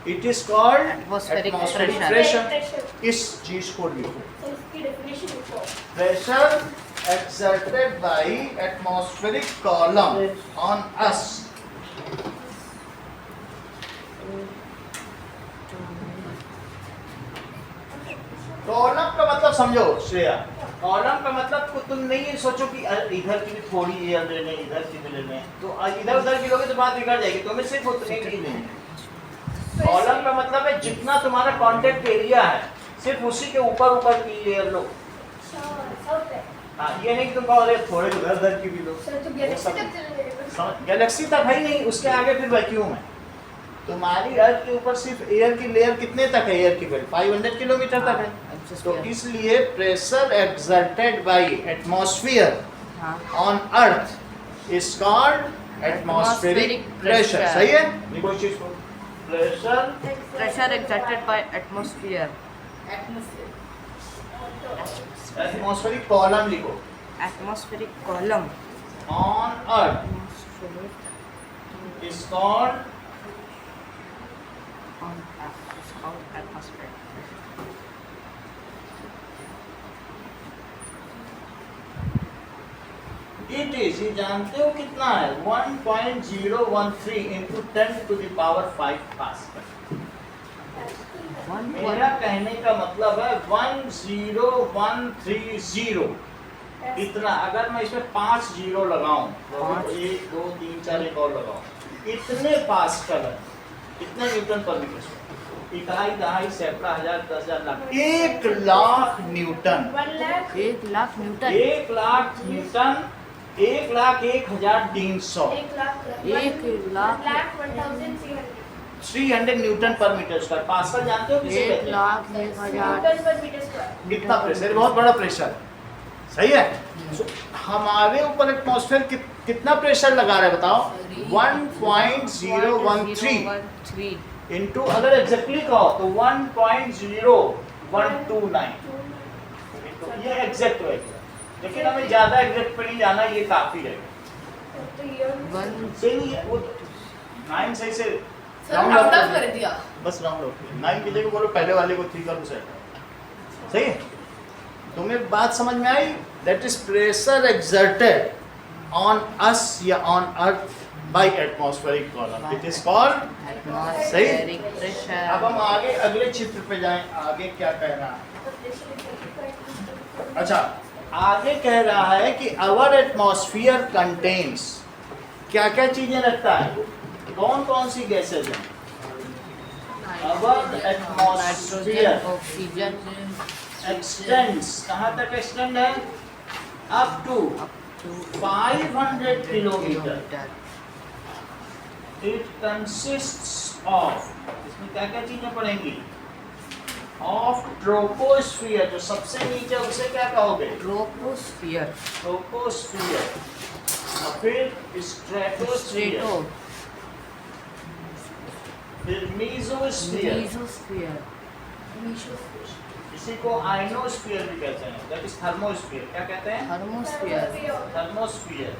it is called Atmospheric atmospheric pressure। Pressure. इस चीज को लिखो, सर इसकी डेफिनेशन लिखो। Pressure exerted by atmospheric column on us. Column का मतलब समझो श्रेया, कॉलम का मतलब को तुम नहीं ये सोचो कि इधर की भी थोड़ी एयर ले लें, इधर की भी ले लें, तो इधर उधर की लोगे तो बात बिगड़ जाएगी। तुम्हें सिर्फ उतनी की लेनी है। कॉलम का मतलब है जितना तुम्हारा कांटेक्ट एरिया है सिर्फ उसी के ऊपर ऊपर की एयर लो। हाँ, ये नहीं कि तुम कहो अरे थोड़े उधर की भी लो। सर तो गैलेक्सी तक चले जाएगा। गैलेक्सी तक है ही नहीं, उसके आगे फिर वैक्यूम है। तुम्हारी अर्थ के ऊपर सिर्फ एयर की लेयर कितने तक है? एयर की बेल्ट 500 किलोमीटर तक है। तो इसलिए pressure exerted by atmosphere on earth is called atmospheric pressure. सही है? लिखो इस चीज को, pressure exerted by atmosphere, atmospheric column लिखो, atmospheric column on earth is called atmosphere. It is, ये जानते हो कितना है? 1.013 into 10 to the power 5 pascal. मेरा कहने का मतलब है 10130 इतना। अगर मैं इसमें 5 जीरो लगाऊं, 1 2 3 4 एक और लगाऊं, इतने पास्कल है, कितने न्यूटन पर मीटर स्क्वायर? इकाई, दहाई, सैकड़ा, हजार, 10,000, lakh, 1,00,000 Newton. 1 lakh 1,00,000 Newton. 1,00,000 Newton, 1,01,300, 1 lakh 300 Newton पर मीटर स्क्वायर। पास्कल जानते हो किसे कहते हैं? 1,01,000 न्यूटन पर मीटर स्क्वायर। कितना प्रेशर है, बहुत बड़ा प्रेशर है, सही है। So, हमारे ऊपर एटमॉस्फेयर कितना प्रेशर लगा रहा है बताओ? 1.013 इंटू, अगर एग्जैक्टली कहो तो 1.0129। ये एग्जैक्ट है, लेकिन हमें ज्यादा एग्जैक्ट पे नहीं जाना, ये काफी है। तो ये सही है वो 9 सही से सर राउंड ऑफ कर दिया। बस राउंड ऑफ 9 की जगह बोलो पहले वाले को 3 कर दो, सही है। तुम्हें बात समझ में आई? That is pressure exerted on us या on earth by atmospheric column, it is called. Atmospheric pressure. अब हम आगे अगले चित्र पे जाएं, आगे क्या कह रहा है? अच्छा, आगे कह रहा है कि आवर एटमॉस्फेयर कंटेन्स, क्या क्या चीजें रखता है, कौन कौन सी गैसेज हैं? आवर एटमॉस्फेयर ऑक्सीजन एक्सटेंड्स, कहाँ तक एक्सटेंड है? Up to 500 kilometre. It consists of, इसमें क्या क्या चीजें पड़ेंगी? ऑफ ट्रोपोस्फियर, जो सबसे नीचे उसे क्या कहोगे? ट्रोपोस्फियर। ट्रोपोस्फियर, और फिर स्ट्रेटोस्फियर, फिर मीजोस्फियर, मीजोस्फियर। इसी को आइनोस्फियर भी कहते हैं, दैट इज थर्मोस्फियर। क्या कहते हैं? थर्मोस्फियर। थर्मोस्फियर,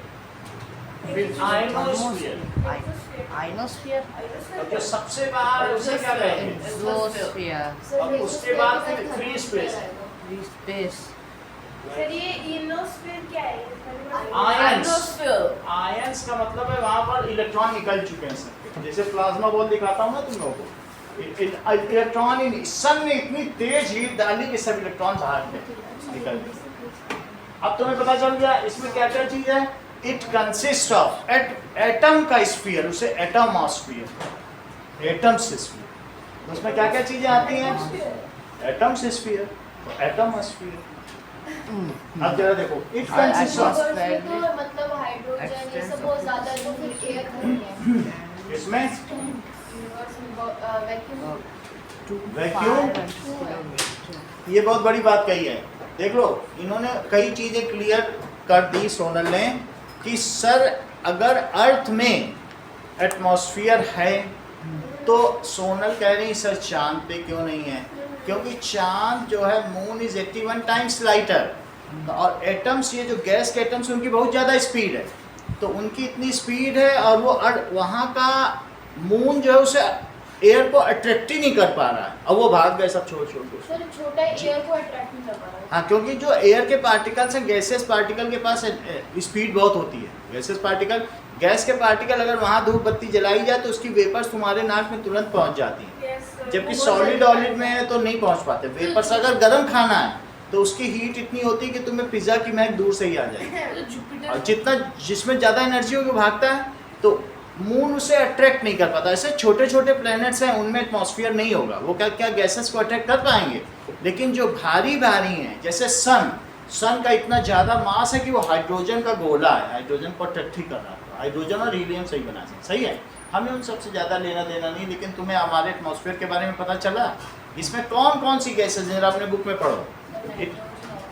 फिर आइनोस्फियर, आइनोस्फियर। और जो सबसे बाहर उसे क्या कहेंगे? एक्सोस्फियर। और उसके बाद फिर फ्री स्पेस है। स्पेस। सर ये इनोस्फीयर क्या है? Ions, ionosphere. आयंस का मतलब है वहां पर इलेक्ट्रॉन निकल चुके हैं सबके। जैसे प्लाज्मा बॉल दिखाता हूँ ना तुम लोगों को, इलेक्ट्रॉन इन सन ने इतनी तेज हीट डाली कि सब इलेक्ट्रॉन बाहर निकल गए। अब तुम्हें पता चल गया इसमें क्या क्या चीज है। इट कंसिस्ट ऑफ एटम का स्फीयर, उसे एटमॉस्फियर, एटम से स्फीयर, उसमें क्या क्या चीजें आती हैं? एटम से स्फीयर, एटमॉस्फियर। अब जरा देखो, इट कंसिस्ट ऑफ, मतलब हाइड्रोजन ये सब बहुत ज्यादा है, तो फिर एयर नहीं है। इसमें वैक्यूम। ये बहुत बड़ी बात कही है। देख लो, इन्होंने कई चीजें क्लियर कर दी सोनल ने कि सर अगर अर्थ में एटमॉस्फेयर है तो सोनल कह रही सर चांद पे क्यों नहीं है? क्योंकि चांद जो है मून इज 81 टाइम्स लाइटर, और एटम्स, ये जो गैस के एटम्स उनकी बहुत ज़्यादा स्पीड है, तो उनकी इतनी स्पीड है और वो वहाँ का मून जो है उसे एयर को अट्रैक्ट ही नहीं कर पा रहा है, और वो भाग गए सब छोड़ छोड़ के। सर छोटा एयर को अट्रैक्ट नहीं कर पा रहा है। हाँ, क्योंकि जो एयर के पार्टिकल्स हैं, गैसेस पार्टिकल के पास स्पीड बहुत होती है। गैसेस पार्टिकल, गैस के पार्टिकल अगर वहाँ धूप बत्ती जलाई जाए तो उसकी वेपर्स तुम्हारे नाक में तुरंत पहुँच जाती हैं, जबकि सॉलिड ऑलिड में तो नहीं पहुँच पाते वेपर्स। अगर गर्म खाना है तो उसकी हीट इतनी होती है कि तुम्हें पिज्ज़ा की महक दूर से ही आ जाएगी, और जितना जिसमें ज़्यादा एनर्जी होगी भागता है, तो मून उसे अट्रैक्ट नहीं कर पाता। ऐसे छोटे छोटे प्लैनेट्स हैं उनमें एटमॉस्फेयर नहीं होगा, वो क्या क्या गैसेस को अट्रैक्ट कर पाएंगे। लेकिन जो भारी भारी हैं जैसे सन का इतना ज़्यादा मास है कि वो हाइड्रोजन का गोला है, हाइड्रोजन को अट्रैक्ट ही कर रहा है, हाइड्रोजन और हीलियम सही बना सकते, सही है। हमें उन सबसे ज़्यादा लेना देना नहीं, लेकिन तुम्हें हमारे एटमॉस्फेयर के बारे में पता चला। इसमें कौन कौन सी गैसेज हैं अपने बुक में पढ़ो।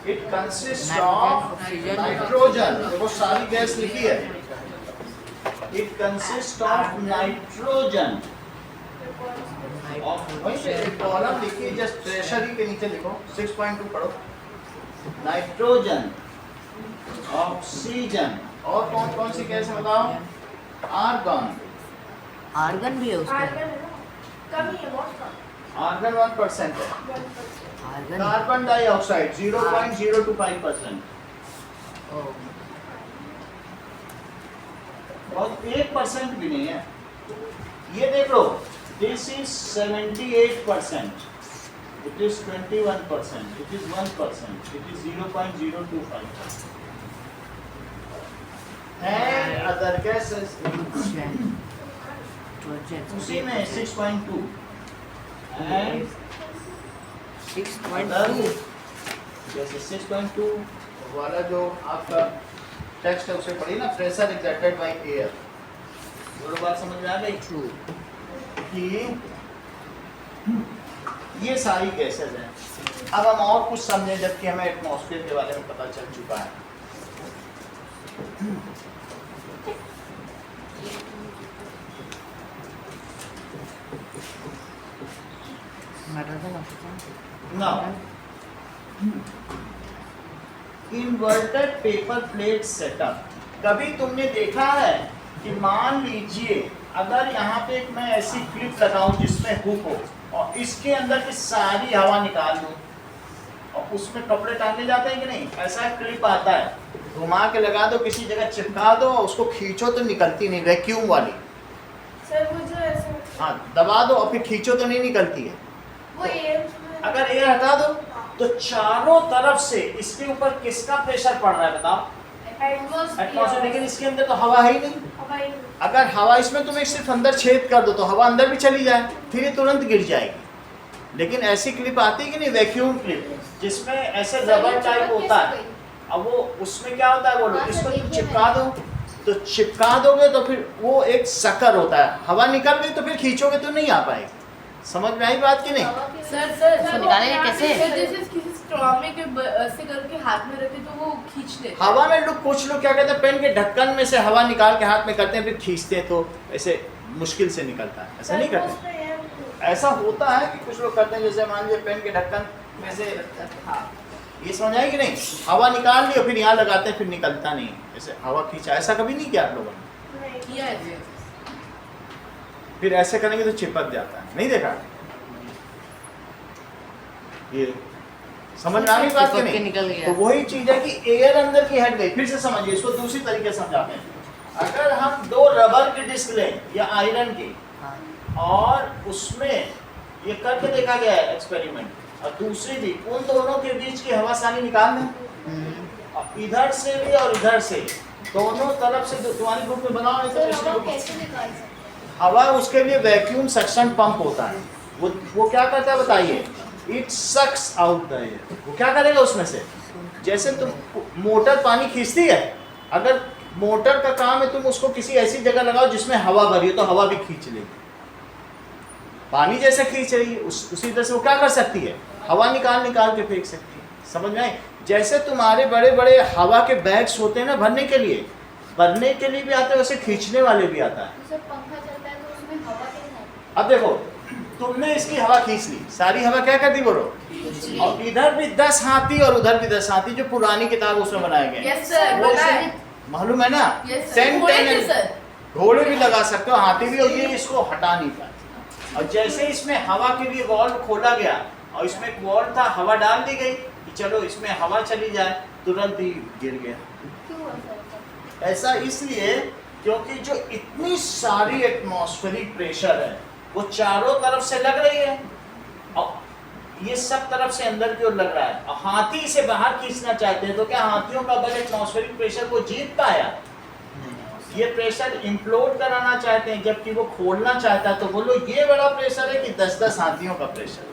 इट कंसिस्ट ऑफ नाइट्रोजन, देखो सारी गैस लिखी है। इट कंसिस्ट ऑफ नाइट्रोजन, वहीं पे एक कॉलम लिखिए, जस्ट प्रेशर ही के नीचे लिखो, 6.2 पढ़ो। नाइट्रोजन, ऑक्सीजन, और कौन कौन सी गैस है बताओ? आर्गन, आर्गन भी है उसमें। कमी है, बहुत कम। आर्गन 1% है। आर्गन। कार्बन डाइऑक्साइड 0.025%, बहुत 1% भी नहीं है। ये देख लो, this is 78%, It is 21%. It is 1%. It is 0.025. And other gases उसी में 6.2 and 6.2 जैसे 6.2 वाला जो आपका टेक्स्ट है उसे पढ़िए ना, प्रेशर एक्सर्टेड बाय एयर। दोनों बात समझ में आ गई कि ये सारी गैसेज हैं। अब हम और कुछ समझें, जबकि हमें एटमॉस्फेयर के बारे में पता चल चुका है। Now, inverted paper plate setup. कभी तुमने देखा है कि मान लीजिए अगर यहाँ पे एक मैं ऐसी क्लिप लगाऊं जिसमें हुक हो और इसके अंदर की सारी हवा निकाल दूं और उसमें कपड़े टांगे जाते हैं कि नहीं? ऐसा क्लिप आता है, घुमा के लगा दो, किसी जगह चिपका दो और उसको खींचो तो निकलती नहीं, वैक्यूम वाली। सर वो जो ऐसे हाँ, दबा दो और फिर खींचो तो नहीं निकलती है। वो एयर अगर एयर हटा दो तो चारों तरफ से इसके ऊपर किसका प्रेशर पड़ रहा है बताओ? एटमॉस्फेयर। लेकिन इसके अंदर तो हवा है ही नहीं। हवाई अगर हवा इसमें तुम्हें सिर्फ अंदर छेद कर दो तो हवा अंदर भी चली जाए, फिर ये तुरंत गिर जाएगी। लेकिन ऐसी क्लिप आती है कि नहीं, वैक्यूम क्लिप, जिसमें ऐसे रबर टाइप होता है। अब वो उसमें क्या होता है, बोलो, इसको तुम चिपका दो तो चिपका दोगे तो फिर वो एक शक्कर होता है, हवा निकल गई तो फिर खींचोगे तो नहीं आ पाएगी। समझ में आई बात की नहीं? सर उसको निकालेंगे कैसे? सर जैसे किसी स्ट्रॉ में के ऐसे करके हाथ में रखे तो वो खींच लेते हैं। हवा में लोग, कुछ लोग क्या कहते हैं, पेन के ढक्कन में से हवा निकाल के हाथ में करते हैं, फिर खींचते हैं तो ऐसे मुश्किल से निकलता है। ऐसा नहीं करते। ऐसा होता है कि कुछ लोग करते हैं, जैसे मान लीजिए पेन के ढक्कन में से, हाँ, ये समझ आई कि नहीं, हवा निकाल ली और फिर यहाँ लगाते हैं, फिर निकलता नहीं, ऐसे हवा खींचा। ऐसा कभी नहीं किया आप लोगों ने? किया है। फिर ऐसे करेंगे तो चिपक जाता है, नहीं देखा? ये समझ में आ गई बात कि चिपक के नहीं? निकल गया। तो वही चीज है कि एयर अंदर की हट गई। फिर से समझिए इसको, दूसरी तरीके से समझाते हैं। अगर हम दो रबर की डिस्क लें या आयरन की, और उसमें ये करके देखा गया है एक्सपेरिमेंट, और दूसरी भी, उन दोनों के बीच की हवा सानी निकाल दें, और इधर से भी और इधर से, दोनों तरफ से तुम्हारी ग्रुप में बनाओ, नहीं तो पिछले ग्रुप में। कैसे निकाल सकते? हवा, उसके लिए वैक्यूम सक्शन पंप होता है। वो क्या करता है बताइए? It sucks out the air. वो क्या करेगा उसमें से? जैसे तुम मोटर पानी खींचती है, अगर मोटर का काम है तुम उसको किसी ऐसी जगह लगाओ जिसमें हवा भरी हो तो हवा भी खींच लेगी। पानी जैसे खींच रही है उसी तरह से वो क्या कर सकती है? हवा निकाल के फेंक सकती है। समझ में आई? जैसे तुम्हारे बड़े बड़े हवा के बैग्स होते हैं ना भरने के लिए भी आते हैं, वैसे खींचने वाले भी आता है। जब पंखा चलता है तो उसमें हवा कैसे आती है? अब देखो, तुमने इसकी हवा खींच ली, सारी हवा क्या कर दी बोलो? और इधर भी 10 हाथी और उधर भी 10 हाथी, जो पुरानी किताब उसमें बनाए गए। यस सर, वो पता है। मालूम है ना? यस सर, 10 घोड़े 10 थे सर। घोड़े भी लगा सकते हो, हाथी भी, और ये इसको हटा नहीं पाते। और जैसे इसमें हवा के लिए वॉल्व खोला गया और इसमें एक वॉल्व था, हवा डाल दी गई कि चलो इसमें हवा चली जाए, तुरंत ही गिर गया। क्यों ऐसा होता है? ऐसा इसलिए क्योंकि जो इतनी सारी एटमॉस्फेरिक प्रेशर है वो चारों तरफ से लग रही है, और ये सब तरफ से अंदर की ओर लग रहा है, और हाथी इसे बाहर खींचना चाहते हैं, तो क्या हाथियों का बल एटमॉस्फेरिक प्रेशर को जीत पाया? ये प्रेशर इम्प्लोड कराना चाहते हैं, जबकि वो खोलना चाहता है। तो बोलो ये बड़ा प्रेशर है कि 10-10 हाथियों का प्रेशर?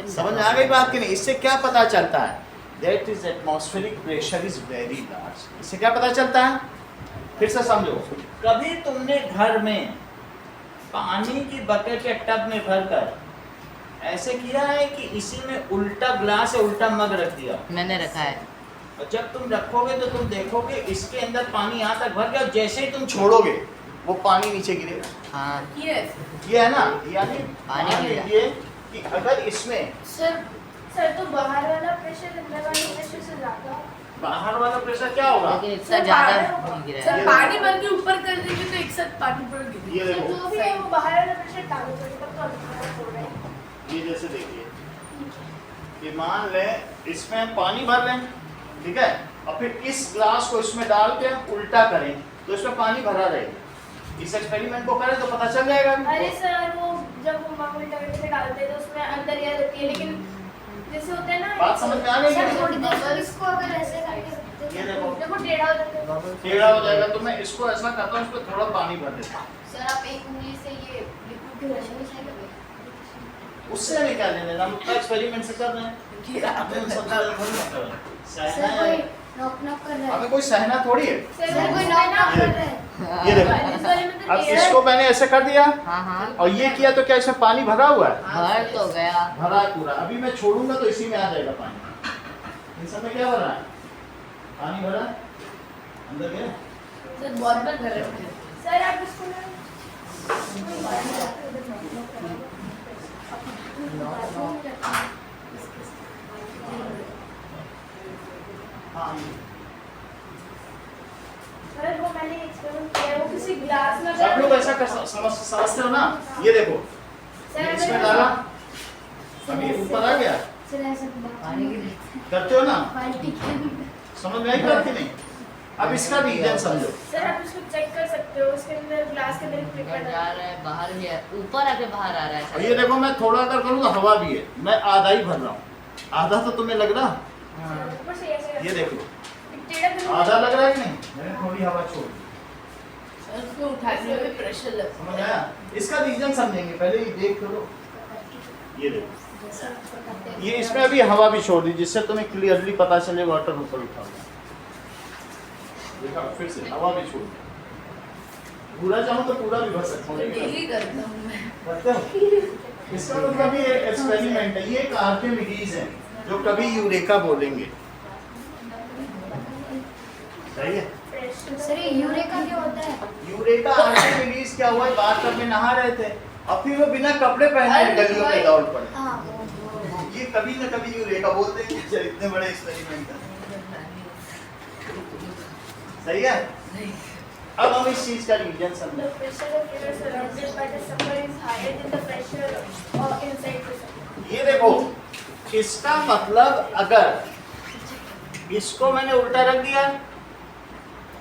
समझ में आ गई बात कि नहीं? इससे क्या पता चलता है? That is atmospheric pressure is very large. इससे क्या पता चलता है? फिर से समझो, कभी तुमने घर में पानी की बकेट या टब में भरकर ऐसे किया है कि इसी में उल्टा ग्लास या उल्टा मग रख दिया? मैंने रखा है। और जब तुम रखोगे तो तुम देखोगे इसके अंदर पानी यहाँ तक भर गया, और जैसे ही तुम छोड़ोगे वो पानी नीचे गिरेगा। हाँ, यस ये है ना, यानी पानी मान गिरेगा। लीजिए कि अगर इसमें सर तो बाहर वाला प्रेशर अंदर वाले प्रेशर से ज्यादा। बाहर वाला प्रेशर क्या होगा? लेकिन इतना ज़्यादा नहीं गिरा सर, है। पानी भर के ऊपर कर देंगे तो एक साथ पानी पड़ गिरेगा। ये देखो, जो भी है वो बाहर वाला प्रेशर डालो तो अंदर हो रहा है। ये जैसे देखिए, कि मान लें इसमें हम पानी भर लें, ठीक है, और फिर इस ग्लास को इसमें डाल के उल्टा करें तो इसमें पानी भरा रहेगा। इस एक्सपेरिमेंट को करें तो पता चल जाएगा। अरे सर वो जब वो मांग उल्टा करके डालते हैं तो उसमें अंदर एयर होती है, लेकिन जैसे होता है ना, बात समझ में आ गई? सर थोड़ी देर बाद इसको अगर ऐसे करके ये देखो देखो टेढ़ा हो जाता है। टेढ़ा हो जाएगा, तो मैं इसको ऐसा करता हूँ, इस पर थोड़ा पानी भर देता हूँ। सर आप एक उंगली से ये लिक्विड की रशन नहीं करेंगे? उससे हमें क्या लेना, हम तो एक्सपेरिमेंट से कर रहे हैं। हमें उन सब चीज़ों को नहीं कर रहे हैं। सर सहना कोई है, नॉक नॉक कर रहा है। हमें कोई सहना थोड़ी है। सर सर कोई वो नॉक नॉक ये कर रहा है। ये देखो, इस वाले में तो अब टेढ़ा इसको मैंने ऐसे कर दिया हाँ हाँ और ये किया तो क्या इसमें पानी भरा हुआ है? भर तो गया। भरा है पूरा। अभी मैं छोड़ूंगा तो इसी में आ जाएगा पानी। इन सब में क्या भरा है? पानी भरा है? अंदर गया? सर बहुत बार कर रहे हैं। सर आप इसको ना हाँ, सर वो मैंने एक्सपेरिमेंट किया है, वो किसी ग्लास में सब लोग ऐसा समझते हो ना? ये देखो, ये इसमें डाला, अभी ऊपर आ गया, सर ऐसा पानी की करते हो ना? बाल्टी के अंदर। समझ में आई बात कि नहीं? अब इसका रीजन समझो। सर आप इसको चेक कर सकते हो, उसके अंदर ग्लास के अंदर एक पेपर ऊपर जा रहा है, बाहर भी है, ऊपर आके बाहर आ रहा और है। ये देखो, मैं थोड़ा अगर करूँ तो हवा भी है, मैं आधा ही भर रहा हूँ। आधा तो तुम्हें लग रहा? हाँ। ऊपर से ऐसे ये देखो, टेढ़ा करके- आधा लग रहा है कि नहीं? मैंने थोड़ी हवा छोड़ दी। सर उसको उठाने में प्रेशर लगता समझ आया? इसका रीजन समझेंगे, पहले ये देख लो। ये देखो, ये इसमें अभी हवा भी छोड़ दी, जिससे तुम्हें क्लियरली पता चले वाटर ऊपर उठा हुआ है। देखा, फिर से हवा भी छोड़ दी। पूरा चाहूँ तो पूरा भी भर सकता हूँ, है। लेकिन डेली करता हूँ मैं। करते हो? इसका मतलब ये एक्सपेरिमेंट है, ये एक आर्किमिडीज है जो कभी यूरेका बोलेंगे। सही है? सर ये यूरेका क्या होता है? यूरेका आर्किमिडीज क्या हुआ, बाथटब में नहा रहे थे और फिर वो बिना कपड़े पहने गलियों में दौड़ पड़े। हाँ ये कभी न कभी यूरेका बोलते हैं, इतने बड़े एक्सपेरिमेंट है। सही है? अब हम इस चीज का रीजन The समझें। pressure of air surrounded by the sucker is higher than the pressure inside the sucker. ये देखो, इसका मतलब अगर इसको मैंने उल्टा रख दिया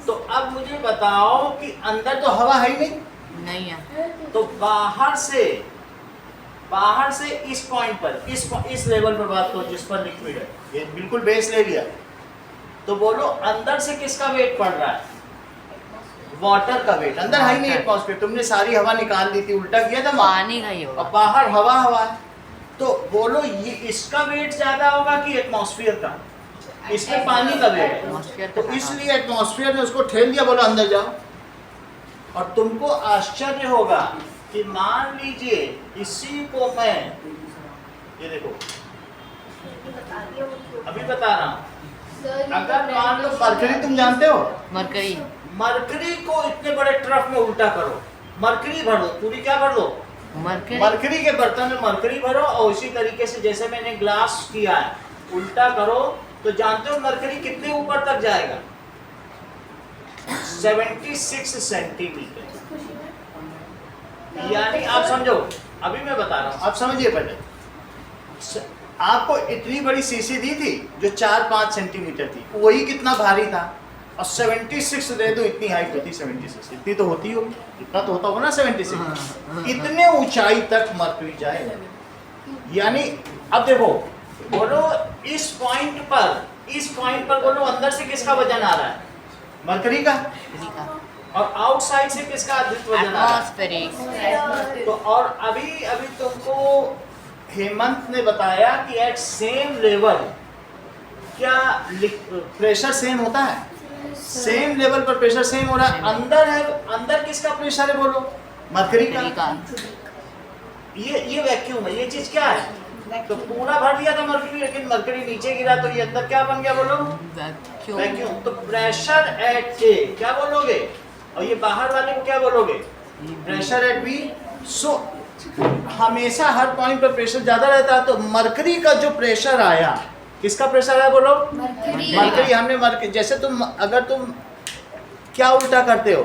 तो अब मुझे बताओ कि अंदर तो हवा है ही नहीं, नहीं है। तो बाहर से इस पॉइंट पर, इस लेवल पर बात करो जिस पर लिक्विड है, ये बिल्कुल बेस ले लिया, तो बोलो अंदर से किसका वेट पड़ रहा है? वाटर का वेट। अंदर है ही नहीं एटमॉस्फेयर, तुमने सारी हवा निकाल दी थी, उल्टा किया था पानी का ही होगा। और बाहर हवा है, तो बोलो ये इसका वेट ज्यादा होगा कि एटमॉस्फेयर का? इसमें पानी का वेट है, एटमॉस्फेयर तो का इसलिए एटमॉस्फेयर ने उसको ठेल दिया, बोला अंदर जाओ। और तुमको आश्चर्य होगा कि मान लीजिए इसी को मैं, ये देखो अभी बता रहा हूँ, अगर मान लो मरकरी, तुम जानते हो मरकरी। मरकरी को इतने बड़े ट्रफ में उल्टा करो, मरकरी भर दो पूरी, क्या भर दो? मरकरी। मरकरी के बर्तन में मरकरी भरो, और उसी तरीके से जैसे मैंने ग्लास किया है उल्टा करो, तो जानते हो मरकरी कितने ऊपर तक जाएगा? 76 सेंटीमीटर। यानी आप समझो, अभी मैं बता रहा हूँ, आप समझिए पहले। आपको इतनी बड़ी शीशी दी थी जो 4-5 सेंटीमीटर थी, वही कितना भारी था, और 76 दे दो, इतनी हाइट होती 76, इतनी तो होती होगी, इतना तो होता होगा ना 76। इतने ऊंचाई तक मरकरी जाएगा। यानी अब देखो, बोलो इस पॉइंट पर बोलो अंदर से किसका वजन आ रहा है? मरकरी का। और आउटसाइड से किसका अधिक वजन आ रहा है? एटमॉस्फेरिक। तो और अभी तुमको हेमंत ने बताया कि एट सेम लेवल क्या प्रेशर सेम होता है? सेम लेवल पर प्रेशर सेम हो रहा है। अंदर है, अंदर किसका प्रेशर है बोलो? मरकरी का। ये वैक्यूम है, ये चीज क्या है? तो पूरा भर दिया था मरकरी, लेकिन मरकरी नीचे गिरा तो ये अंदर क्या बन गया बोलो? वैक्यूम। तो प्रेशर एट ए क्या बोलोगे, और ये बाहर वाले को क्या बोलोगे? Pressure at B. सो हमेशा हर पॉइंट पर प्रेशर ज्यादा रहता है, तो मरकरी का जो प्रेशर आया, किसका प्रेशर है बोलो? मरकरी। हमने मरकरी, जैसे अगर तुम क्या उल्टा करते हो,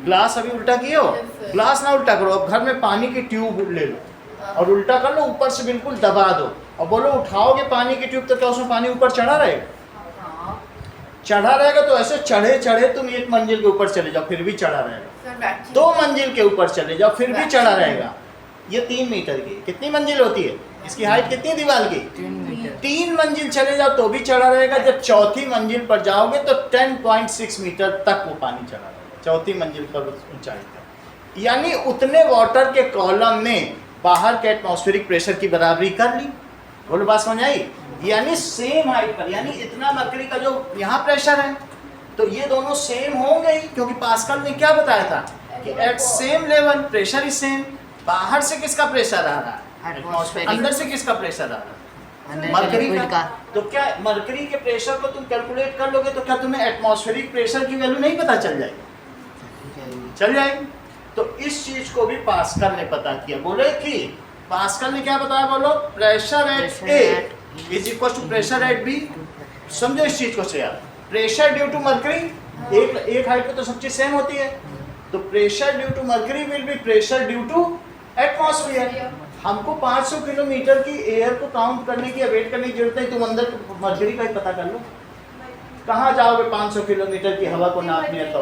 ग्लास अभी उल्टा किए हो, ग्लास ना उल्टा करो, अब घर में पानी की ट्यूब ले लो और उल्टा कर लो, ऊपर से बिल्कुल दबा दो और बोलो उठाओगे पानी की ट्यूब, तो क्या उसमें पानी ऊपर चढ़ा रहेगा? चढ़ा रहेगा तो ऐसे चढ़े चढ़े तुम एक मंजिल के ऊपर चले जाओ फिर भी चढ़ा रहेगा, सर वैक्यूम 2 मंजिल के ऊपर चले जाओ फिर भी चढ़ा रहेगा। ये 3 मीटर की कितनी मंजिल होती है, इसकी हाइट कितनी है दीवार की, 3 मंजिल चले जाओ तो भी चढ़ा रहेगा। जब चौथी मंजिल पर जाओगे तो 10.6 मीटर तक वो पानी चढ़ा रहेगा, चौथी मंजिल पर ऊंचाई तक। यानी उतने वाटर के कॉलम ने बाहर के एटमॉस्फेरिक प्रेशर की बराबरी कर ली। बोलो बात समझ आई? यानी सेम हाइट पर, यानी इतना मरकरी का जो यहाँ प्रेशर है तो ये दोनों सेम होंगे ही, क्योंकि पास्कल ने क्या बताया था कि at same level pressure is same. बाहर से किसका प्रेशर आ रहा है एटमॉस्फेयर, अंदर से किसका प्रेशर आ रहा है मरकरी का। तो क्या मरकरी के प्रेशर को तुम कैलकुलेट कर लोगे तो क्या तुम्हें एटमॉस्फेरिक प्रेशर की वैल्यू नहीं पता चल जाएगी? चल जाएगी। तो इस चीज को भी पास्कल ने पता किया। बोले कि पास्कल ने क्या बताया, बोलो pressure at A is equal to pressure at B. समझो इस चीज को से यार, प्रेशर ड्यू टू मरकरी एक हाइट पे तो सब चीज सेम होती है, तो pressure due to mercury will be pressure due to atmosphere. हमको 500 किलोमीटर की एयर को काउंट करने की या वेट करने की जरूरत नहीं, तुम अंदर मरकरी का ही पता कर लो। कहाँ जाओगे 500 किलोमीटर की हवा को नापने तो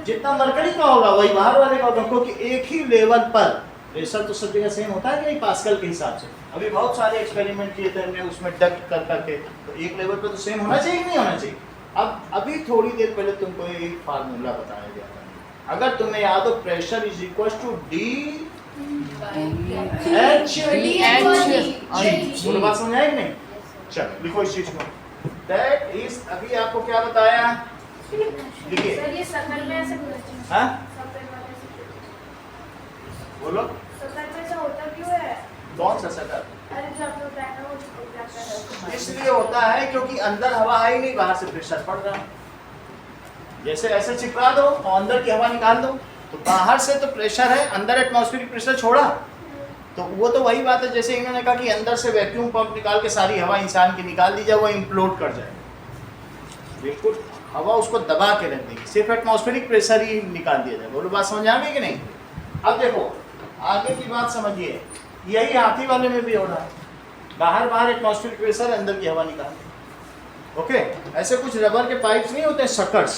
जितना मरकरी का होगा वही बाहर वाले का होगा, क्योंकि एक ही लेवल पर प्रेशर तो सब जगह सेम होता है कि नहीं पास्कल के हिसाब से। अभी बहुत सारे एक्सपेरिमेंट किए थे हमने उसमें डक्ट कर करके, तो एक लेवल पे तो सेम होना चाहिए कि नहीं होना चाहिए। अब अभी थोड़ी देर पहले तुमको एक फार्मूला बताया गया था, अगर तुम्हें याद हो pressure is equal to D H G. बोलो बात समझ आई कि नहीं? चलो लिखो इस चीज को, दैट इज, अभी आपको क्या बताया लिखिए। सर ये सकल में ऐसे हाँ सकल में ऐसे बोलो सकल में ऐसा होता क्यों है? कौन सा शटर? अरे जब तो बैठा हो तो जाता है। इसलिए होता है क्योंकि अंदर हवा आई नहीं, बाहर से प्रेशर पड़ रहा है। जैसे ऐसे चिपका दो और अंदर की हवा निकाल दो, तो बाहर से तो प्रेशर है, अंदर एटमॉस्फेरिक प्रेशर छोड़ा, तो वो तो वही बात है जैसे इन्होंने कहा कि अंदर से वैक्यूम पंप निकाल के सारी हवा इंसान की निकाल दी जाए, वो इम्प्लोड कर जाए, बिल्कुल हवा उसको दबा के रख देगी, सिर्फ एटमॉस्फेरिक प्रेशर ही निकाल दिया जाए। बोलो बात समझ आ गई कि नहीं? अब देखो आगे की बात समझिए, यही हाथी वाले में भी हो रहा है, बाहर एटमॉस्फेरिक प्रेशर, अंदर की हवा निकाल। ओके, ऐसे कुछ रबर के पाइप्स नहीं होते शकर्स,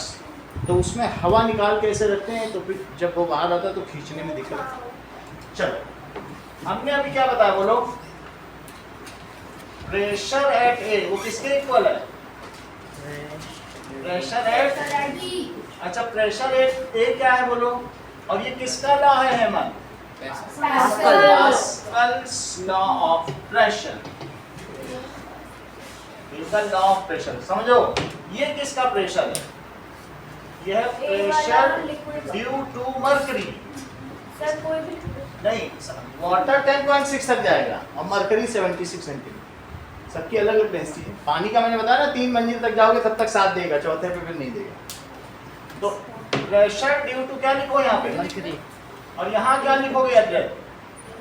तो उसमें हवा निकाल के ऐसे रखते हैं, तो फिर जब वो बाहर आता है तो खींचने में दिक्कत है। चलो हमने अभी क्या बताया, बोलो प्रेशर एट ए वो किसके इक्वल है? प्रेशर एट, अच्छा प्रेशर एट ए क्या है बोलो, और ये किसका लॉ है Hemant? Pascal's law of pressure, इसका लॉ ऑफ प्रेशर समझो। ये किसका प्रेशर है? यह pressure due to mercury. Sir कोई भी नहीं, वाटर 10.6 तक जाएगा और मरकरी 76 सेंटीमीटर, सबकी अलग अलग डेंसिटी है। पानी का मैंने बताया ना 3 मंजिल तक जाओगे तब तक साथ देगा, चौथे पे फिर नहीं देगा। तो प्रेशर ड्यू टू क्या लिखो यहाँ पे मरकरी, और यहाँ क्या लिखोगे?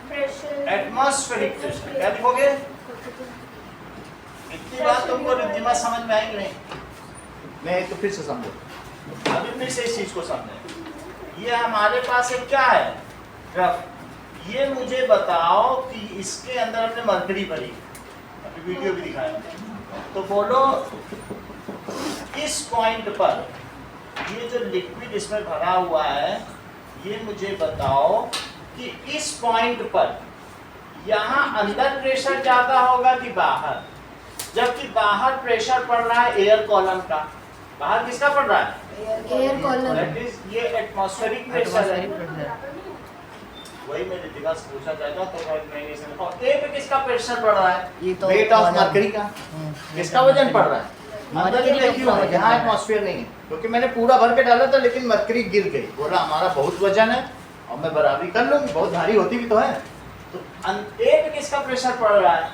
प्रेशर एटमॉस्फेरिक प्रेशर क्या लिखोगे? इतनी बात तुमको रिद्धिमा समझ में आएगी नहीं? नहीं तो फिर से समझो, अभी फिर से इस चीज को समझे। ये हमारे पास एक क्या है ग्राफ, ये मुझे बताओ कि इसके अंदर हमने मरकरी भरी, अभी वीडियो भी दिखाया, तो बोलो इस पॉइंट पर ये जो लिक्विड इसमें भरा हुआ है, ये मुझे बताओ कि इस पॉइंट पर यहाँ अंदर प्रेशर ज्यादा होगा कि बाहर? जबकि बाहर प्रेशर पड़ रहा है एयर कॉलम का, बाहर किसका पड़ रहा है? Air column. दैट इज ये एटमॉस्फेरिक प्रेशर है। वही मैं रितिका से पूछना चाहता तो मैंने से, और ए पे किसका प्रेशर पड़ रहा है? ये तो वेट ऑफ मरकरी का। किसका वजन पड़ रहा है? मरकरी मरकरी वैक्यूम है, यहाँ एटमॉस्फेयर नहीं है, क्योंकि मैंने पूरा भर के डाला था लेकिन मरकरी गिर गई। बोला हमारा बहुत वजन है और मैं बराबरी कर लूंगी, बहुत भारी होती भी तो है। तो ए पे किसका प्रेशर पड़ रहा है?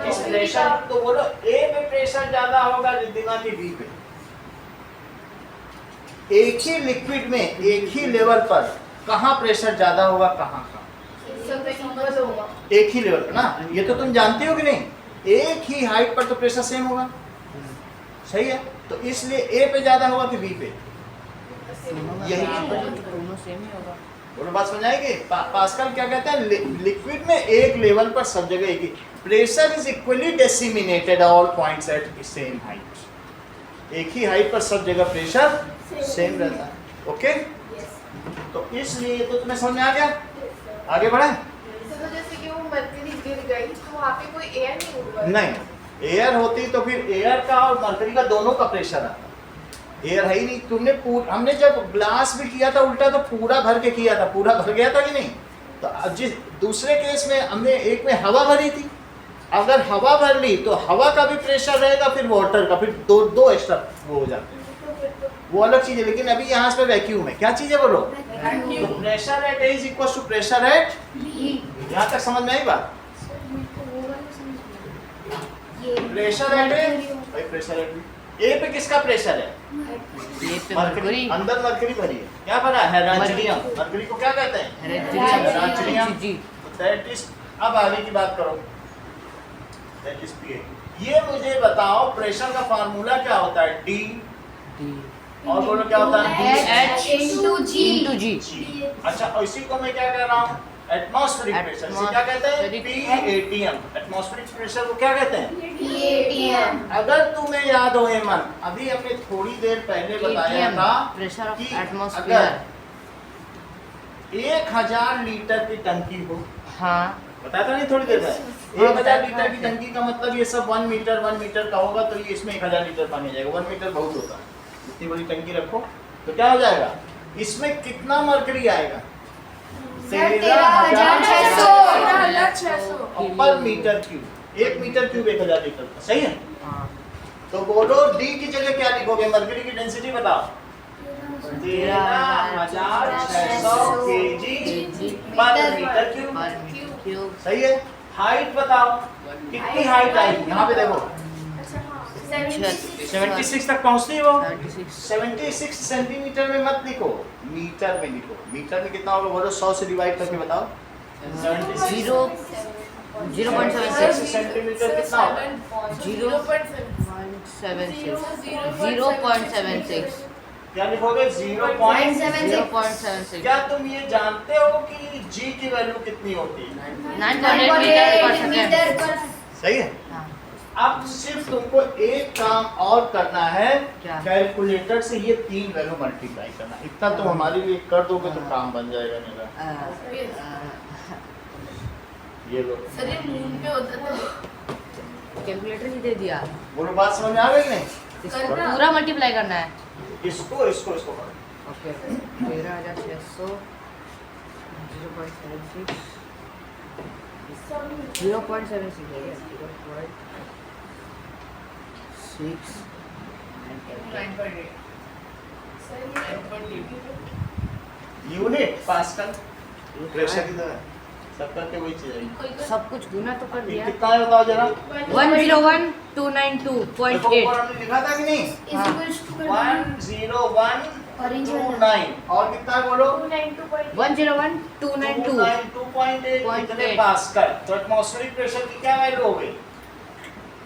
इस प्रेशर, तो बोलो ए पे प्रेशर ज्यादा होगा रिद्धिमा की बी पे। एक ही लिक्विड में एक ही लेवल पर कहाँ प्रेशर ज्यादा होगा, कहाँ एक ही लेवल पर ना, ये तो तुम जानते हो कि नहीं? एक ही हाइट पर तो प्रेशर सेम होगा, सही है? तो इसलिए ए पे ज्यादा होगा कि बी पे? यही दोनों सेम ही होगा। बोलो बात समझ आएगी? पास्कल क्या कहते हैं, लिक्विड में एक लेवल पर सब जगह एक ही pressure is equally disseminated all points at same height. एक ही हाइट पर सब जगह प्रेशर सेम रहता है. ओके, तो इसलिए तो तुम्हें समझ में आ गया. आगे बढ़े. तो जैसे कि वो मरकरी गिर गई तो वहाँ पे कोई एयर नहीं होगा. नहीं, एयर होती तो फिर एयर का और मरकरी का दोनों का प्रेशर आता. एयर है ही नहीं. हमने जब ग्लास भी किया था उल्टा तो पूरा भर के किया था, पूरा भर गया था कि नहीं. तो अब जिस दूसरे केस में हमने एक में हवा भरी थी, अगर हवा भर ली तो हवा का भी प्रेशर रहेगा, फिर वाटर का, फिर दो एक्स्ट्रा वो हो जाते हैं, वो अलग चीज है. लेकिन अभी यहाँ पे वैक्यूम है. क्या चीज है बोलो. तो pressure at A is equal to pressure at. यहाँ तक समझ में आई बात. प्रेशर एट ए, भाई प्रेशर एट ए पे किसका प्रेशर है. ये पे मरकरी. मरकरी अंदर मरकरी भरी है. क्या भरा है. हेरांचडियम. मरकरी को क्या कहते हैं. हेरांचडियम. जी दैट इज. अब आगे की बात करो. That is P. ये मुझे बताओ प्रेशर का फार्मूला क्या होता है. डी. और बोलो क्या होता है. H into G. into G. जी. अच्छा, और इसी को मैं क्या कह रहा हूँ. Atmospheric pressure. इसे क्या कहते हैं. PATM. एटमॉस्फेरिक प्रेशर को क्या कहते हैं. PATM. अगर तुम्हें याद हो हेमंत, अभी हमने थोड़ी देर पहले बताया था प्रेशर ऑफ कि एटमॉस्फेयर. 1000 लीटर की टंकी हो. हाँ बताया था नहीं थोड़ी देर पहले. 1000 लीटर की टंकी का मतलब ये सब 1 मीटर का होगा, तो ये इसमें 1000 लीटर पानी जाएगा. 1 मीटर बहुत होता है. इतनी बड़ी टंकी रखो तो क्या हो जाएगा. इसमें कितना मरकरी आएगा. 13,600 पर metre cube. 1 metre cube 1000 litre का. सही है. हाँ. तो बोलो डी की जगह क्या लिखोगे. मरकरी की डेंसिटी बताओ. 13,600 kg पर मीटर क्यूब. पर मीटर क्यूब. सही है. हाइट बताओ कितनी हाइट आएगी. यहाँ पे देखो 76 तक पहुँचती हो. 76 सेंटीमीटर में मत लिखो, मीटर में लिखो. मीटर में कितना होगा बोलो. 100 से डिवाइड करके बताओ. 0.76 सेंटीमीटर कितना होगा. 0.76 क्या लिखोगे. 0.76. क्या तुम ये जानते हो कि जी की वैल्यू कितनी होती है. 9.8 मीटर पर सेकंड. सही है. हाँ. अब सिर्फ तुमको एक काम और करना है. क्या? कैलकुलेटर से ये 3 वैल्यू मल्टीप्लाई करना. इतना तुम हमारे लिए कर दोगे तो काम बन जाएगा मेरा. ये लो. सर ये मून पे होता था. कैलकुलेटर ही दे दिया. बोलो बात समझ में आ गई कि नहीं. करना. पूरा मल्टीप्लाई करना है. इसको करो. ओके 13,600 0.76 है क्या. 0.6 यूनिट पास्कल. प्रेशर की तरह सब करके वही चीज है. सब कुछ गुना तो कर ये दिया. कितना है बताओ जरा. 101,292.8. हमने लिखा था कि नहीं. 101,229 और कितना है बोलो. 101,292. 292.8 कितने पास्कल. तो एटमॉस्फेरिक प्रेशर की क्या वैल्यू हो गई.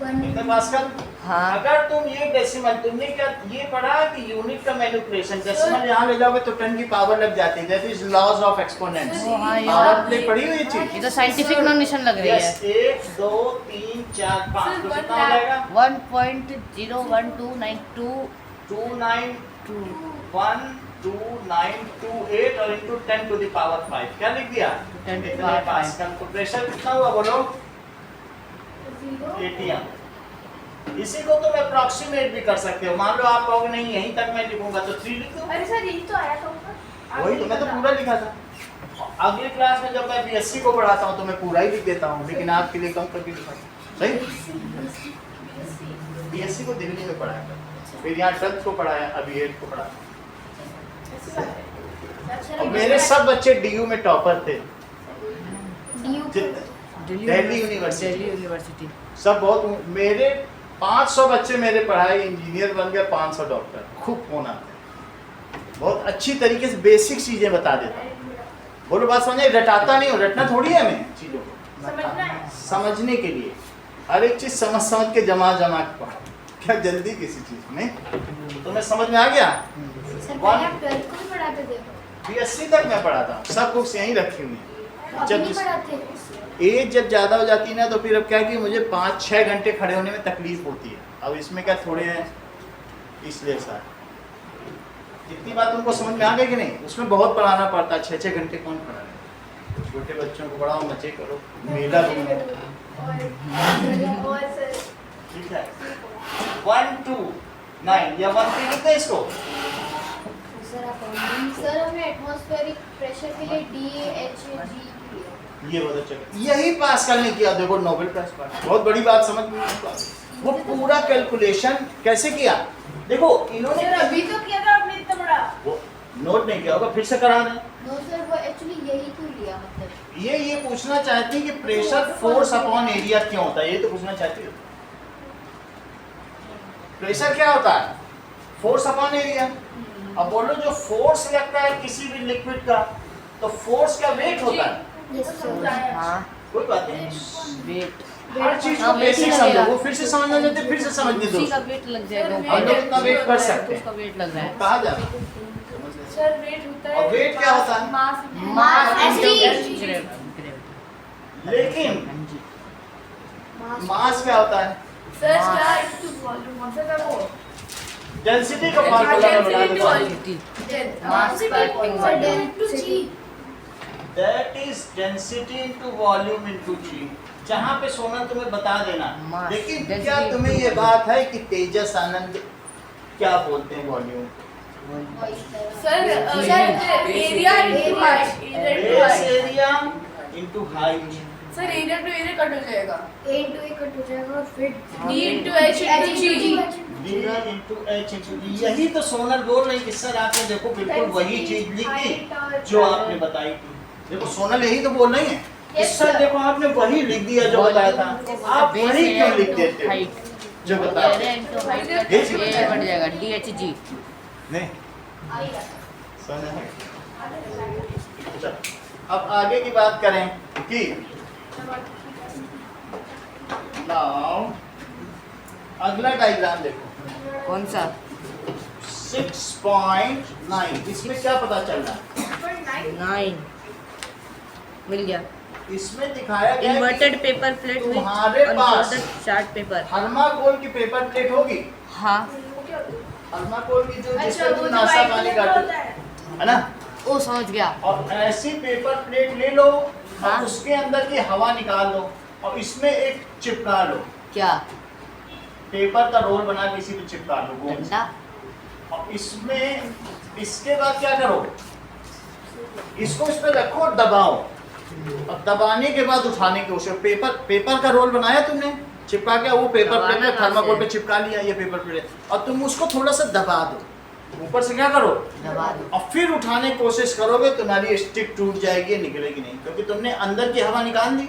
कितने पास्कल. हाँ. अगर तुम ये डेसिमल, तुमने क्या ये पढ़ा कि यूनिट का मैनिपुलेशन, डेसिमल यहाँ ले जाओगे तो 10 की पावर लग जाती है. That is laws of exponents. हाँ, ये पावर बात- प्ले पढ़ी हुई चीज. ये तो साइंटिफिक नोटेशन लग रही है. 1 2 3 4 5 तो कितना हो जाएगा. 1.01292 2912928 और इनटू 10 टू द पावर 5. क्या लिख दिया. 10 to the इतना power 5. पास्कल. तो प्रेशर कितना हुआ बोलो. एटीएम. इसी को तुम अप्रोक्सीमेट भी कर सकते हो. मान लो आप कहोगे नहीं यहीं तक मैं लिखूंगा तो 3 लिख दो. अरे सर यही तो आया था ऊपर. वही तो मैं तो पूरा लिखा था. अगली क्लास में जब मैं बीएससी को पढ़ाता हूँ तो मैं पूरा ही लिख देता हूँ, लेकिन आपके लिए कम करके लिखा. सही. बीएससी को दिल्ली में पढ़ाया था, फिर यहाँ 12th को पढ़ाया, अभी 8th को पढ़ाया. और मेरे सब बच्चे डीयू में टॉपर थे. जितने दिल्ली यूनिवर्सिटी सब बहुत. मेरे 500 बच्चे मेरे पढ़ाए, इंजीनियर बन गए, 500 डॉक्टर. खूब फोन आते हैं. बहुत अच्छी तरीके से बेसिक चीजें बता देता हूँ. बोलो बात समझे. रटाता नहीं हूँ, रटना थोड़ी है हमें चीजों को. समझना है. समझने के लिए हर एक चीज समझ के जमा के पढ़ो. क्या जल्दी किसी चीज में. तुम्हें समझ में आ गया. सर पहले आप 12th को भी पढ़ाते थे. बीएससी तक मैं पढ़ाता हूँ. सब बुक्स यहीं रखी हुई हैं. अभी नहीं पढ़ाते. एज जब ज़्यादा हो जाती है ना तो फिर अब क्या कि मुझे 5-6 घंटे खड़े होने में तकलीफ होती है. अब इसमें क्या थोड़े हैं इसलिए सर इतनी बात तुमको समझ में आ गई कि नहीं? उसमें बहुत पढ़ाना पड़ता है, 6-6 घंटे कौन पढ़ा रहे? छोटे बच्चों को पढ़ाओ, मजे करो, मेला घूमो। और सर ठीक है 1 2 9 या 1 3 लिखते हैं इसको। सर हमें एटमॉस्फेरिक प्रेशर के लिए DHG ये बहुत अच्छा, यही पास करने किया। देखो नोबेल प्राइज पास, बहुत बड़ी बात समझ में नहीं। वो पूरा कैलकुलेशन कैसे किया देखो इन्होंने। सर अभी तो किया था आपने इतना बड़ा। वो नोट नहीं किया होगा, फिर से करा दें। नो सर वो एक्चुअली यही क्यों लिया मतलब ये पूछना चाहती है कि प्रेशर फोर्स अपॉन एरिया क्यों होता है, ये तो पूछना चाहती है। प्रेशर क्या होता है? Force upon area. अब बोलो जो फोर्स लगता है किसी भी लिक्विड का, तो फोर्स का वेट होता है। हाँ कोई बात नहीं, वेट हर चीज हाँ, को weight बेसिक ही समझो। लगेगा। वो फिर से समझना चाहते फिर से समझने दो। उसी का वेट लग जाएगा हम लोग इतना वेट कर सकते उसका हैं, वेट लग रहा है। कहा जा रहा है। सर वेट होता है। और weight क्या होता है? मास लेकिन मास क्या होता है? सर क्या इनटू वॉल्यूम होता है वो। डेंसिटी का फार्मूला मैं बता देता हूँ। मास पर That is density into volume into G। जहाँ पे सोना तुम्हें बता देना। Mass, लेकिन density क्या तुम्हें ये बात है कि तेजस आनंद क्या बोलते हैं volume? Sir area into height, area into base height. Area into height। Sir area to area cut हो जाएगा। A into A कट हो जाएगा और फिर D into H into G। D into H into G। यही तो सोनल बोल रही कि सर आपने देखो बिल्कुल वही चीज लिख दी जो आपने बताई थी। देखो सोनल यही तो बोल रही है कि सर देखो आपने वही लिख दिया जो बताया था, आप वही क्यों लिख देते हो हाइट जो बताया एरिया इनटू हाइट ये का चीज़ ये बढ़ जाएगा DHG। नहीं सोनल है। अच्छा, अब आगे की बात करें कि नाउ अगला डायग्राम देखो कौन सा? 6.9। इसमें क्या पता चल रहा है? 9 मिल गया। इसमें दिखाया गया है इन्वर्टेड कि पेपर प्लेट विद तुम्हारे पास अनफोल्डेड चार्ट पेपर। थर्माकोल की पेपर प्लेट होगी। हाँ थर्माकोल की जो अच्छा जिसमें वो तुम जो नाश्ता white पानी कलर का खाते होता है। हो, है ना? ओ समझ गया। और ऐसी पेपर प्लेट ले लो हाँ। और उसके अंदर की हवा निकाल लो और इसमें एक चिपका लो। क्या? पेपर का रोल बना के इसी पे चिपका लो गोल से। डंडा। और इसमें इसके बाद क्या करो, इसको इस पे रखो और दबाओ और दबाने के बाद उठाने की कोशिश। पेपर का रोल बनाया तुमने, चिपका के वो पेपर प्लेट दबाना पे कहाँ थर्माकोल से? पे चिपका लिया ये पेपर प्लेट, और तुम उसको थोड़ा सा दबा दो। ऊपर से क्या करो, दबा दो। और फिर उठाने की कोशिश करोगे, तुम्हारी स्टिक टूट जाएगी, निकलेगी नहीं, क्योंकि तुमने अंदर की हवा निकाल दी।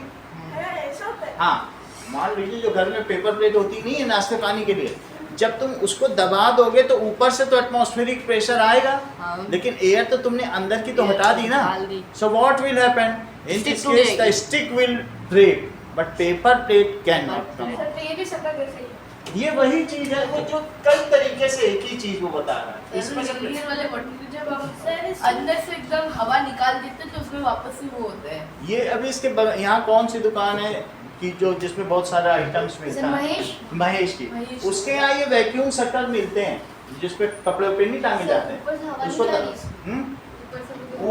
ऐसा होता है। हाँ, मान लीजिए जो घर में पेपर प्लेट होती नहीं है नाश्ते पानी के लिए, जब तुम उसको दबा दोगे तो ऊपर से तो एटमॉस्फेरिक प्रेशर आएगा, हाँ। लेकिन एयर तो तुमने अंदर की तो हटा दी ना। निकाल दी। So what will happen in Stick this to case, the जाएगी। Stick will break but paper plate can not come. Sir तो ये भी सकल कैसे ही है। ये वही चीज है वो जो कई तरीके से एक ही चीज वो बता रहा है। इसमें से इंजीनियर वाले वर्ड जब हम सर इस अंदर से एकदम हवा निकाल देते हैं तो उसमें वापस से वो होता है। ये अभी इसके यहाँ कौन सी दुकान है कि जो जिसमें बहुत सारा आइटम्स सर मिलता है? महेश महेश की। महेश। उसके यहाँ ये वैक्यूम शटर मिलते हैं जिसपे कपड़े पे नहीं टांगे जाते ऊपर से हवा हैं उसको निकाली।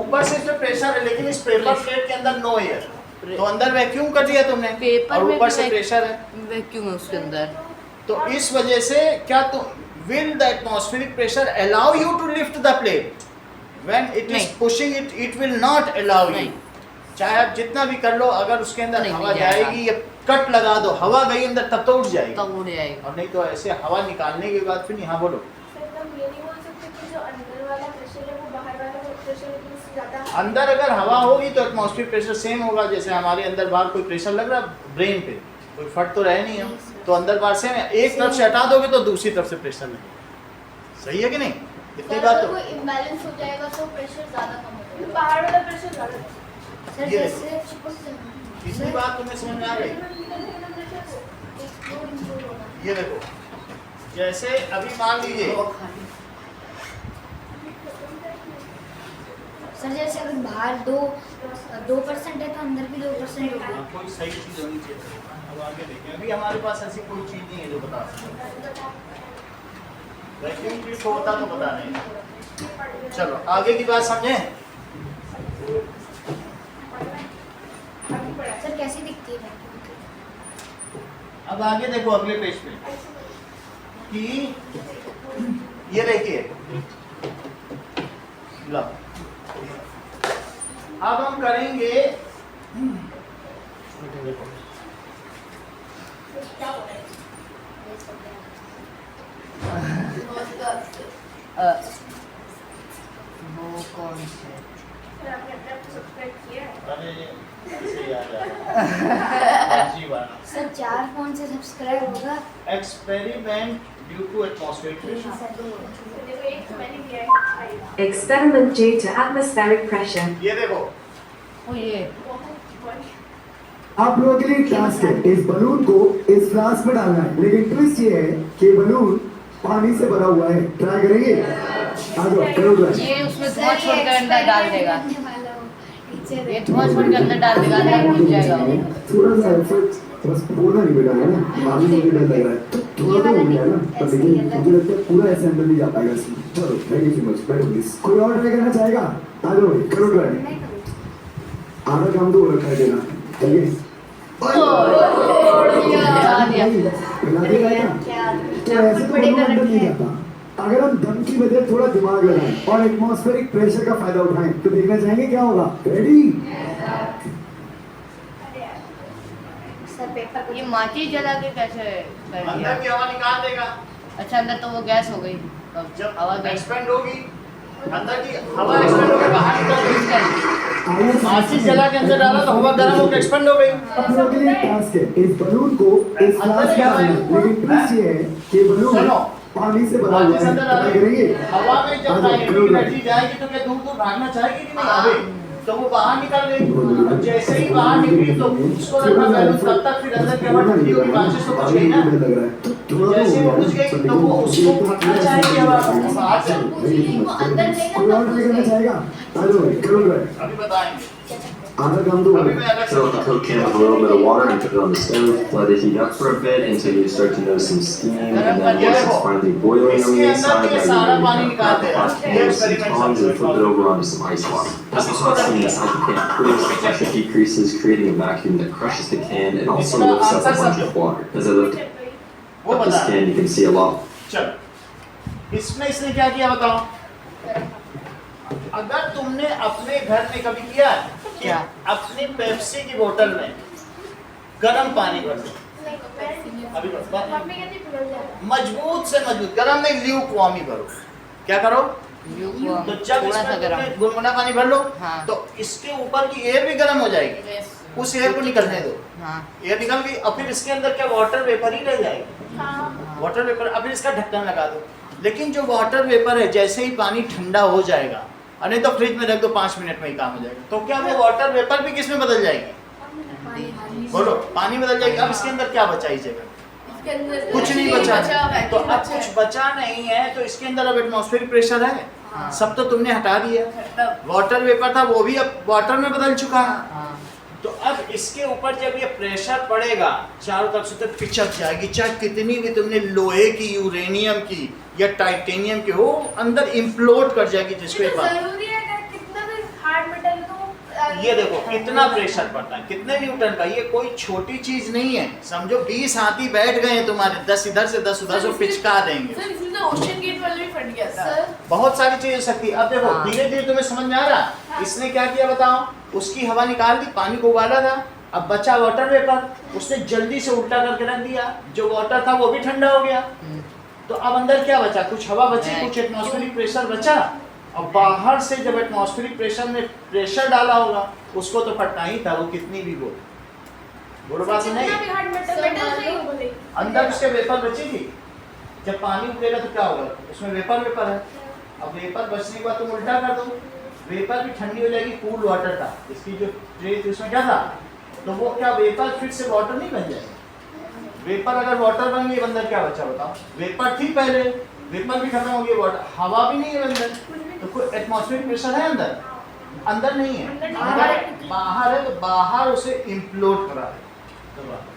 ऊपर से इसमें प्रेशर है, लेकिन इस पेपर प्लेट के अंदर नो एयर, तो अंदर वैक्यूम कर दिया तुमने पेपर और में ऊपर भी से वैक- प्रेशर है, वैक्यूम है उसके अंदर। तो इस वजह से क्या तो will the atmospheric pressure allow you to lift the plate when it is नहीं। Pushing it, it will not allow you. नहीं। चाहे आप जितना भी कर लो, अगर उसके अंदर नहीं, हवा नहीं जाएगा। जाएगी या कट लगा दो, हवा गई अंदर तब तो उठ जाएगी, तब उड़ जाएगा। और नहीं तो ऐसे हवा निकालने के बाद फिर नहीं। हाँ बोलो। सर तब ये नहीं बोल सकते कि जो अंदर वाला प्रेशर है वो बाहर वाला प्रेशर से ज्यादा अंदर अगर हवा होगी तो एटमॉस्फेरिक प्रेशर सेम होगा, जैसे हमारे अंदर बाहर कोई प्रेशर लग रहा है ब्रेन पे, कोई फट तो रहे नहीं है, तो अंदर बाहर सेम है। एक तरफ से हटा दोगे तो दूसरी तरफ से प्रेशर लगेगा। सही है कि नहीं? इतनी सर बात अगर तो वो इम्बैलेंस हो जाएगा तो प्रेशर ज्यादा कम हो जाएगा। बाहर वाला प्रेशर ज्यादा है। सर ये जैसे इतनी बात तुम्हें समझ में आ गई? ये देखो, जैसे अभी मान लीजिए सर जैसे अगर बाहर 2% है तो अंदर भी 2% होगा। कोई सही चीज होनी चाहिए। अब आगे देखें, अभी हमारे पास ऐसी कोई चीज नहीं है जो बता सके। वैक्यूम ट्यूब होता तो पता नहीं। चलो आगे की बात समझे। सर कैसी दिखती है? अब आगे देखो अगले पेज पे कि ये देखिए, लो अब हम करेंगे वो कौन से? सर आपने अपने आप को सब्सक्राइब किया है? अरे ऐसे याद आ रहा है। सर 4 फोन से सब्सक्राइब होगा। Experiment due to atmospheric pressure. तो देखो एक तो मैंने दिया है Experiment due to atmospheric pressure. ये देखो ओ ये आप लोगों के लिए टास्क है, इस बलून को इस फ्लास्क में डालना है, लेकिन ट्विस्ट ये है कि बलून पानी से भरा हुआ है। ट्राई करेंगे? आ जाओ करो ट्राई। ये उसमें धुआं छोड़ कर अंदर डाल देगा। टीचर ये धुआं छोड़ के अंदर डाल देगा, अंदर डूब जाएगा वो। थोड़ा सा एफर्ट बस बोलना नहीं बेटा, है ना, मालूम मुझे डर लग रहा है, तो थोड़ा तो हो गया ना, पर लेकिन मुझे लगता है पूरा ऐसे अंदर नहीं जा पाएगा इसमें। चलो थैंक यू सो मच, बैठो प्लीज। कोई और ट्राई करना चाहेगा? आ जाओ भाई करो ट्राई। आधा काम तो हो रखा है देना, ठीक है? बना दिया। पिला दिया ना? तो ऐसे तो बलून अंदर नहीं जाता। अगर हम दम की बजाय थोड़ा दिमाग लगाएं और एटमॉस्फेरिक प्रेशर का फायदा उठाएं तो देखना चाहेंगे क्या होगा। रेडी? सर पेपर को ये माची जला के कैसे कर अंदर दिया? की हवा निकाल देगा। अच्छा अंदर तो वो गैस हो गई। अब जब हवा गई। एक्सपेंड होगी अंदर की हवा एक्सपेंड होकर बाहर निकल गई। माचिस जला के अंदर डाला तो हवा गर्म होकर एक्सपेंड हो गई। अब लोगों के लिए टास्क है, इस बलून को इस फ्लास्क में डालना है, लेकिन ट्विस्ट ये है कि बलून सुनो, पानी से भरा हुआ माचिस है। अंदर ट्राई डालेंगे, करेंगे? हवा में जब आ जाओ, काइनेटिक करो ट्राई। एनर्जी जाएगी तो क्या दूर दूर भागना चाहेगी कि नहीं? अबे तो वो बाहर निकल गई। अब जैसे ही बाहर निकली तो उसको रखना बैलून, तब तक फिर अंदर की हवा ठंडी होगी, माचिस तो कुछ गई ना। जैसे वो बुझ गई तो वो उसको फटना चाहेगी हवा बाहर से। कोई और ट्राई करना चाहेगा? आ जाओ भाई करो ट्राई। अभी बताएंगे, आधा काम तो हो अभी गया। मैं अलग से Fill up a Coke can with a little bit of water and put it on the stove. Let it heat up for a bit until you start to notice some steam. And then once it's finally boiling on the inside, now you're ready to grab the hot cans and tongs and flip it over onto some ice water. As the hot steam inside the can cools, the pressure decreases, creating a vacuum that crushes the can and also lifts up a bunch of water. As I lift वो up this बता। can, you can see a lot. चलो इसमें इसने क्या किया बताओ। अगर तुमने अपने घर में कभी किया है कि क्या? अपनी पेप्सी की बोतल में गर्म पानी भर दो, अभी बता, मम्मी कहती पिघल जाएगा। मजबूत से मजबूत, गर्म नहीं ल्यूकवार्म ही भरो। क्या करो? तो जब थोड़ा सा इसमें गरम। तुमने गुनगुना पानी भर लो हाँ। तो इसके ऊपर की एयर भी गर्म हो जाएगी, उस एयर को निकलने दो। हाँ। एयर निकल गई, अब फिर इसके अंदर क्या वाटर वेपर ही रह जाएगी। हाँ। वाटर वेपर, अब फिर इसका ढक्कन लगा दो। लेकिन जो वाटर वेपर है जैसे ही पानी ठंडा हो जाएगा, और नहीं तो फ्रिज में रख दो, 5 मिनट में ही काम हो जाएगा, तो क्या वो वाटर वेपर भी किस में बदल जाएगी? बोलो, पानी बदल जाएगी। अब इसके अंदर क्या बचा इस जगह? इसके अंदर कुछ नहीं बचा है। तो vacuum अब बचा कुछ है। बचा नहीं है, तो इसके अंदर अब एटमॉस्फेरिक प्रेशर है, हाँ। सब तो तुमने हटा दिया। तब वाटर वेपर था वो भी अब वाटर में बदल चुका है। हाँ। तो अब इसके ऊपर जब ये प्रेशर पड़ेगा चारों तरफ से, तो पिचक जाएगी, चाहे कितनी भी तुमने लोहे की, यूरेनियम की या टाइटेनियम की हो, अंदर इम्प्लोड कर जाएगी जिसको ये एक तो बार। जरूरी है कि कितना भी हार्ड मेटल तो ये देखो कितना प्रेशर पड़ता है, कितने न्यूटन का, ये कोई छोटी चीज नहीं है। समझो 20 हाथी बैठ गए हैं तुम्हारे, 10 इधर से 10 उधर से पिचका देंगे। सर इसमें तो ओशन गेट वाला भी फट गया था। सर बहुत सारी चीज हो सकती है। अब देखो हाँ। धीरे धीरे तुम्हें समझ में आ रहा, इसने क्या किया बताओ, उसकी हवा निकाल दी, पानी को उबाला था, अब बचा वाटर वेपर, उसने जल्दी से उल्टा करके रख दिया, जो वाटर था वो भी ठंडा हो गया। तो अब अंदर क्या बचा? कुछ हवा बची, कुछ एटमॉस्फेरिक प्रेशर बचा। और बाहर से जब एटमॉस्फेरिक प्रेशर में प्रेशर डाला होगा, उसको तो फटना ही था, वो कितनी भी बोलो बात से नहीं। कितना भी हार्ड मेटल मेटल नहीं बोले। अंदर उसके वेपर बची थी, जब पानी उबलेगा तो क्या होगा? उसमें वेपर है। अब वेपर बचने के बाद तुम उल्टा कर दो, वेपर भी ठंडी हो जाएगी, कूल वाटर था, इसकी जो ट्रे थी उसमें क्या था, तो वो क्या वेपर फिर से वाटर नहीं बन जाएगा। वेपर अगर वाटर बन गई, अंदर क्या बचा बताओ? वेपर थी पहले, वेपर भी खत्म हो गई, वाटर हवा भी नहीं है अंदर, तो कोई एटमॉस्फेरिक प्रेशर है अंदर? अंदर नहीं है, बाहर है। तो बाहर उसे इम्प्लोड करा है।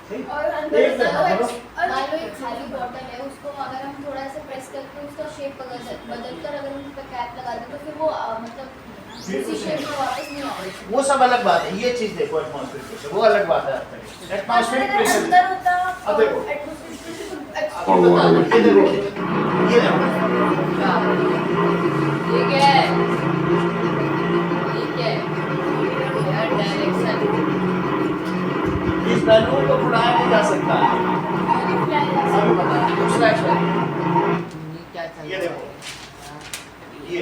सही? और अंदर एक से मिनट, वो बोलो। मान लो एक खाली बॉटल है, उसको अगर हम थोड़ा सा प्रेस करके उसका शेप बदलकर अगर हम उस पर कैप लगा दें तो फिर वो मतलब उसी शेप में वापस नहीं आएगा। वो सब अलग बात है, ये चीज देखो एटमॉस्फेरिक प्रेशर, वो अलग बात है। एटमॉस्फेरिक प्रेशर अंदर होता अब देखो एटमॉस्फेरिक प्रेशर तो Or water ये देखो ये देखो ये क्या है? ये क्या है? यार डायरेक्शन। इस बैलून को फुलाया नहीं जा सकता है। अभी बता दूसरा एक्सपेरिमेंट, ये क्या चल ये रहा है? देखो ये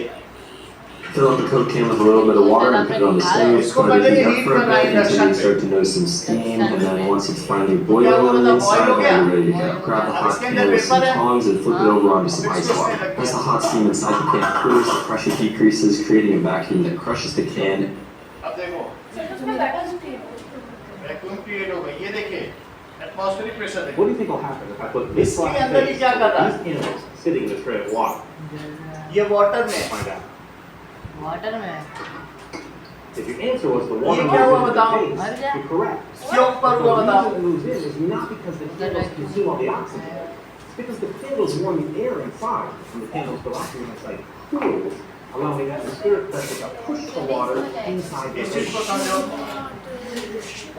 Fill up the Coke can with a little bit of water and put it on the stove. इसको Let it पहले heat up heat for a करना है bit until इंडक्शन you पे। start to notice some steam, and then once it's finally boiling on the inside, then you're ready to go. Grab a hot pan with some tongs and flip it over onto some ice water. As the hot steam inside the can cools, the pressure decreases, creating a vacuum that crushes the can. अब देखो उसमें बैठा सुखी vacuum create हो गई। ये देखिए atmospheric pressure What देखो, do you think will happen if I put this इसके black अंदर ही face क्या कर रहा है? these animals sitting in a tray of water? ये वाटर में Find out. वाटर में If your answer was the water ये क्या हुआ moves into बताओ? the face, मर गया? you're correct. क्यों ऊपर हुआ The बताओ? reason it moves in is not because the candles consume all the oxygen. It's because the candles warm the air inside, and the candles go out here inside cools, allowing atmospheric pressure to push the water inside the इस चीज को face. समझो।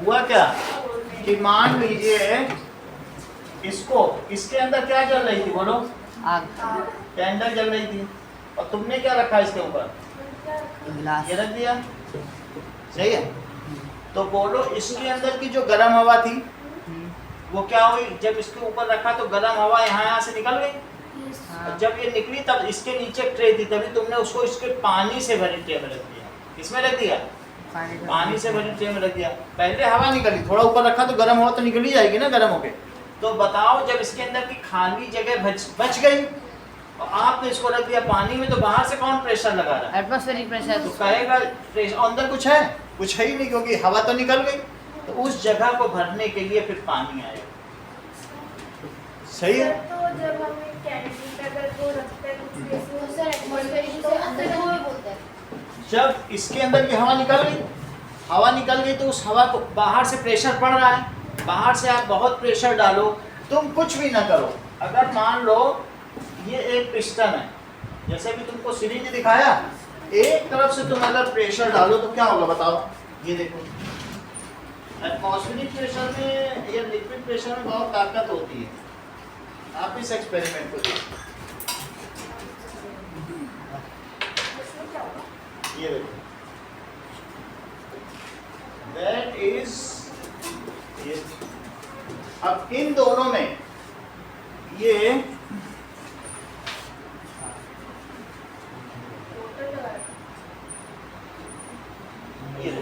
हुआ क्या कि मान लीजिए इसको, इसके अंदर क्या जल रही थी बोलो? आग कैंडल जल रही थी, और तुमने क्या रखा इसके ऊपर? गिलास ये रख दिया, सही है? तो बोलो इसके अंदर की जो गर्म हवा थी वो क्या हुई? जब इसके ऊपर रखा तो गर्म हवा यहाँ से निकल गई, और जब ये निकली तब इसके नीचे ट्रे थी, तभी तुमने उसको इसके पानी से भरी ट्रे में रख दिया। किसमें रख दिया? पानी से भरी ट्रे में रख दिया। पहले हवा निकली, थोड़ा ऊपर रखा तो गर्म हवा तो निकल ही जाएगी ना गर्म होके। तो बताओ जब इसके अंदर की खाली जगह बच गई और आपने इसको रख दिया पानी में, तो बाहर से कौन प्रेशर लगा रहा है? एटमॉस्फेरिक प्रेशर तो कहेगा प्रेशर अंदर कुछ है ही नहीं, क्योंकि हवा तो निकल गई। तो उस जगह को भरने के लिए फिर पानी आएगा। सही है? तो जब हम एक कैंडी पे अगर वो रखते हैं कुछ भी तो सर एटमॉस्फेरिक से अंदर वो बोलते हैं। जब इसके अंदर की हवा निकल गई तो उस हवा को बाहर से प्रेशर पड़ रहा है, बाहर से आप बहुत प्रेशर डालो, तुम कुछ भी ना करो। अगर मान लो ये एक पिस्टन है, जैसे भी तुमको सिरिंज दिखाया, एक तरफ से तुम अगर प्रेशर डालो तो क्या होगा बताओ? ये देखो एटमॉस्फेरिक प्रेशर में या लिक्विड प्रेशर में बहुत ताकत होती है। आप इस एक्सपेरिमेंट को देखो, ये देखो दैट इज ये। अब इन दोनों में ये देखो,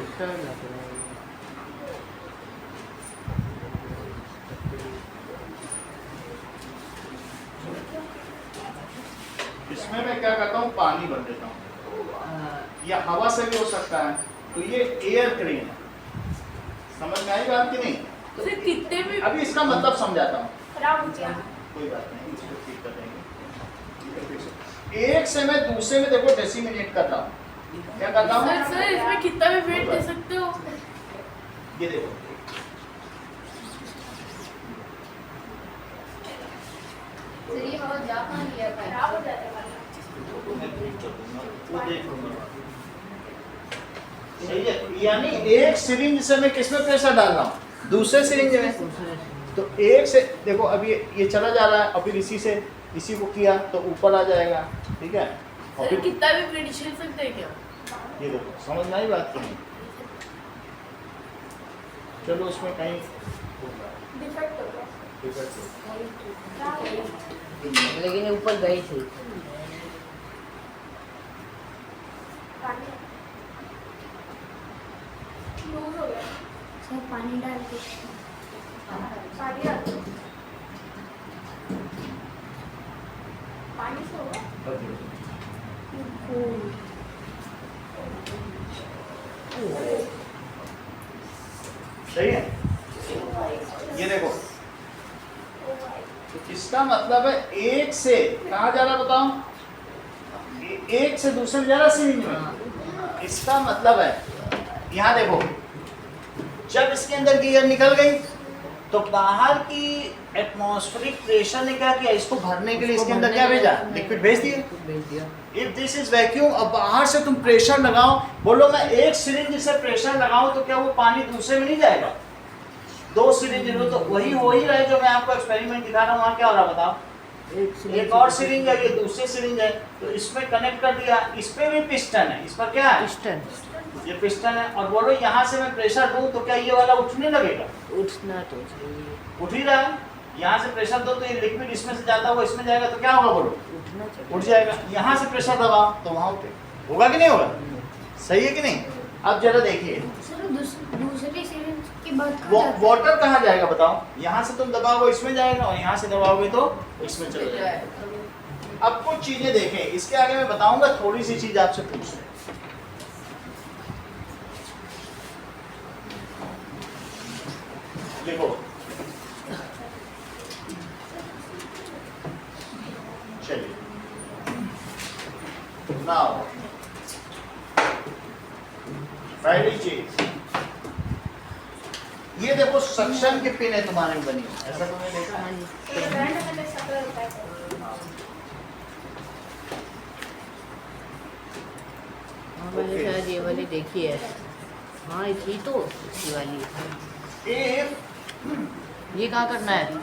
इसमें मैं क्या करता हूँ पानी भर देता हूँ, या हवा से भी हो सकता है। तो ये एयर क्रेन है, समझ में आई बात कि नहीं? तो फिर कितने भी अभी इसका मतलब समझाता हूँ, खराब हो गया। कोई बात नहीं, इसको ठीक कर देंगे। एक से मैं दूसरे में देखो डेसिमिनेट कर रहा हूँ। क्या करता हूँ? सर इसमें कितना भी वेट दे सकते हो? ये देखो सर ये हवा जा कहाँ लिया था? खराब हो जाता है सही है, यानी एक सिरिंज से मैं किसमें प्रेशर डाल रहा हूँ? दूसरे सिरिंज में। तो एक से देखो अब ये चला जा रहा है, और फिर इसी को किया तो ऊपर आ जाएगा, ठीक है? और सर फिर कितना भी वेट झेल सकते हैं क्या? ये देखो समझ में आई बात की नहीं? चलो उसमें कहीं डिफेक्ट हो गया। डिफेक्ट हो। क्या हो गया? लेकिन ये ऊपर गई थी। पानी लूज हो गया। सर पानी डाल के पानी डाल दो। पानी से होगा? सही है? ये देखो तो इसका मतलब है एक से कहाँ जा रहा बताओ? एक से दूसरे में जा रहा सिरिंज में। इसका मतलब है यहाँ देखो, जब इसके अंदर की एयर निकल गई तो बाहर की एटमॉस्फेरिक प्रेशर ने क्या किया, इसको भरने के लिए इसके अंदर क्या भेजा, लिक्विड भेज दिए। भेज दिया। इफ दिस इज वैक्यूम, अब बाहर से तुम प्रेशर लगाओ, बोलो मैं एक सिरिंज से प्रेशर लगाऊं तो क्या वो पानी दूसरे में नहीं जाएगा? 2 सिरिंज लो तो वही हो ही रहा है जो मैं आपको एक्सपेरिमेंट दिखा रहा हूँ। वहाँ क्या हो रहा है बताओ, एक और सिरिंज है, ये दूसरी सिरिंज है, तो इसमें कनेक्ट कर दिया, इस पे भी पिस्टन है, इस पर क्या है, पिस्टन, ये पिस्टन है। और बोलो यहाँ से मैं प्रेशर दूं तो क्या ये वाला उठने लगेगा? उठना तो चाहिए, उठ ही रहा है। यहाँ से प्रेशर दो तो ये लिक्विड इसमें से जाता हुआ इसमें जाएगा तो क्या होगा बोलो, उठना चाहिए। उठ जाएगा। यहाँ से प्रेशर दबाओ तो वहाँ उठे, होगा कि नहीं होगा? सही है कि नहीं? अब जरा देखिए सर दूसरी सीरीज की बात कर रहे थे। वाटर कहाँ जाएगा बताओ? यहाँ से तुम दबाओगे इसमें जाएगा और यहाँ से दबाओगे तो इसमें चला जाएगा। अब कुछ चीजें देखें, इसके आगे मैं बताऊंगा, थोड़ी सी चीज आपसे पूछ रहे। देखो चलिए नाउ पहली चीज ये देखो, सक्शन की पिन है तुम्हारे में बनी, ऐसा तुमने देखा है? ये ब्रांड में सप्लाई होता है। हाँ मैंने शायद ये वाली देखी है। हाँ ये थी तो इसी वाली। If ये कहाँ करना है?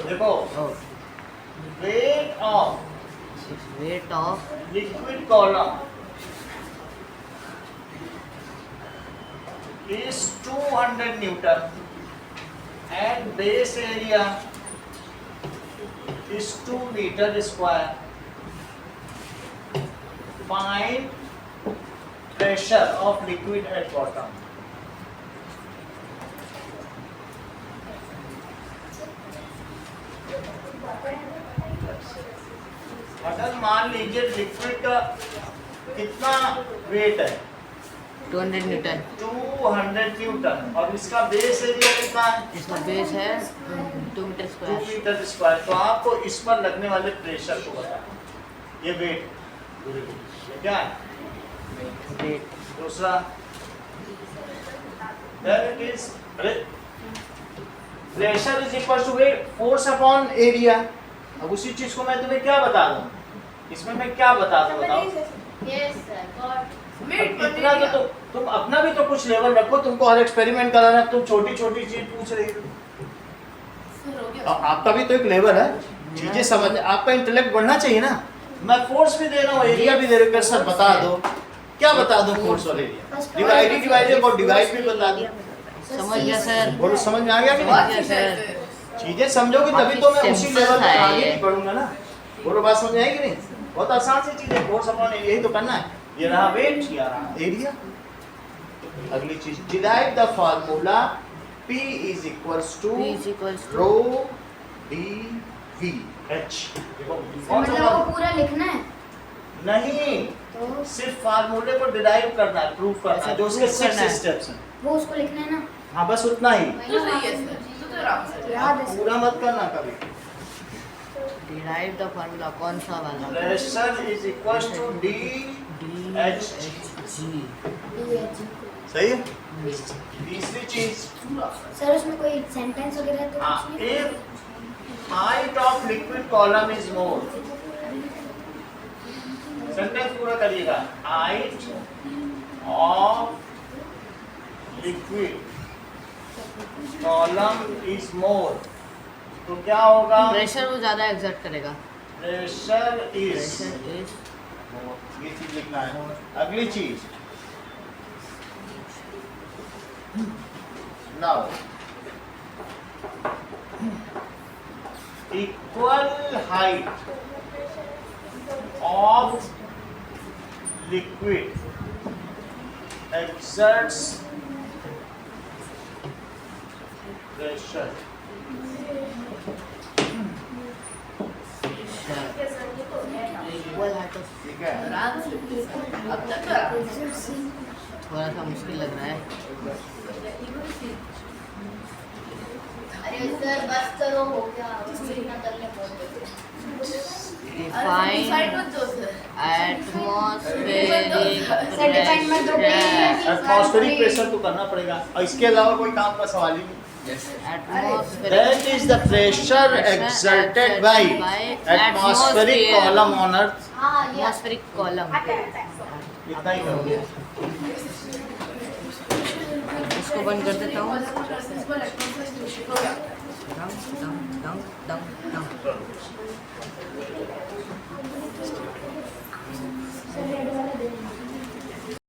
देखो weight of weight of liquid column is 200 Newton and base area is 2 meter square. Find pressure of liquid at bottom. अगर मान लीजिए लिक्विड का कितना वेट है, 200 न्यूटन। 200 न्यूटन, और इसका बेस एरिया कितना है? इसका बेस है 2 मीटर 2 स्क्वायर। Metre square. तो आपको इस पर लगने वाले प्रेशर को बताना, ये वेट, ये क्या है? वेट। दूसरा it is pressure is equal to weight force upon area. अब उसी चीज को मैं तुम्हें क्या बता दूं, इसमें मैं क्या बता दूं बताओ? Yes sir, God. इतना तो तुम अपना भी तो कुछ लेवल रखो, तुमको हर एक्सपेरिमेंट कराना, तुम छोटी छोटी चीज पूछ रही हो। आपका भी तो एक लेवल है, चीजें समझ, आपका इंटेलेक्ट बढ़ना चाहिए ना। मैं फोर्स भी दे रहा हूँ, एरिया भी दे रहा हूँ, सर बता दो, क्या बता दो फोर्स और एरिया? डिवाइडेड और डिवाइड भी बता दो। समझ गया सर। बोलो समझ में आ गया कि नहीं? सर चीजें समझोगे तभी तो मैं उसी लेवल पे है आगे ये। भी बढ़ूंगा ना। बोलो बात समझ आएगी नहीं? बहुत आसान सी चीज है, फोर्स अपॉन एरिया ही तो करना है। ये रहा वेट, ये रहा एरिया। अगली चीज, derive the formula P is equals to P is equals to rho dV H। देखो कौन सा मतलब वो पूरा लिखना है नहीं, तो सिर्फ फार्मूले को डिराइव करना है, प्रूव करना है, जो उसके prove करना 6 है। स्टेप्स हैं। वो उसको लिखना है ना। हाँ बस उतना ही, तो सही है सर, तो आराम से। याद है सर। पूरा मत करना कभी। डिराइव द फार्मूला कौन सा वाला? Pressure is equal to D H G. सही है। तीसरी चीज, सर उसमें कोई सेंटेंस वगैरह तो हाँ, कुछ नहीं? if height of liquid column is more, sentence पूरा करिएगा, height of liquid column is more, तो क्या होगा? प्रेशर वो ज्यादा एग्जर्ट करेगा। प्रेशर इज, प्रेशर इज ये चीज लिखना है। अगली चीज, now equal height of liquid exerts pressure। Equal height of, ठीक है, आराम से। अब तक तो आराम से। थोड़ा सा मुश्किल लग रहा है। अरे सर बस करो, हो गया, इतना करने पड़ते। डिफाइन साइड मत दो सर। एटमॉस्फेरिक सर डिफाइन मत दो, प्रेशर। एटमॉस्फेरिक प्रेशर तो करना पड़ेगा, और इसके अलावा कोई काम का सवाल ही नहीं। That is the pressure exerted by atmospheric column on earth. हाँ ये एटमॉस्फेरिक कॉलम इतना ही करोगे। इसको बंद कर देता हूँ